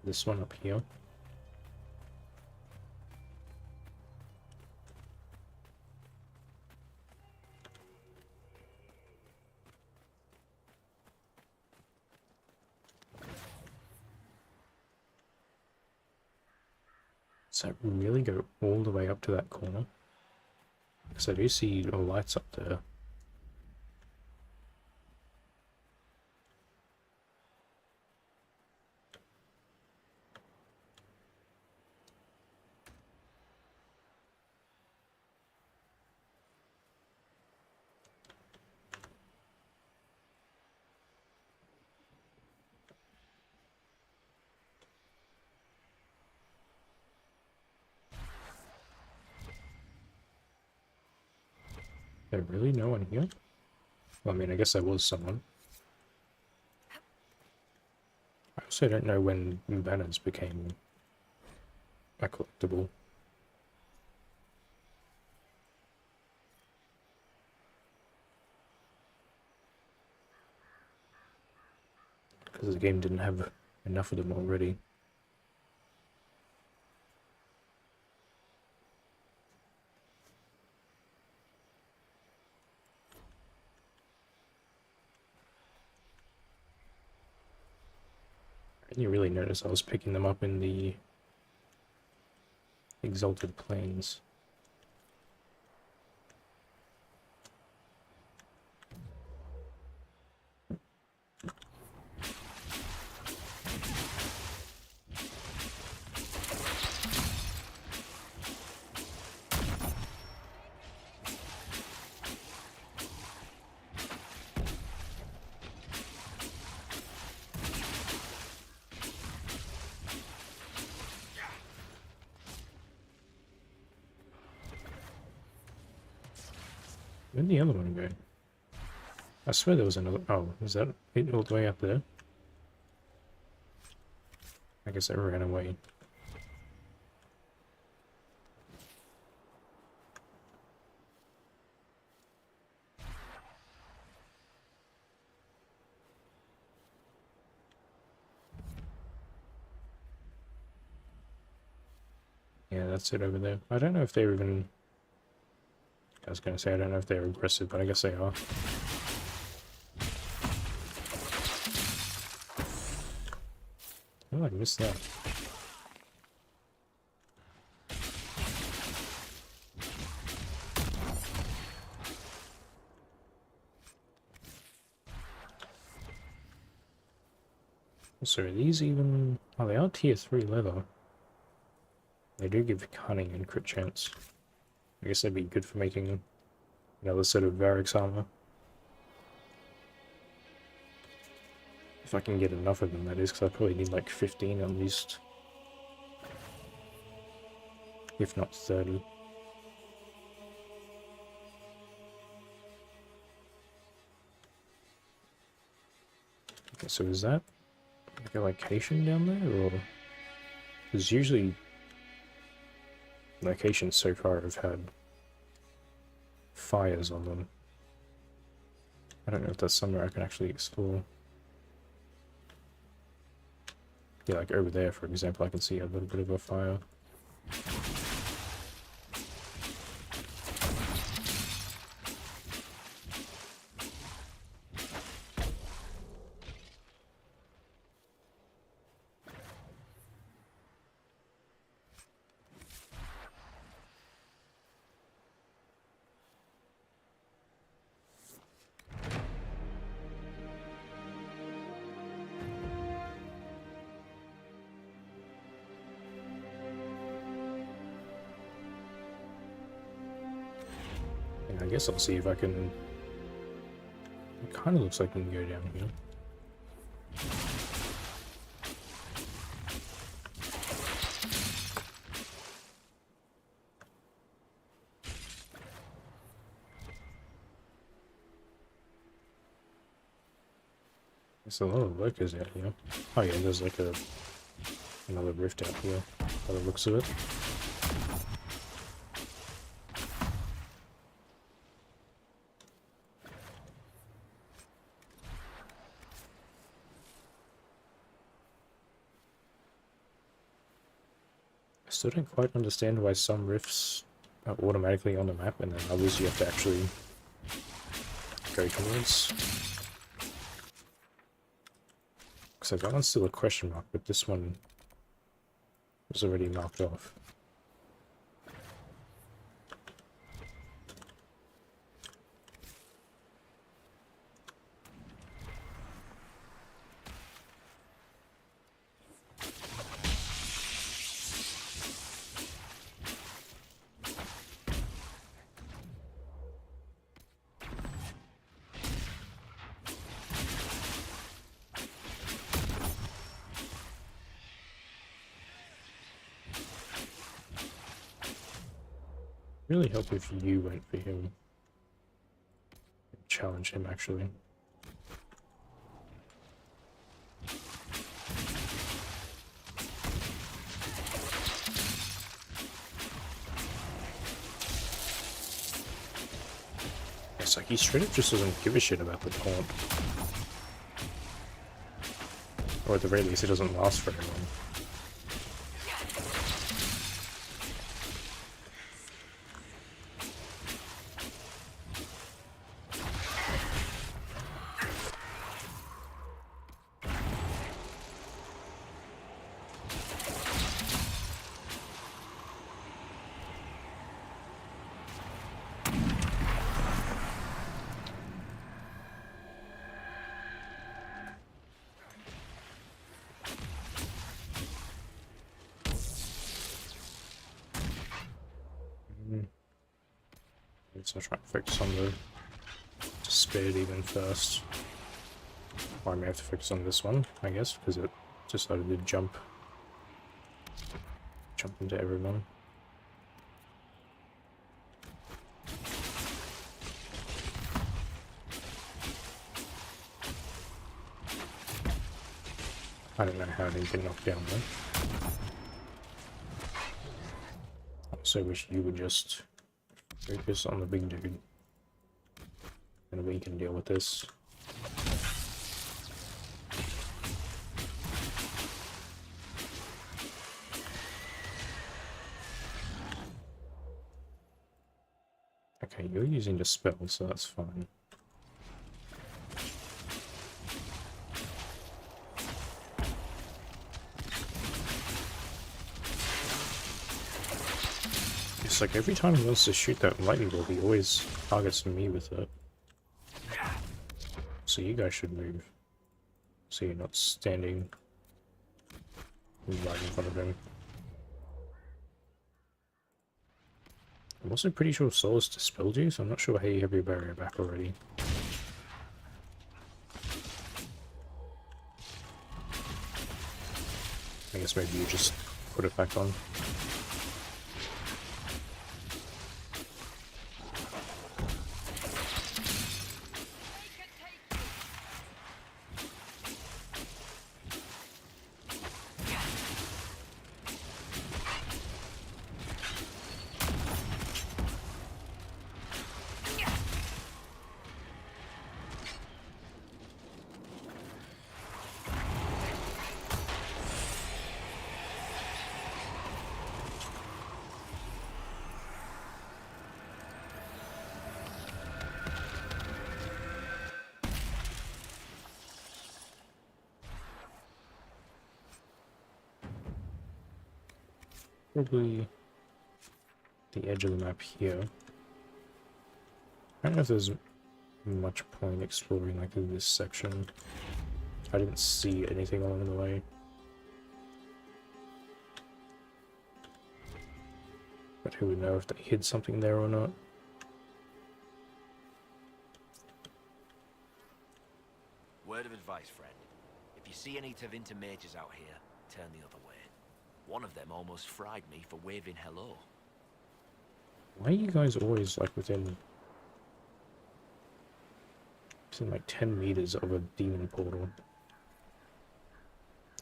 this one up here. So really go all the way up to that corner. Because I do see lights up there. There really no one here? Well, I mean, I guess there was someone. I also don't know when banners became a collectible. Because the game didn't have enough of them already. I didn't really notice I was picking them up in the Exalted Plains. Where'd the other one go? I swear there was another... Oh, is that it all the way up there? I guess I ran away. Yeah, that's it over there. I don't know if they're even... I was gonna say, I don't know if they're aggressive, but I guess they are. Oh, I missed that. So are these even... Oh, they are tier 3 leather. They do give cunning and crit chance. I guess that'd be good for making another set of Varix armor. If I can get enough of them, that is, because I probably need like 15 at least. If not 30. Okay, so is that like a location down there, or... Because usually locations so far have had fires on them. I don't know if that's somewhere I can actually explore. Yeah, like over there, for example, I can see a little bit of a fire. I guess I'll see if I can... It kind of looks like we can go down here. There's a lot of lurkers out here. Oh yeah, there's like another rift out here, by the looks of it. I still don't quite understand why some rifts are automatically on the map and then others you have to actually go towards. So that one's still a question mark, but this one was already marked off. Really help if you went for him. Challenge him, actually. It's like he straight up just doesn't give a shit about the taunt. Or at the very least, it doesn't last very long. So try to focus on the spear demon first. Or I may have to focus on this one, I guess, because it decided to jump into everyone. I don't know how they get knocked down though. I also wish you would just focus on the big dude. And we can deal with this. Okay, you're using the spell, so that's fine. It's like every time he wants to shoot that lightning bolt, he always targets me with it. So you guys should move. So you're not standing right in front of him. I'm also pretty sure Solus dispelled you, so I'm not sure how you have your barrier back already. I guess maybe you just put it back on. Probably the edge of the map here. I don't know if there's much point exploring like in this section. I didn't see anything along the way. But who would know if they hid something there or not? Word of advice, friend. If you see any Tevinter mages out here, turn the other way. One of them almost fried me for waving hello. Why are you guys always like within like 10 meters of a demon portal?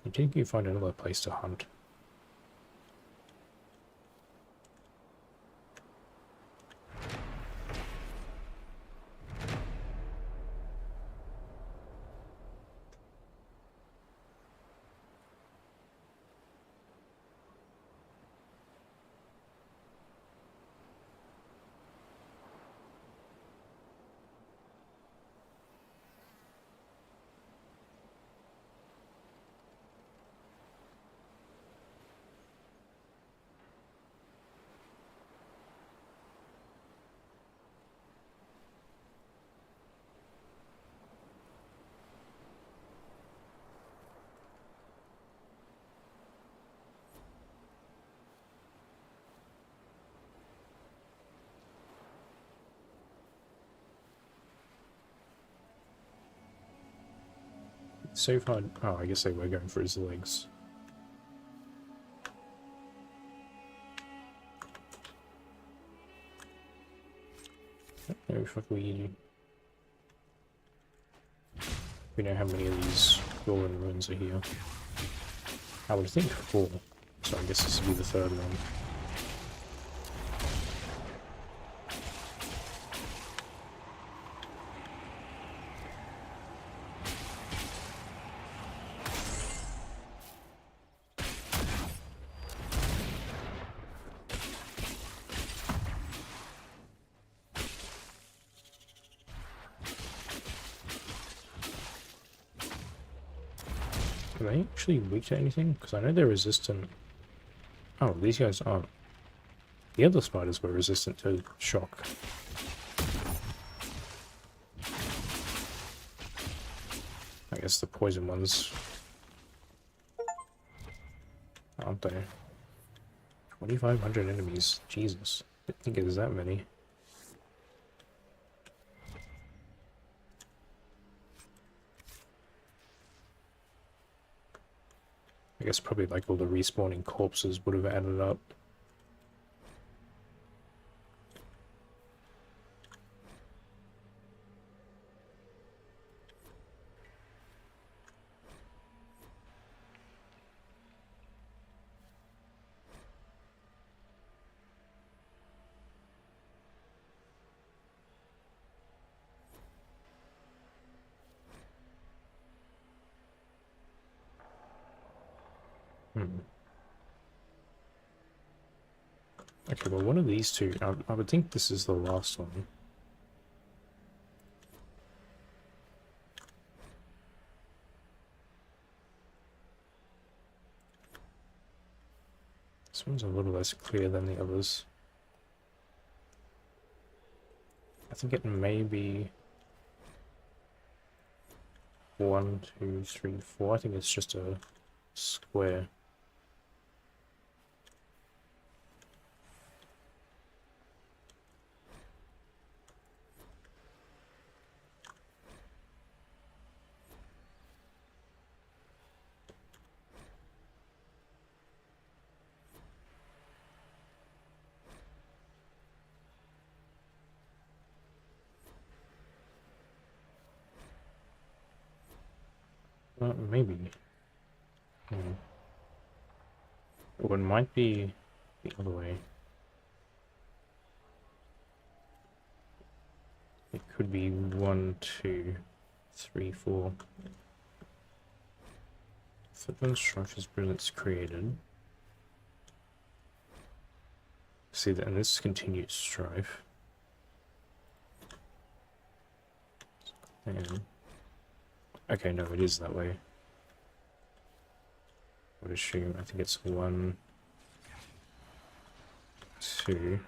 You think you find another place to hunt? So far, oh, I guess they were going for his legs. No, if we know how many of these golden ruins are here. I would think 4, so I guess this would be the 3rd one. Are they actually weak to anything? Because I know they're resistant. Oh, these guys aren't. The other spiders were resistant to shock. I guess the poison ones aren't they? 2,500 enemies. Jesus. I didn't think it was that many. I guess probably like all the respawning corpses would have added up. Hmm. Okay, well, one of these two, I would think this is the last one. This one's a little less clear than the others. I think it may be 1, 2, 3, 4. I think it's just a square. Maybe. Or it might be the other way. It could be 1, 2, 3, 4. Football strife is brilliance created. See that, and this continues strife. And okay, no, it is that way. I would assume. I think it's 1, 2,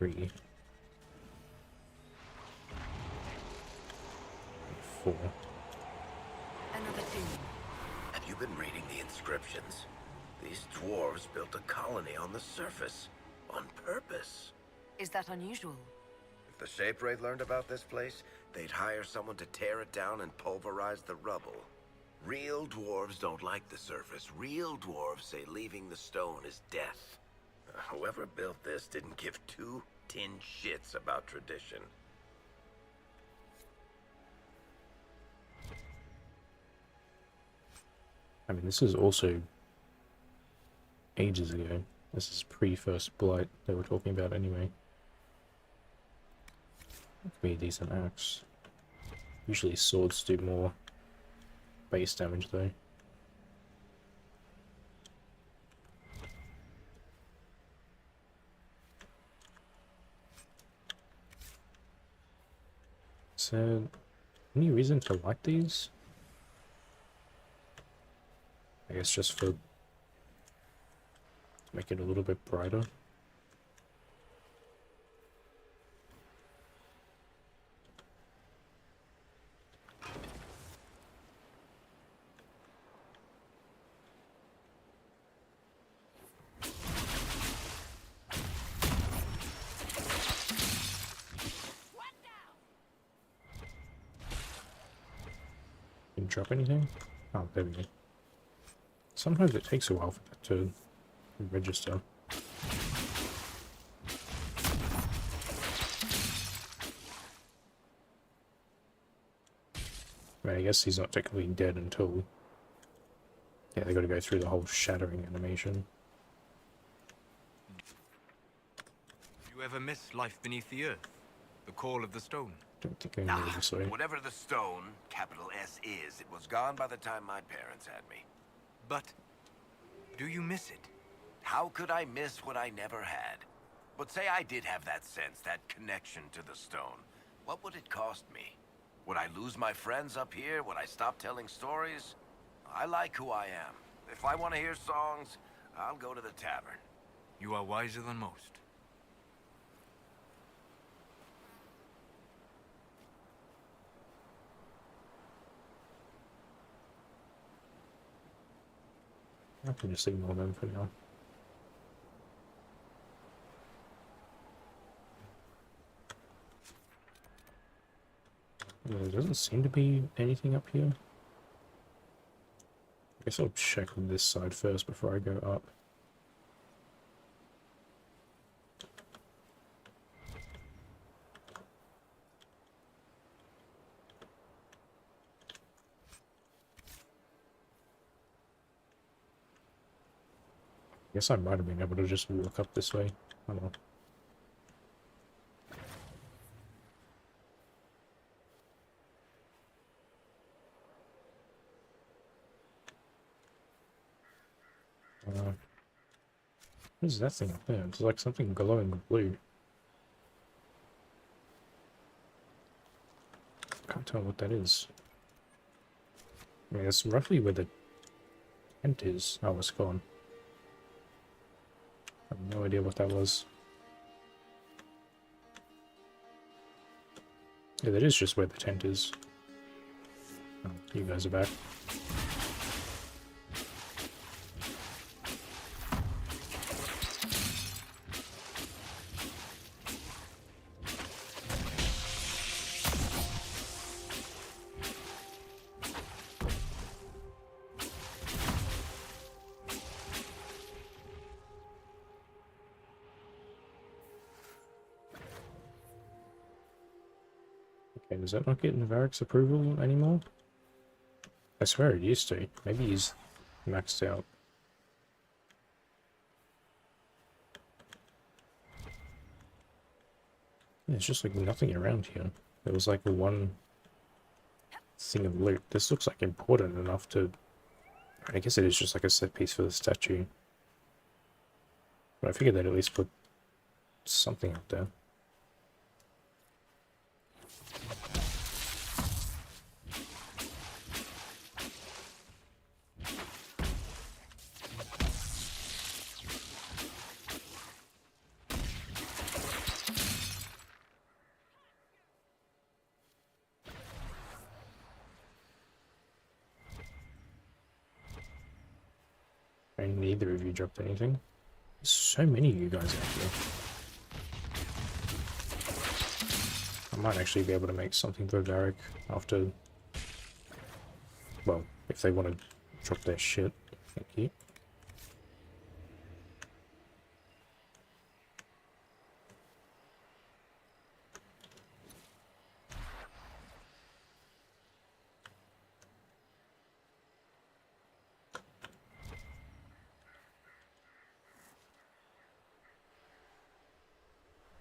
3, 4. Another tomb. Have you been reading the inscriptions? These dwarves built a colony on the surface. On purpose. Is that unusual? If the Shape Raid learned about this place, they'd hire someone to tear it down and pulverize the rubble. Real dwarves don't like the surface. Real dwarves say leaving the stone is death. Whoever built this didn't give two tin shits about tradition. I mean, this is also ages ago. This is pre-First Blight they were talking about anyway. It could be a decent axe. Usually swords do more base damage though. So, any reason to like these? I guess just for make it a little bit brighter. Didn't drop anything? Oh, there we go. Sometimes it takes a while for that to register. I mean, I guess he's not technically dead until... Yeah, they gotta go through the whole shattering animation. You ever miss life beneath the earth? The call of the stone? Don't think I know this way. Whatever the stone, capital S, is, it was gone by the time my parents had me. But do you miss it? How could I miss what I never had? But say I did have that sense, that connection to the stone. What would it cost me? Would I lose my friends up here? Would I stop telling stories? I like who I am. If I want to hear songs, I'll go to the tavern. You are wiser than most. I can just ignore them for now. There doesn't seem to be anything up here. I guess I'll check on this side first before I go up. I guess I might have been able to just walk up this way. I don't know. What is that thing up there? It's like something glowing blue. Can't tell what that is. I mean, it's roughly where the tent is. Oh, it's gone. I have no idea what that was. Yeah, that is just where the tent is. Oh, you guys are back. Okay, does that not get Navarrek's approval anymore? I swear it used to. Maybe he's maxed out. Yeah, it's just like nothing around here. There was like one thing of loot. This looks like important enough to... I guess it is just like a set piece for the statue. But I figured they'd at least put something up there. And neither of you dropped anything. There's so many of you guys out here. I might actually be able to make something for Varric after... Well, if they want to drop their shit. Thank you.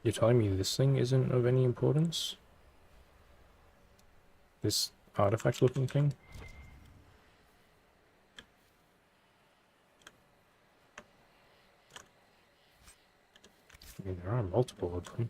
You're telling me this thing isn't of any importance? This artifact looking thing? I mean, there are multiple of them.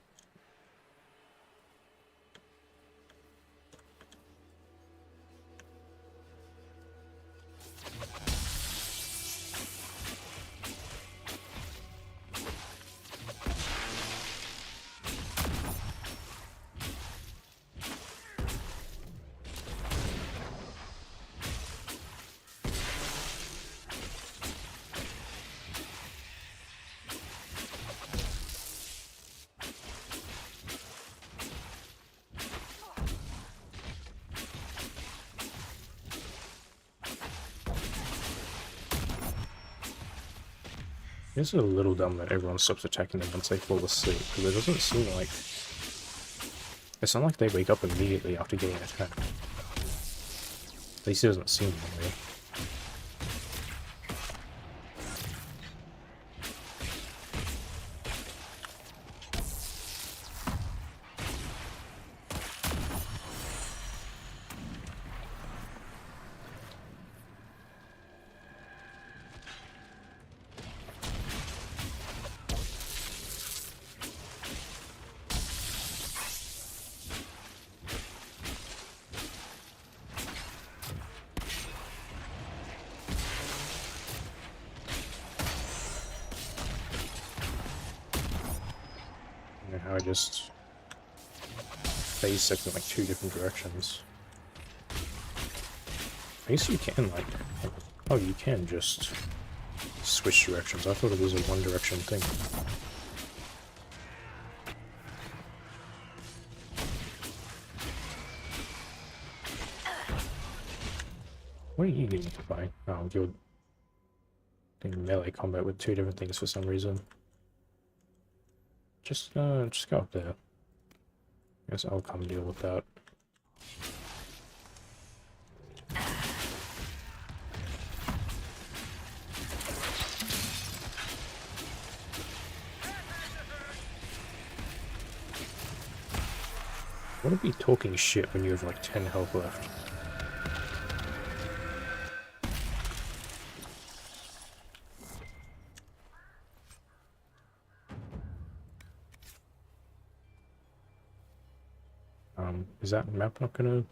It's a little dumb that everyone stops attacking them once they fall asleep, because it doesn't seem like... It's not like they wake up immediately after getting attacked. At least it doesn't seem that way. How I just phase sick in like 2 different directions. I guess you can like... Oh, you can just switch directions. I thought it was a one direction thing. What are you getting hit by? Oh, you're in melee combat with 2 different things for some reason. Just go up there. I guess I'll come deal with that. Wouldn't be talking shit when you have like 10 health left. Is that map not gonna...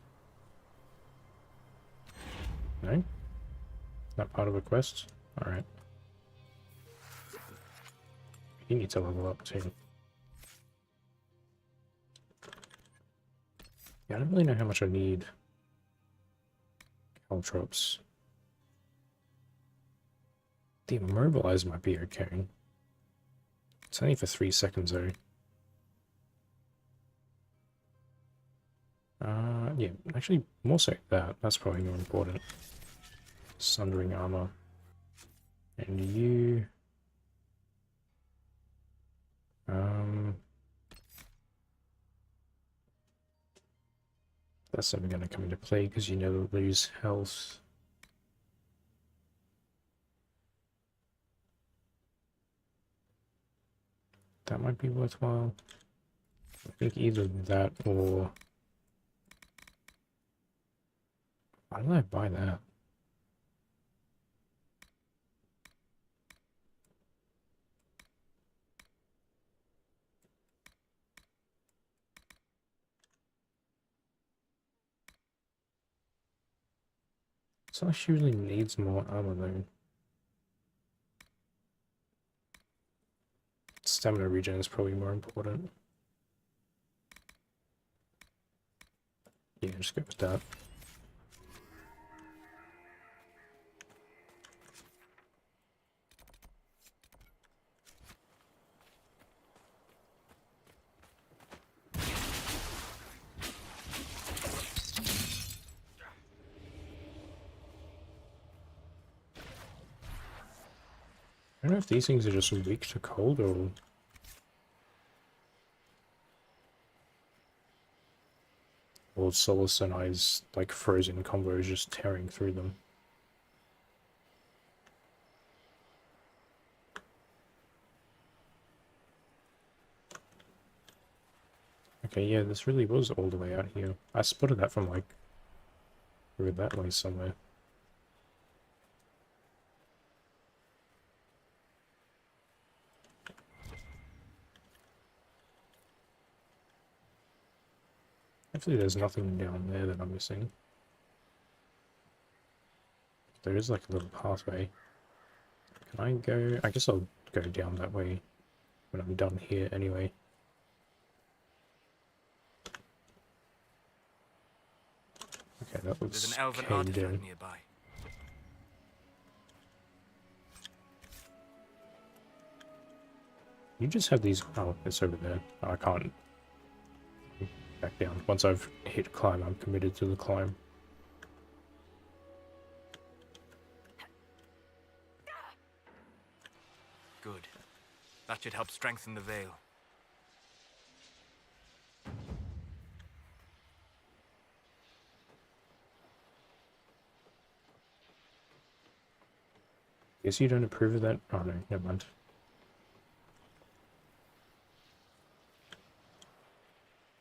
No? Not part of a quest? Alright. You need to level up too. Yeah, I don't really know how much I need. Caltrops. The immobilize might be okay. It's only for 3 seconds though. Yeah, actually more so that. That's probably more important. Sundering armor. And you... That's never going to come into play because you never lose health. That might be worthwhile. I think either that or... Why did I buy that? Slash usually needs more armor though. Stamina regen is probably more important. Yeah, just go with that. I don't know if these things are just weak to cold or... Or Solus and I's like frozen combo is just tearing through them. Okay, yeah, this really was all the way out here. I spotted that from like over that way somewhere. Hopefully there's nothing down there that I'm missing. There is like a little pathway. Can I go? I guess I'll go down that way when I'm done here anyway. Okay, that looks There's an elven caved artifact in. nearby. You just have these... Oh, it's over there. I can't back down. Once I've hit climb, I'm committed to the climb. Good. That should help strengthen the veil. Guess you don't approve of that? Oh no, never mind.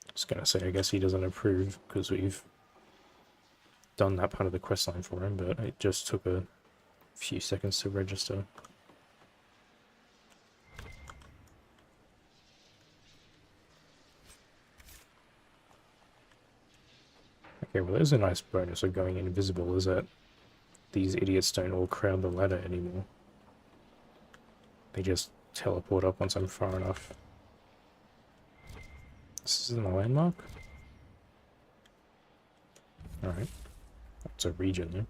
I was gonna say, I guess he doesn't approve because we've done that part of the questline for him, but it just took a few seconds to register. Okay, well there's a nice bonus of going invisible, is that these idiots don't all crowd the ladder anymore. They just teleport up once I'm far enough. This isn't a landmark? Alright. That's a region there.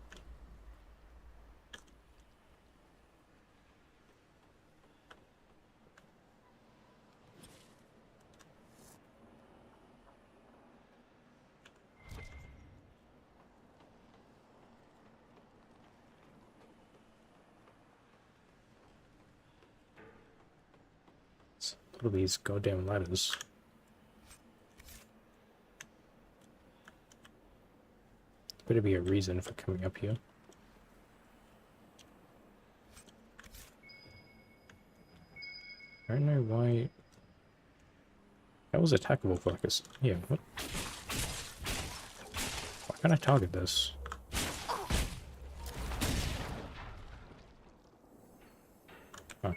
Look at these goddamn ladders. Better be a reason for coming up here. I don't know why... That was attackable for like a... Yeah, what? Why can't I target this? Huh.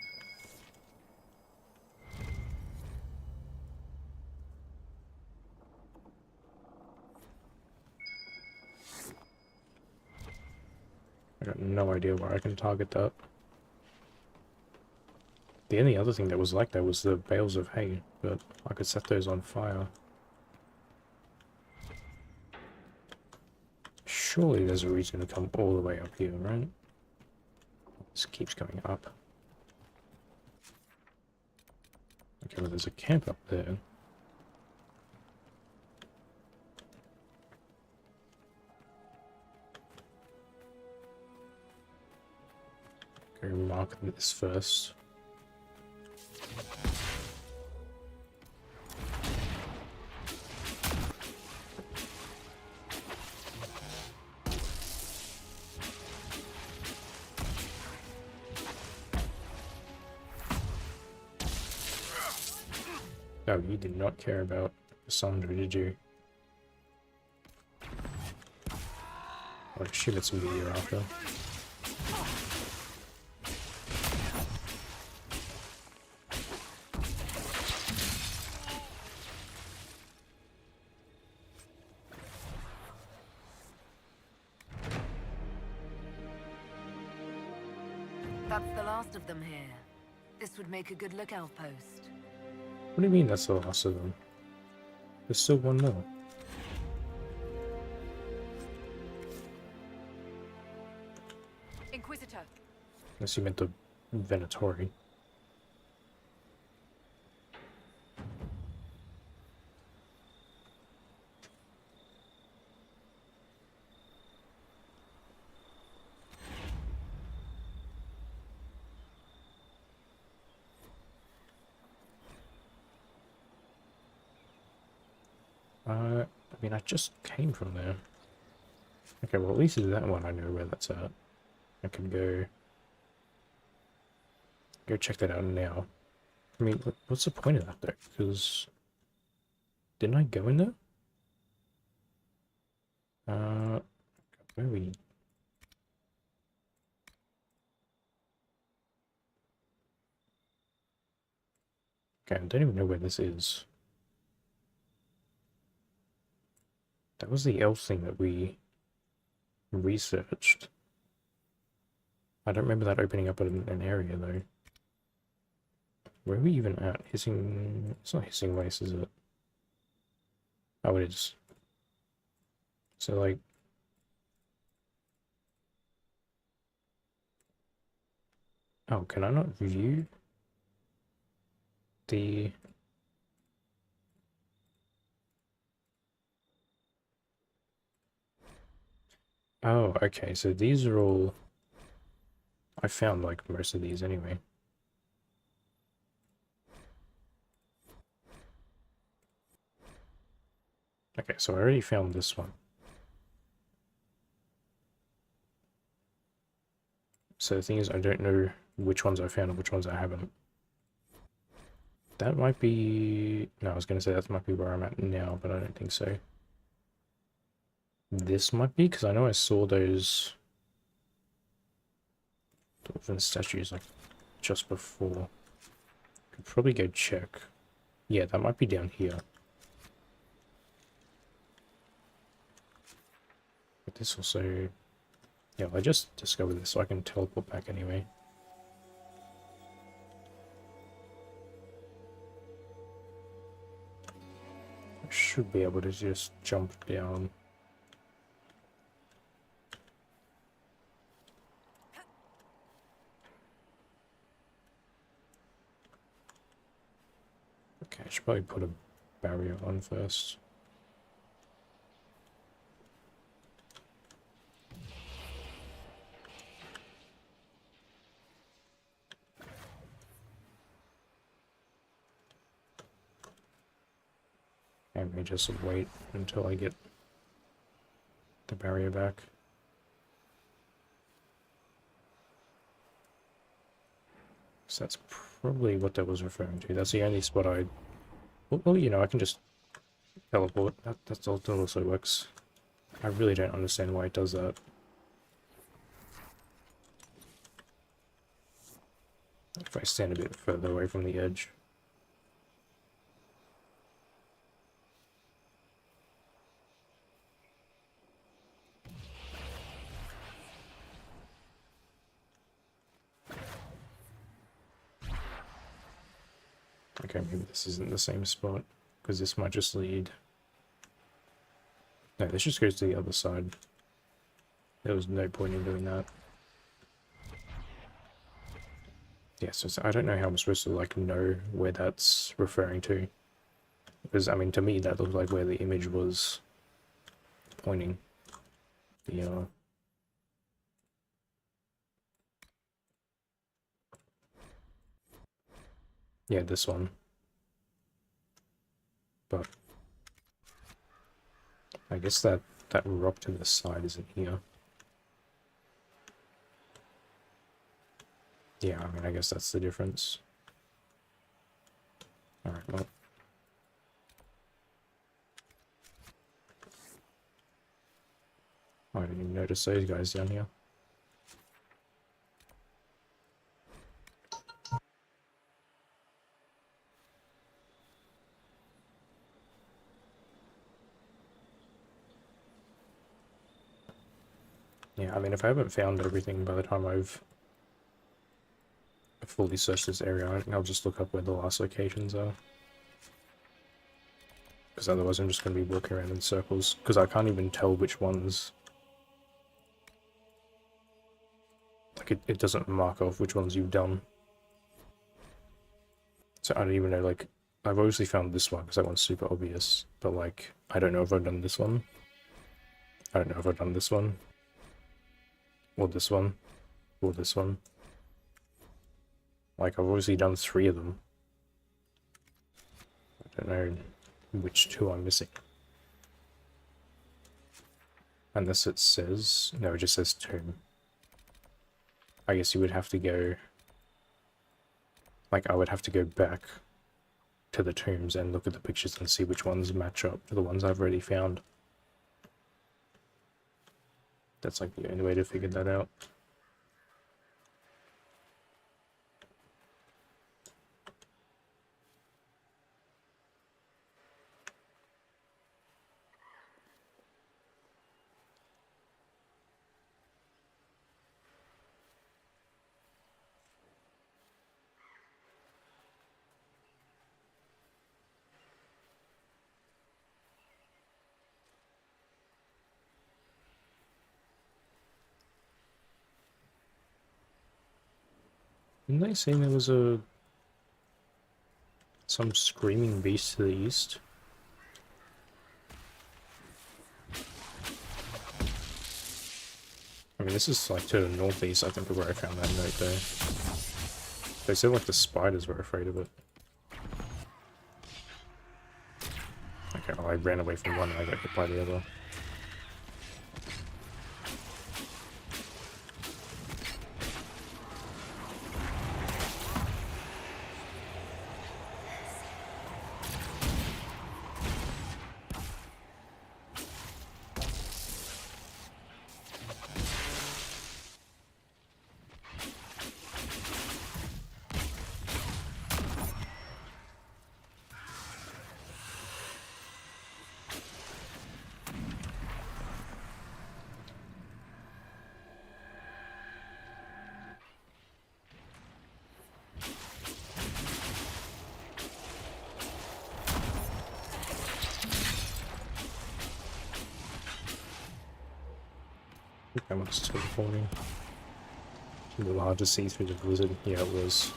I got no idea where I can target that. The only other thing that was like that was the bales of hay, but I could set those on fire. Surely there's a reason to come all the way up here, right? This keeps going up. Okay, well there's a camp up there. Go mark this first. Oh, you did not care about Cassandra, did you? Or shoot at some meteor after. That's the last of them here. This would make a good lookout post. What do you mean that's the last of them? There's still one more. Inquisitor. Unless you meant the Venatori. I mean, I just came from there. Okay, well, at least is that one I know where that's at. I can go check that out now. I mean, what's the point of that, though? Because... didn't I go in there? Where are we? Okay, I don't even know where this is. That was the elf thing that we researched. I don't remember that opening up an area, though. Where are we even at? Hissing... it's not Hissing Waste, is it? Oh, it is. So, like... oh, can I not view the... oh, okay, so these are all... I found, like, most of these anyway. Okay, so I already found this one. So the thing is, I don't know which ones I found and which ones I haven't. That might be... no, I was going to say that might be where I'm at now, but I don't think so. This might be, because I know I saw those dolphin statues like just before. Could probably go check. Yeah, that might be down here. But this also... yeah, I just discovered this, so I can teleport back anyway. I should be able to just jump down. Okay, I should probably put a barrier on first. And we just wait until I get the barrier back. So that's probably what that was referring to. That's the only spot I... well, you know, I can just teleport. That also works. I really don't understand why it does that. If I stand a bit further away from the edge. Okay, maybe this isn't the same spot, because this might just lead... No, this just goes to the other side. There was no point in doing that. Yeah, so I don't know how I'm supposed to, like, know where that's referring to. Because, I mean, to me, that looked like where the image was pointing. The, yeah, this one. But I guess that rock to the side isn't here. Yeah, I mean, I guess that's the difference. Alright, well. I didn't even notice those guys down here. Yeah, I mean, if I haven't found everything by the time I've fully searched this area, I think I'll just look up where the last locations are. Because otherwise I'm just going to be walking around in circles, because I can't even tell which ones... Like, it doesn't mark off which ones you've done. So I don't even know, like, I've obviously found this one, because that one's super obvious, but, like, I don't know if I've done this one. I don't know if I've done this one. Or this one. Or this one. Like, I've obviously done 3 of them. I don't know which 2 I'm missing. Unless it says... No, it just says tomb. I guess you would have to go... Like, I would have to go back to the tombs and look at the pictures and see which ones match up to the ones I've already found. That's like the only way to figure that out. Didn't they say there was some screaming beast to the east? I mean, this is like to the northeast, I think, of where I found that note there. They said like the spiders were afraid of it. Okay, well, I ran away from one and I got hit by the other. That one's teleporting. A little hard to see through the blizzard. Yeah, it was.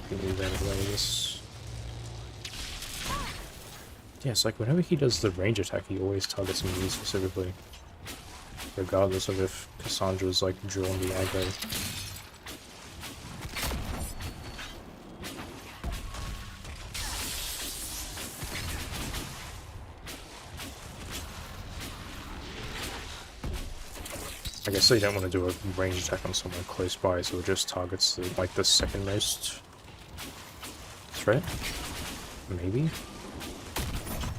Move out of the way of this. Yeah, it's like whenever he does the range attack, he always targets me specifically. Regardless of if Cassandra's like drawn the aggro. I guess they don't want to do a range attack on someone close by, so it just targets the, like the second most threat? Maybe?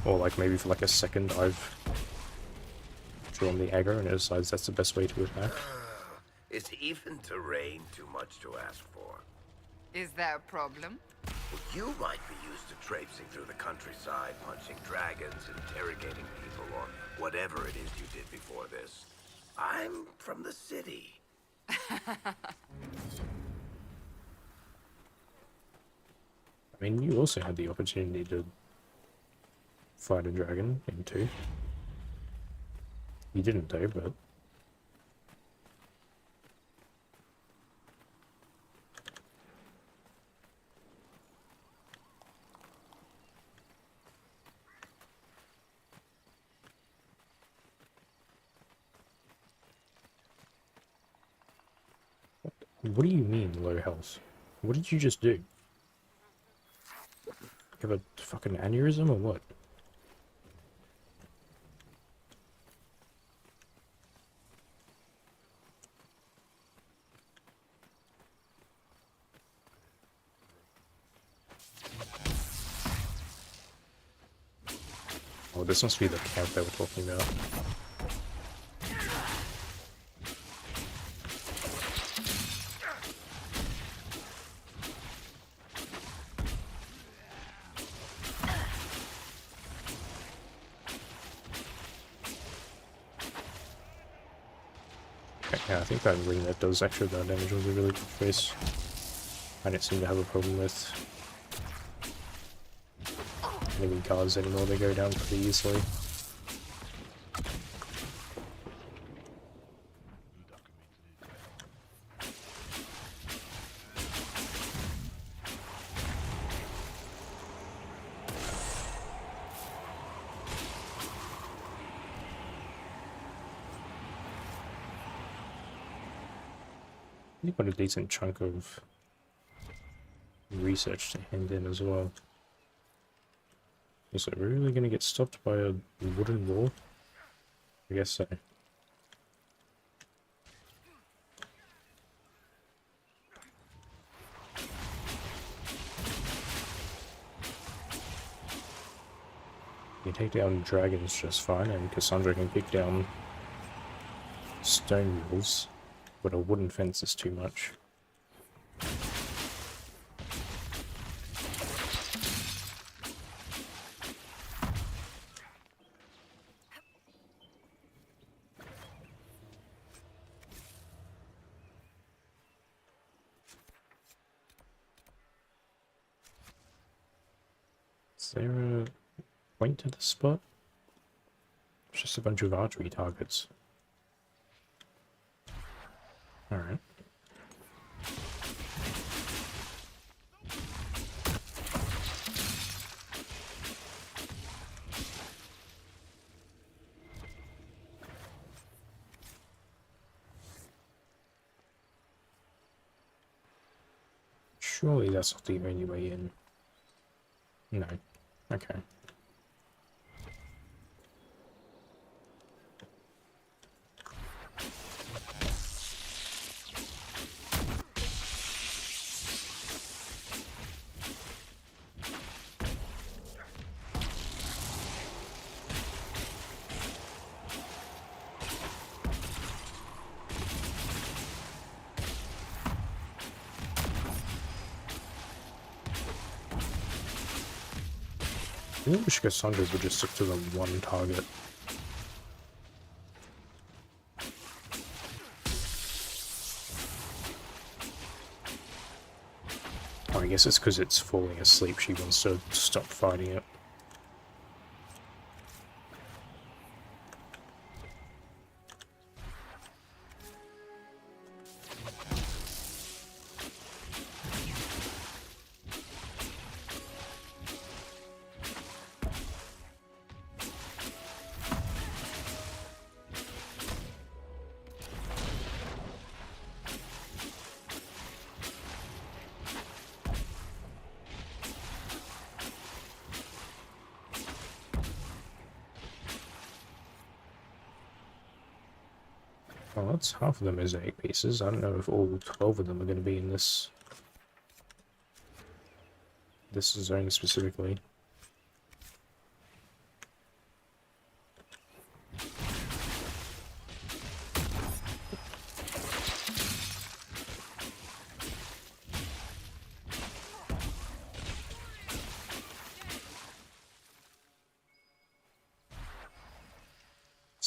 Or like maybe for like a second I've drawn the aggro and it decides that's the best way to attack. Is even terrain too much to ask for? Is that a problem? Well, you might be used to traipsing through the countryside, punching dragons, interrogating people, or whatever it is you did before this. I'm from the city. I mean, you also had the opportunity to fight a dragon in 2. You didn't though, but... What do you mean, low health? What did you just do? You have a fucking aneurysm or what? Oh, this must be the camp they were talking about. Yeah, I think that ring that does extra gun damage was a really good choice. I didn't seem to have a problem with enemy cards anymore, they go down pretty easily. You've got a decent chunk of research to hand in as well. Is it really going to get stopped by a wooden wall? I guess so. You take down dragons just fine, and Cassandra can kick down stone walls, but a wooden fence is too much. Is there a point to the spot? It's just a bunch of archery targets. Alright. Surely that's not the only way in. No. Okay. I wish Cassandra would just stick to the one target. Oh, I guess it's because it's falling asleep she wants to stop fighting it. Well, that's half of the mosaic pieces. I don't know if all 12 of them are going to be in this zone specifically.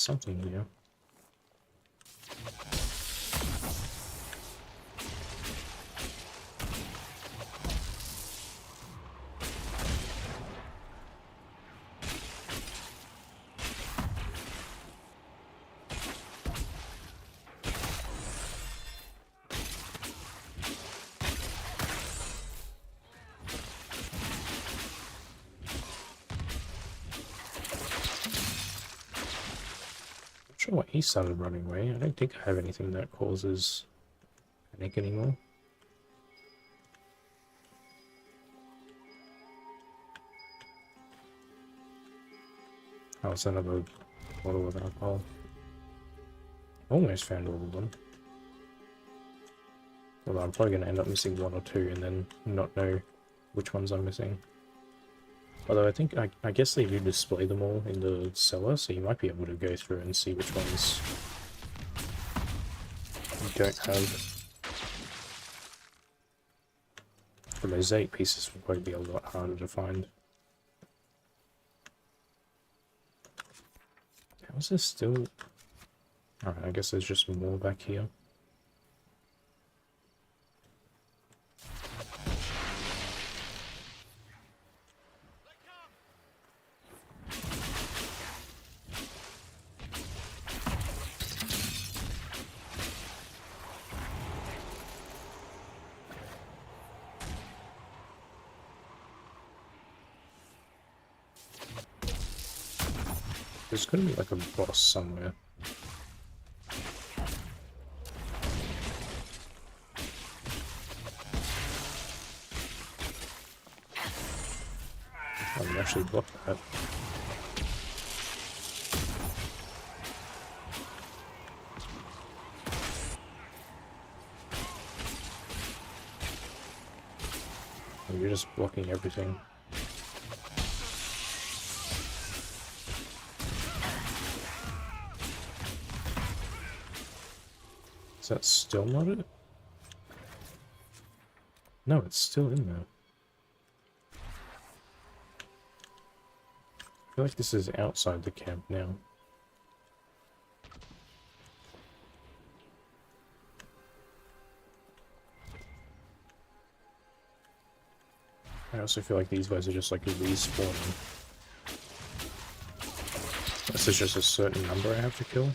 something here. Not sure why he started running away. I don't think I have anything that causes panic anymore. Oh, it's another bottle of alcohol. Almost found all of them. Although I'm probably going to end up missing one or two and then not know which ones I'm missing. Although I think, I guess they do display them all in the cellar, so you might be able to go through and see which ones you don't have. The mosaic pieces will probably be a lot harder to find. How is this still... Alright, I guess there's just more back here. There's gonna be like a boss somewhere. I can actually block that. Oh, you're just blocking everything. Is that still not it? No, it's still in there. I feel like this is outside the camp now. I also feel like these guys are just like respawning. This is just a certain number I have to kill.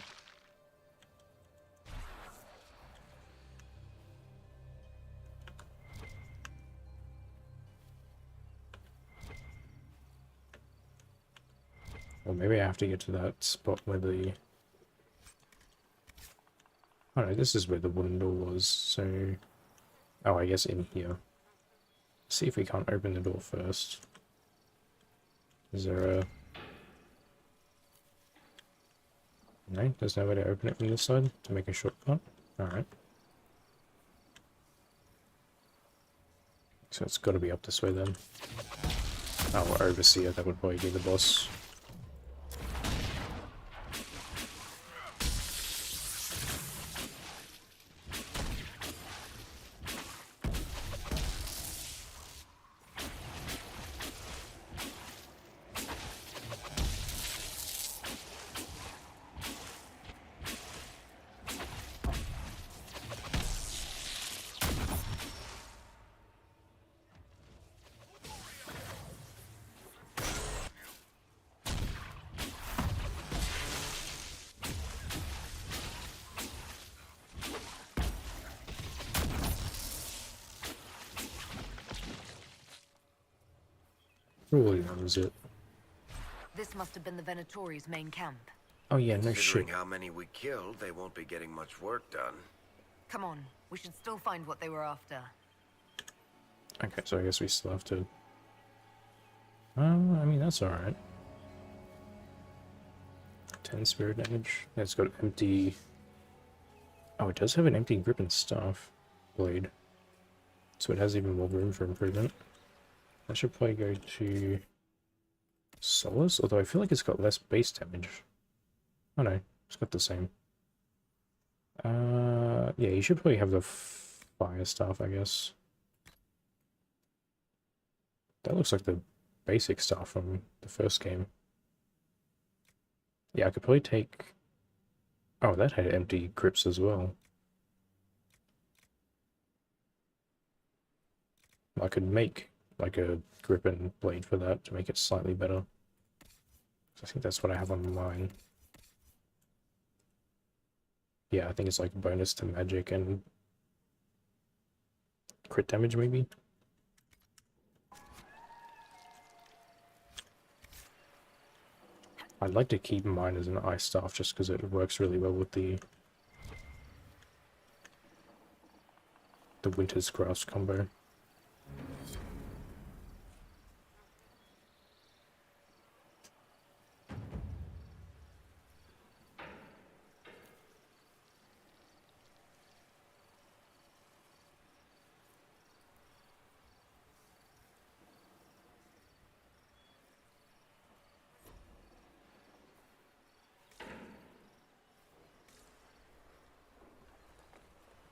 Or maybe I have to get to that spot where the... Oh no, this is where the wooden door was, so... Oh, I guess in here. See if we can't open the door first. Is there a... No, there's no way to open it from this side to make a shortcut? Alright. So it's got to be up this way then. Oh, Overseer, that would probably be the boss. Surely that was it. This must have been the Venatori's main camp. Oh yeah, no shit. Considering how many we killed, they won't be getting much work done. Come on, we should still find what they were after. Okay, so I guess we still have to... I mean, that's alright. 10 spirit damage. Yeah, it's got empty... Oh, it does have an empty grip and staff blade. So it has even more room for improvement. I should probably go to Solace, although I feel like it's got less base damage. Oh no, it's got the same. Yeah, you should probably have the fire staff, I guess. That looks like the basic stuff from the first game. Yeah, I could probably take Oh, that had empty grips as well. I could make like a grip and blade for that to make it slightly better. I think that's what I have on mine. Yeah, I think it's like bonus to magic and crit damage maybe. I'd like to keep mine as an ice staff just because it works really well with the Winter's Grasp combo.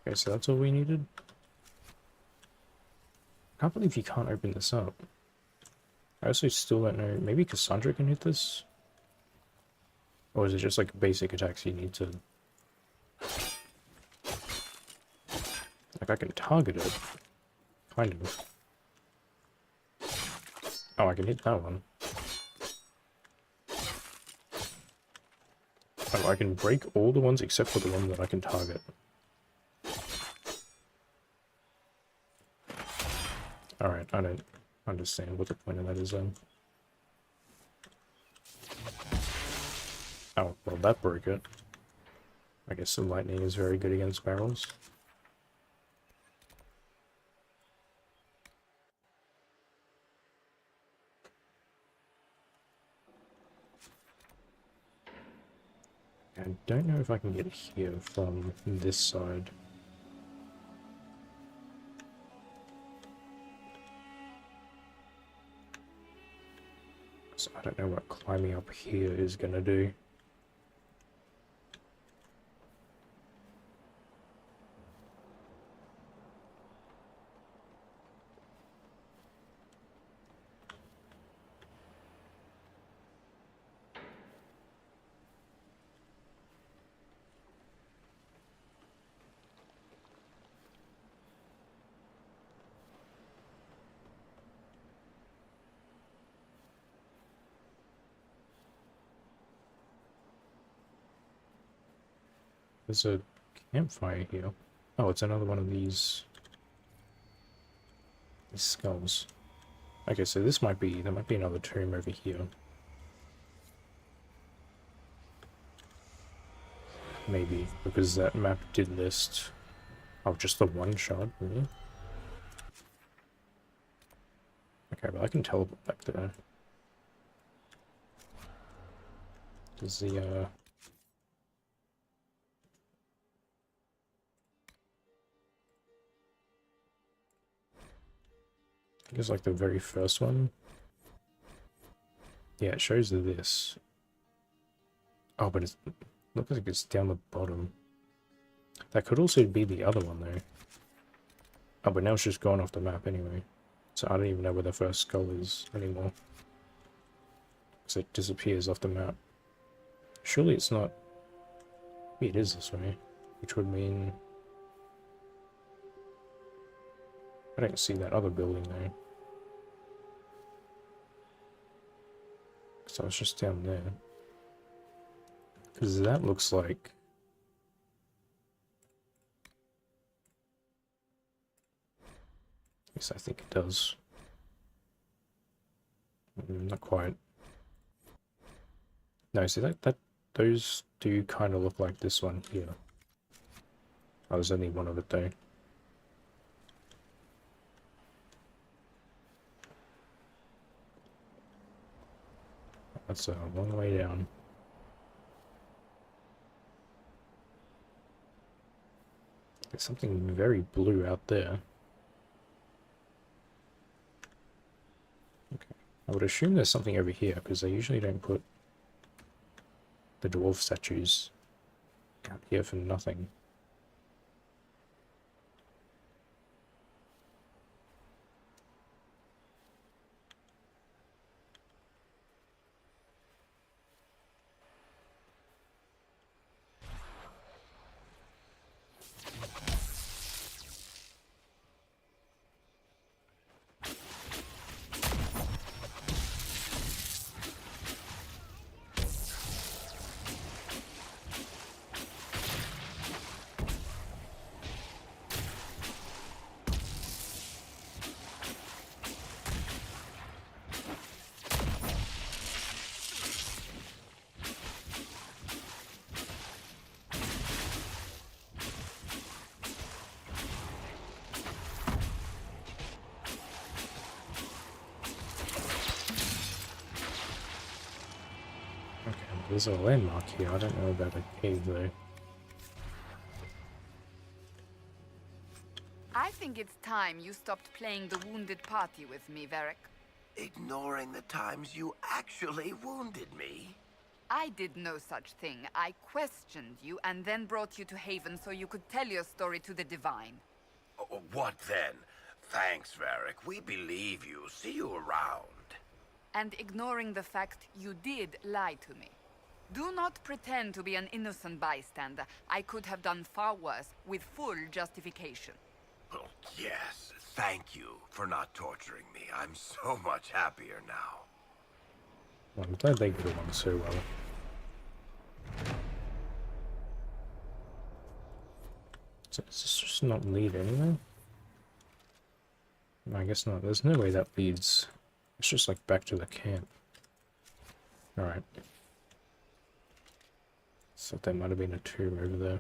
Okay, so that's all we needed. I can't believe you can't open this up. I also still don't know, maybe Cassandra can hit this? Or is it just like basic attacks you need to... Like I can target it. Kind of. Oh, I can hit that one. Oh, I can break all the ones except for the one that I can target. Alright, I don't understand what the point of that is then. Oh, well that broke it. I guess the lightning is very good against barrels. I don't know if I can get here from this side. So I don't know what climbing up here is gonna do. There's a campfire here. Oh, it's another one of these skulls. Okay, so this might be, there might be another tomb over here. Maybe, because that map did list... Oh, just the one shot, really? Okay, but I can teleport back there. Does the, I guess like the very first one. Yeah, it shows this. Oh, but it looks like it's down the bottom. That could also be the other one though. Oh, but now it's just gone off the map anyway. So I don't even know where the first skull is anymore. So it disappears off the map. Surely it's not... Maybe it is this way. Which would mean... I don't see that other building though. So it's just down there. Because that looks like... Yes, I think it does. Not quite. No, see those do kind of look like this one here. Oh, there's only one of it though. That's a long way down. There's something very blue out there. Okay. I would assume there's something over here, because they usually don't put the dwarf statues out here for nothing. There's a landmark here. I don't know about a cave though. I think it's time you stopped playing the wounded party with me, Varric. Ignoring the times you actually wounded me? I did no such thing. I questioned you and then brought you to Haven so you could tell your story to the Divine. Oh, what then? Thanks, Varric. We believe you. See you around. And ignoring the fact you did lie to me. Do not pretend to be an innocent bystander. I could have done far worse, with full justification. Oh, yes. Thank you for not torturing me. I'm so much happier now. Well, I'm glad they get along so well. So does this just not lead anywhere? I guess not. There's no way that leads. It's just like back to the camp. Alright. So there might have been a tomb over there.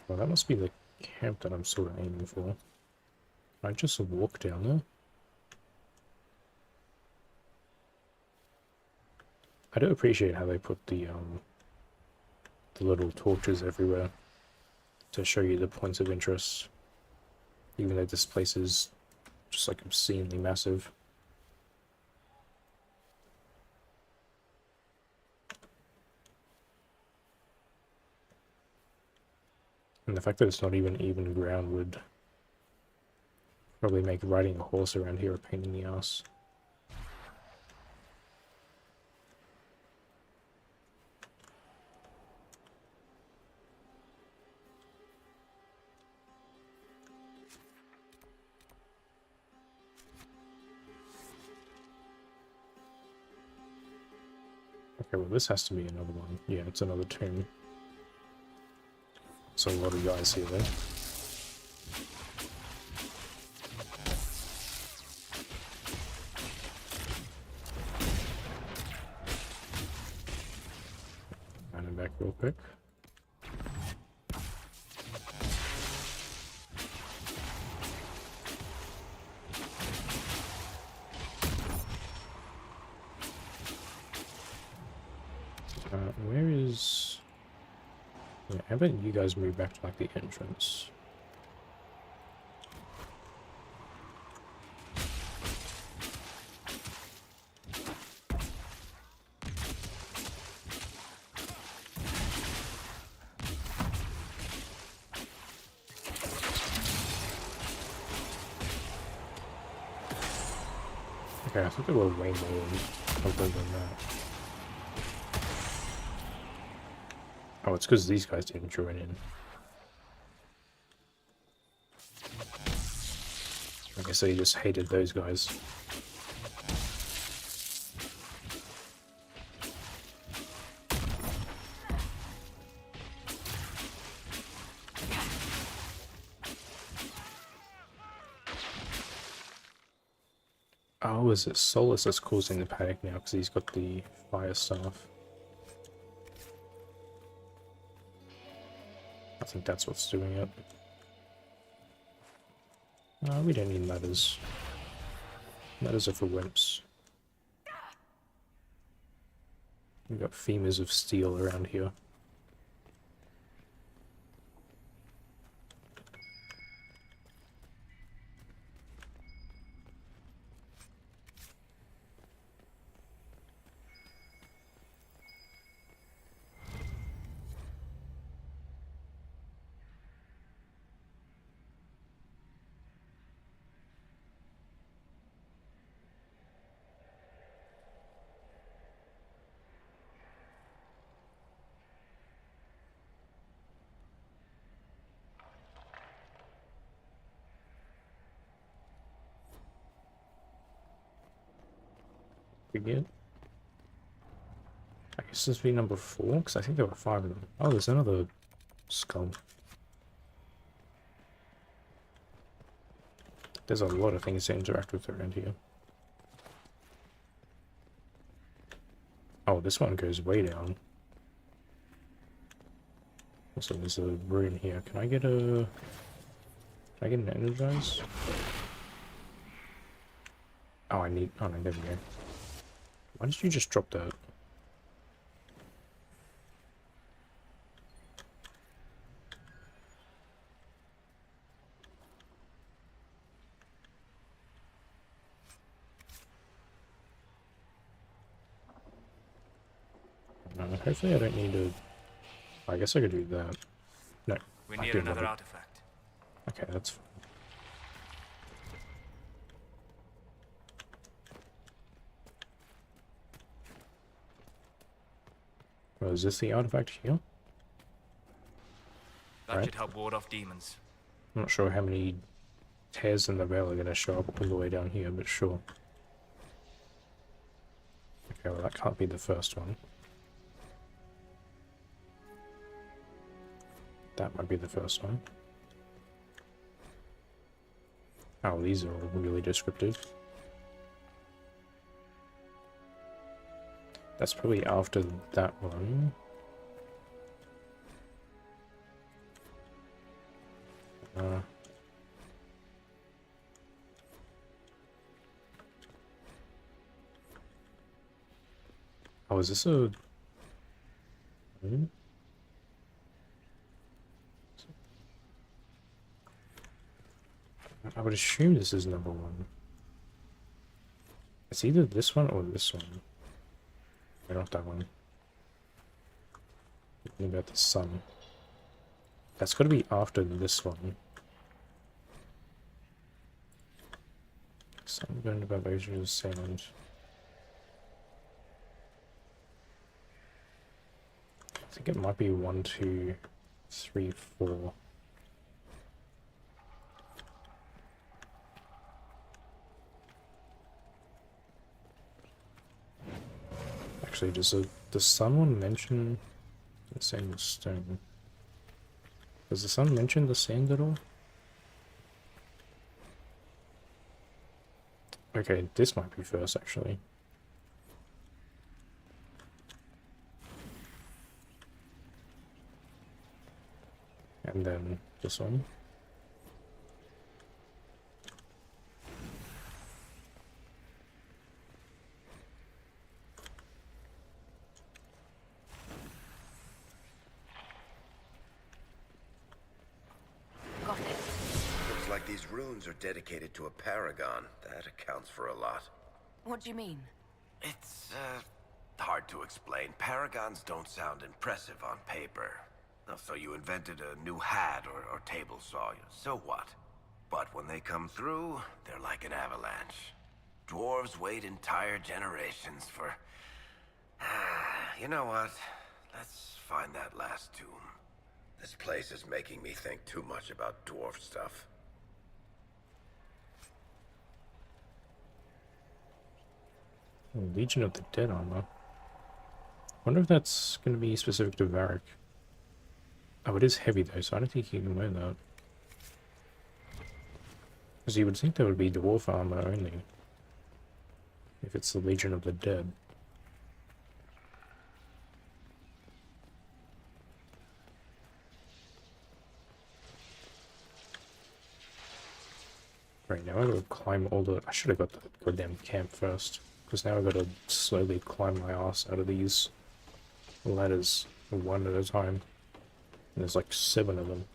Well, that must be the camp that I'm sort of aiming for. I just walk down there. I do appreciate how they put the little torches everywhere to show you the points of interest, even though this place is just like obscenely massive. And the fact that it's not even ground would probably make riding a horse around here a pain in the ass. Okay, well this has to be another one. Yeah, it's another tomb. So a lot of guys here then. Running back real quick. Where is... Yeah, how about you guys move back to like the entrance? Okay, I think there were way more other than that. Oh, it's because these guys didn't join in. I guess they just hated those guys. Oh, is it Solus that's causing the panic now because he's got the fire staff? I think that's what's doing it. No, we don't need ladders. Ladders are for wimps. We've got femurs of steel around here. Again. I guess this would be number 4, because I think there were 5 of them. Oh, there's another skull. There's a lot of things to interact with around here. Oh, this one goes way down. Also, there's a rune here. Can I get a... Can I get an energize? Oh, I need... Oh, no, there we go. Why did you just drop that? Hopefully I don't need to... I guess I could do that. No. We I need do another love it. artifact. Okay, that's fine. Well, is this the artifact here? That Right. should help ward off demons. I'm not sure how many tears in the veil are going to show up all the way down here, but sure. Okay, well that can't be the first one. That might be the first one. Oh, these are all really descriptive. That's probably after that one. Oh, is this a... I would assume this is number one. It's either this one or this one. No, not that one. Thinking about the sun. That's got to be after this one. Sunburned above Asia's sand. I think it might be 1, 2, 3, 4. Actually, does someone mention the same stone? Does the sun mention the sand at all? Okay, this might be first, actually. And then this one. Got it. Looks like these runes are dedicated to a paragon. That accounts for a lot. What do you mean? It's, hard to explain. Paragons don't sound impressive on paper. So you invented a new hat or table saw. So what? But when they come through, they're like an avalanche. Dwarves wait entire generations for... You know what? Let's find that last tomb. This place is making me think too much about dwarf stuff. Legion of the Dead armor. Wonder if that's going to be specific to Varric. Oh, it is heavy though, so I don't think you can wear that. Because you would think that would be dwarf armor only. If it's the Legion of the Dead. Right, now I gotta climb all the... I should have got the goddamn camp first. Because now I gotta slowly climb my ass out of these ladders, one at a time. And there's like 7 of them.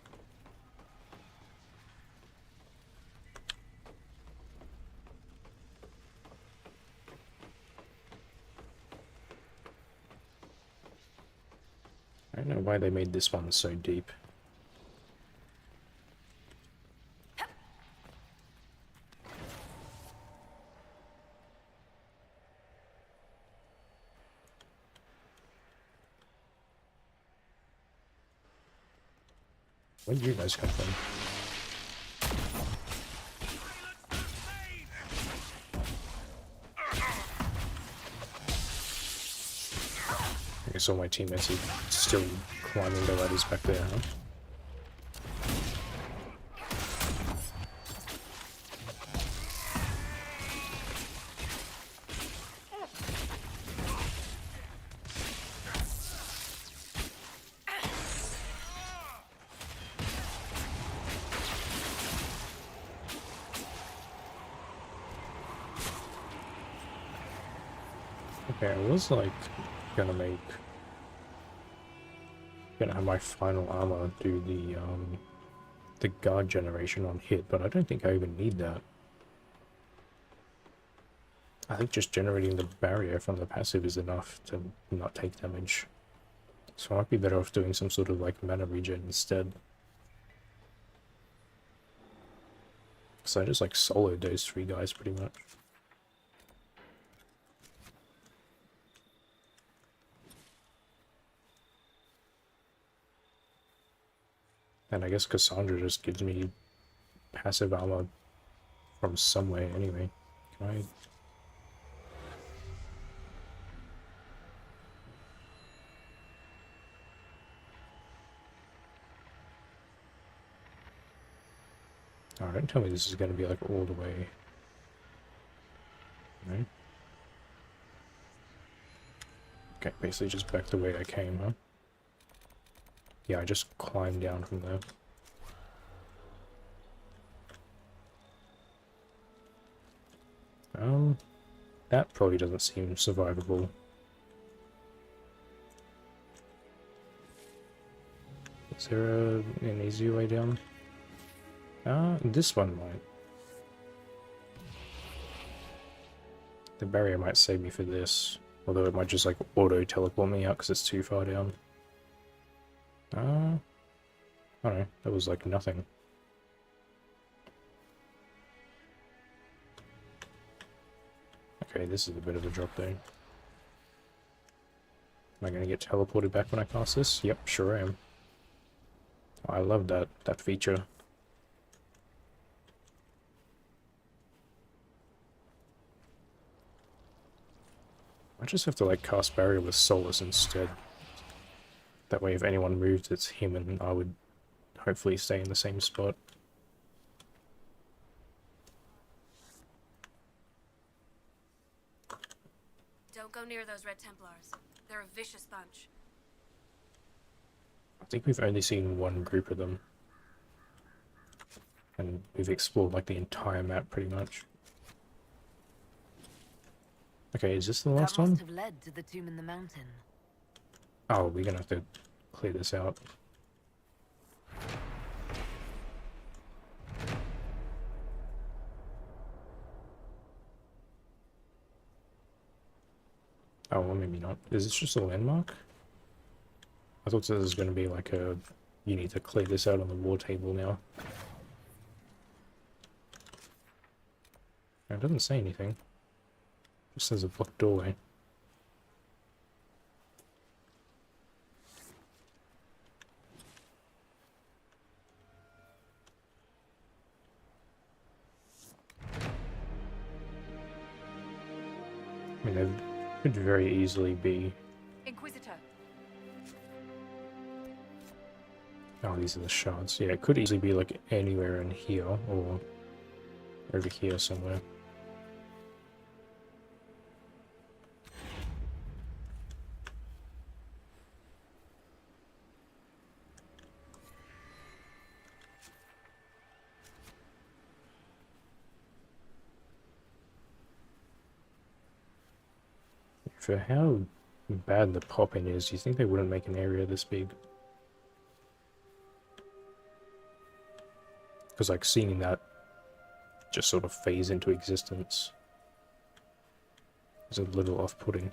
I don't know why they made this one so deep. Where did you guys come from? I guess all my teammates are still climbing the ladders back there, huh? Yeah, I was like gonna have my final armor do the guard generation on hit, but I don't think I even need that. I think just generating the barrier from the passive is enough to not take damage. So I might be better off doing some sort of like mana regen instead. So I just like soloed those 3 guys pretty much. And I guess Cassandra just gives me passive armor from somewhere anyway. Can I... Oh, don't tell me this is going to be like all the way. Right? Okay, basically just back the way I came, huh? Yeah, I just climbed down from there. That probably doesn't seem survivable. Is there an easier way down? This one might. The barrier might save me for this, although it might just like auto-teleport me out because it's too far down. I don't know, that was like nothing. Okay, this is a bit of a drop though. Am I gonna get teleported back when I cast this? Yep, sure am. I love that feature. I just have to like cast barrier with Solus instead. That way if anyone moves, it's him and I would hopefully stay in the same spot. Don't go near those Red Templars. They're a vicious bunch. I think we've only seen one group of them. And we've explored like the entire map pretty much. Okay, is this the last one? That must have led to the tomb in the mountain. Oh, we're gonna have to clear this out. Oh, well, maybe not. Is this just a landmark? I thought this was going to be like a... You need to clear this out on the war table now. It doesn't say anything. It just says a blocked doorway. I mean, there could very easily be... Inquisitor. Oh, these are the shards. Yeah, it could easily be like anywhere in here, or over here somewhere. For how bad the pop-in is, do you think they wouldn't make an area this big? Because like seeing that just sort of phase into existence is a little off-putting.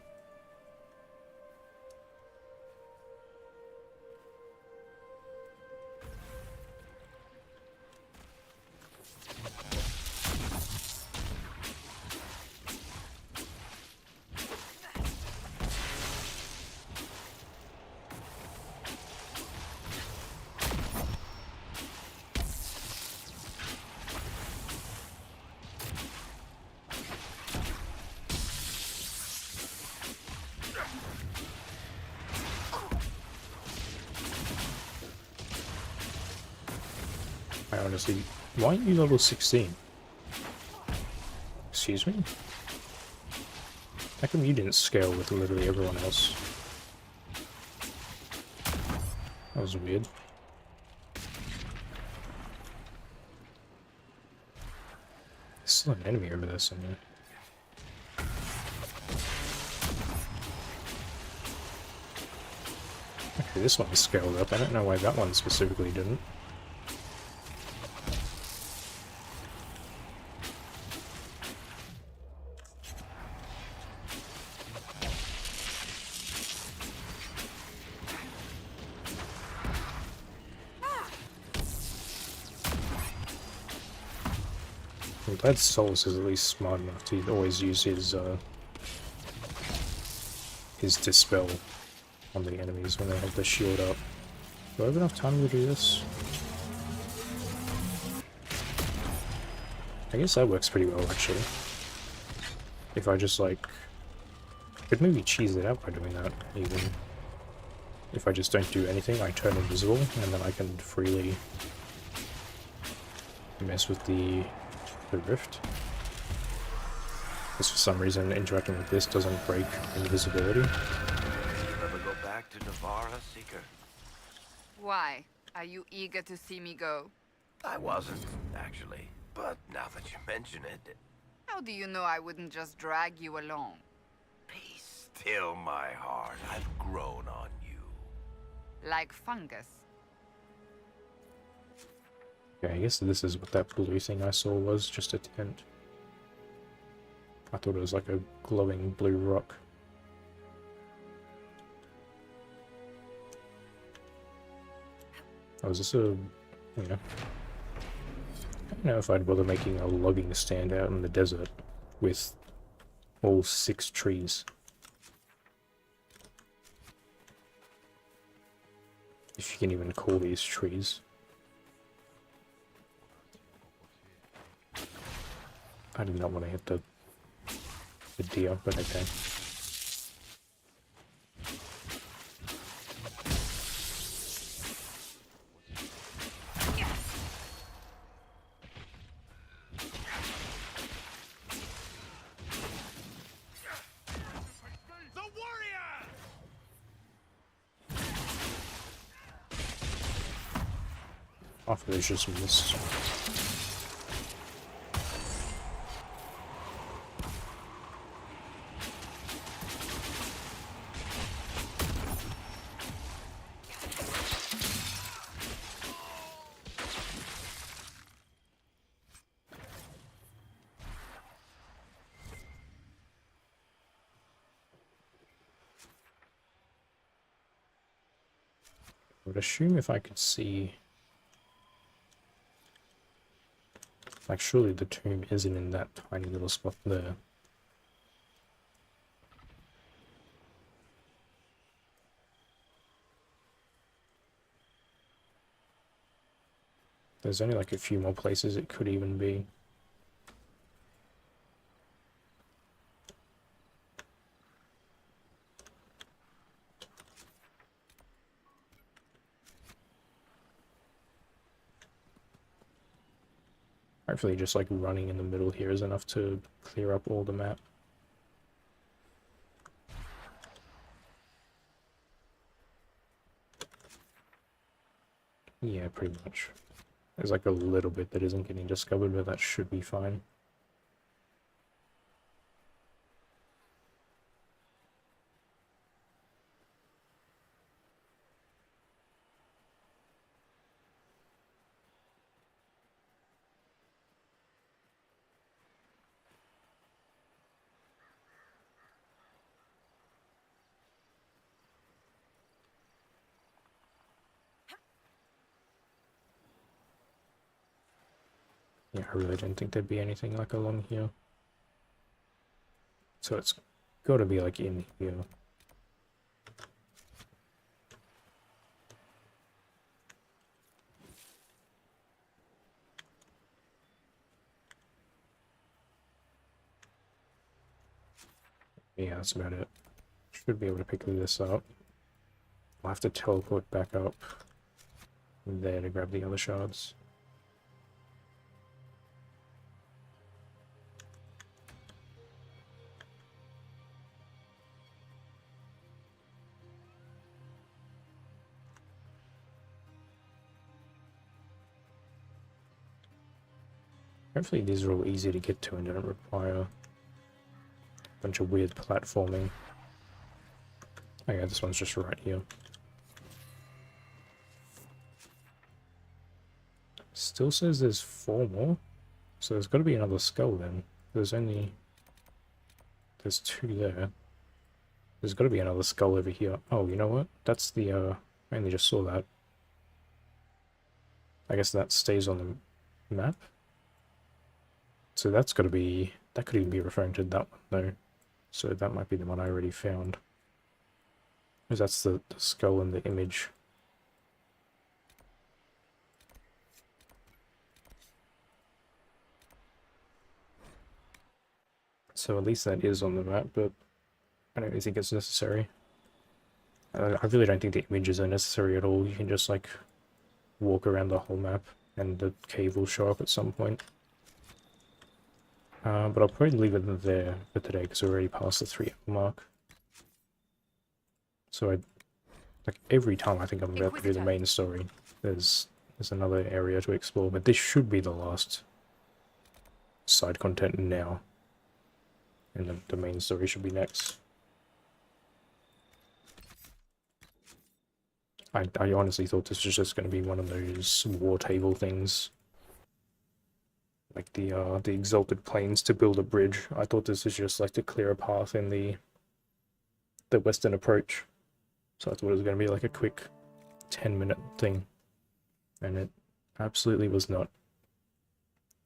I honestly... Why aren't you level 16? Excuse me? How come you didn't scale with literally everyone else? That was weird. There's still an enemy over there somewhere. This one's scaled up. I don't know why that one specifically didn't. I'm glad Solus is at least smart enough to always use his dispel on the enemies when they have the shield up. Do I have enough time to do this? I guess that works pretty well, actually. If I just, like... could maybe cheese it out by doing that, even. If I just don't do anything, I turn invisible, and then I can freely mess with the rift. Because for some reason, interacting with this doesn't break invisibility. Ever go back to Navarra, Seeker? Why? Are you eager to see me go? I wasn't, actually. But now that you mention it... How do you know I wouldn't just drag you along? Be still, my heart. I've grown on you. Like fungus. Okay, I guess this is what that blue thing I saw was, just a tent. I thought it was like a glowing blue rock. Oh, is this a... I don't know if I'd bother making a logging stand out in the desert with all 6 trees. If you can even call these trees. I did not want to hit the deer, but okay. Off there's just mist. I would assume if I could see... like, surely the tomb isn't in that tiny little spot there. There's only like a few more places it could even be. Hopefully just like running in the middle here is enough to clear up all the map. Yeah, pretty much. There's like a little bit that isn't getting discovered, but that should be fine. Yeah, I really didn't think there'd be anything like along here. So it's got to be like in here. Yeah, that's about it. Should be able to pick this up. I'll have to teleport back up there to grab the other shards. Hopefully these are all easy to get to and don't require a bunch of weird platforming. Oh yeah, this one's just right here. Still says there's 4 more. So there's got to be another skull then. There's 2 there. There's got to be another skull over here. Oh, you know what? That's the, I only just saw that. I guess that stays on the map. So that's got to be, that could even be referring to that one though. So that might be the one I already found. Because that's the skull in the image. So at least that is on the map, but I don't really think it's necessary. I really don't think the images are necessary at all. You can just like walk around the whole map and the cave will show up at some point. But I'll probably leave it there for today because we're already past the 3-hour mark. So like every time I think I'm about to do the main story, there's another area to explore, but this should be the last side content now. And the main story should be next. I honestly thought this was just going to be one of those war table things. Like the exalted plains to build a bridge. I thought this was just like to clear a path in the western approach. So I thought it was going to be like a quick 10-minute thing. And it absolutely was not.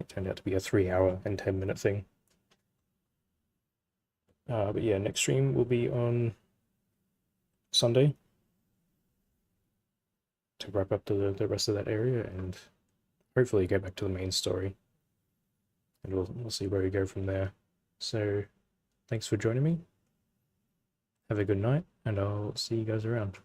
It turned out to be a 3-hour and 10-minute thing. But yeah, next stream will be on Sunday to wrap up the rest of that area and hopefully go back to the main story. And we'll see where we go from there. So, thanks for joining me. Have a good night, and I'll see you guys around.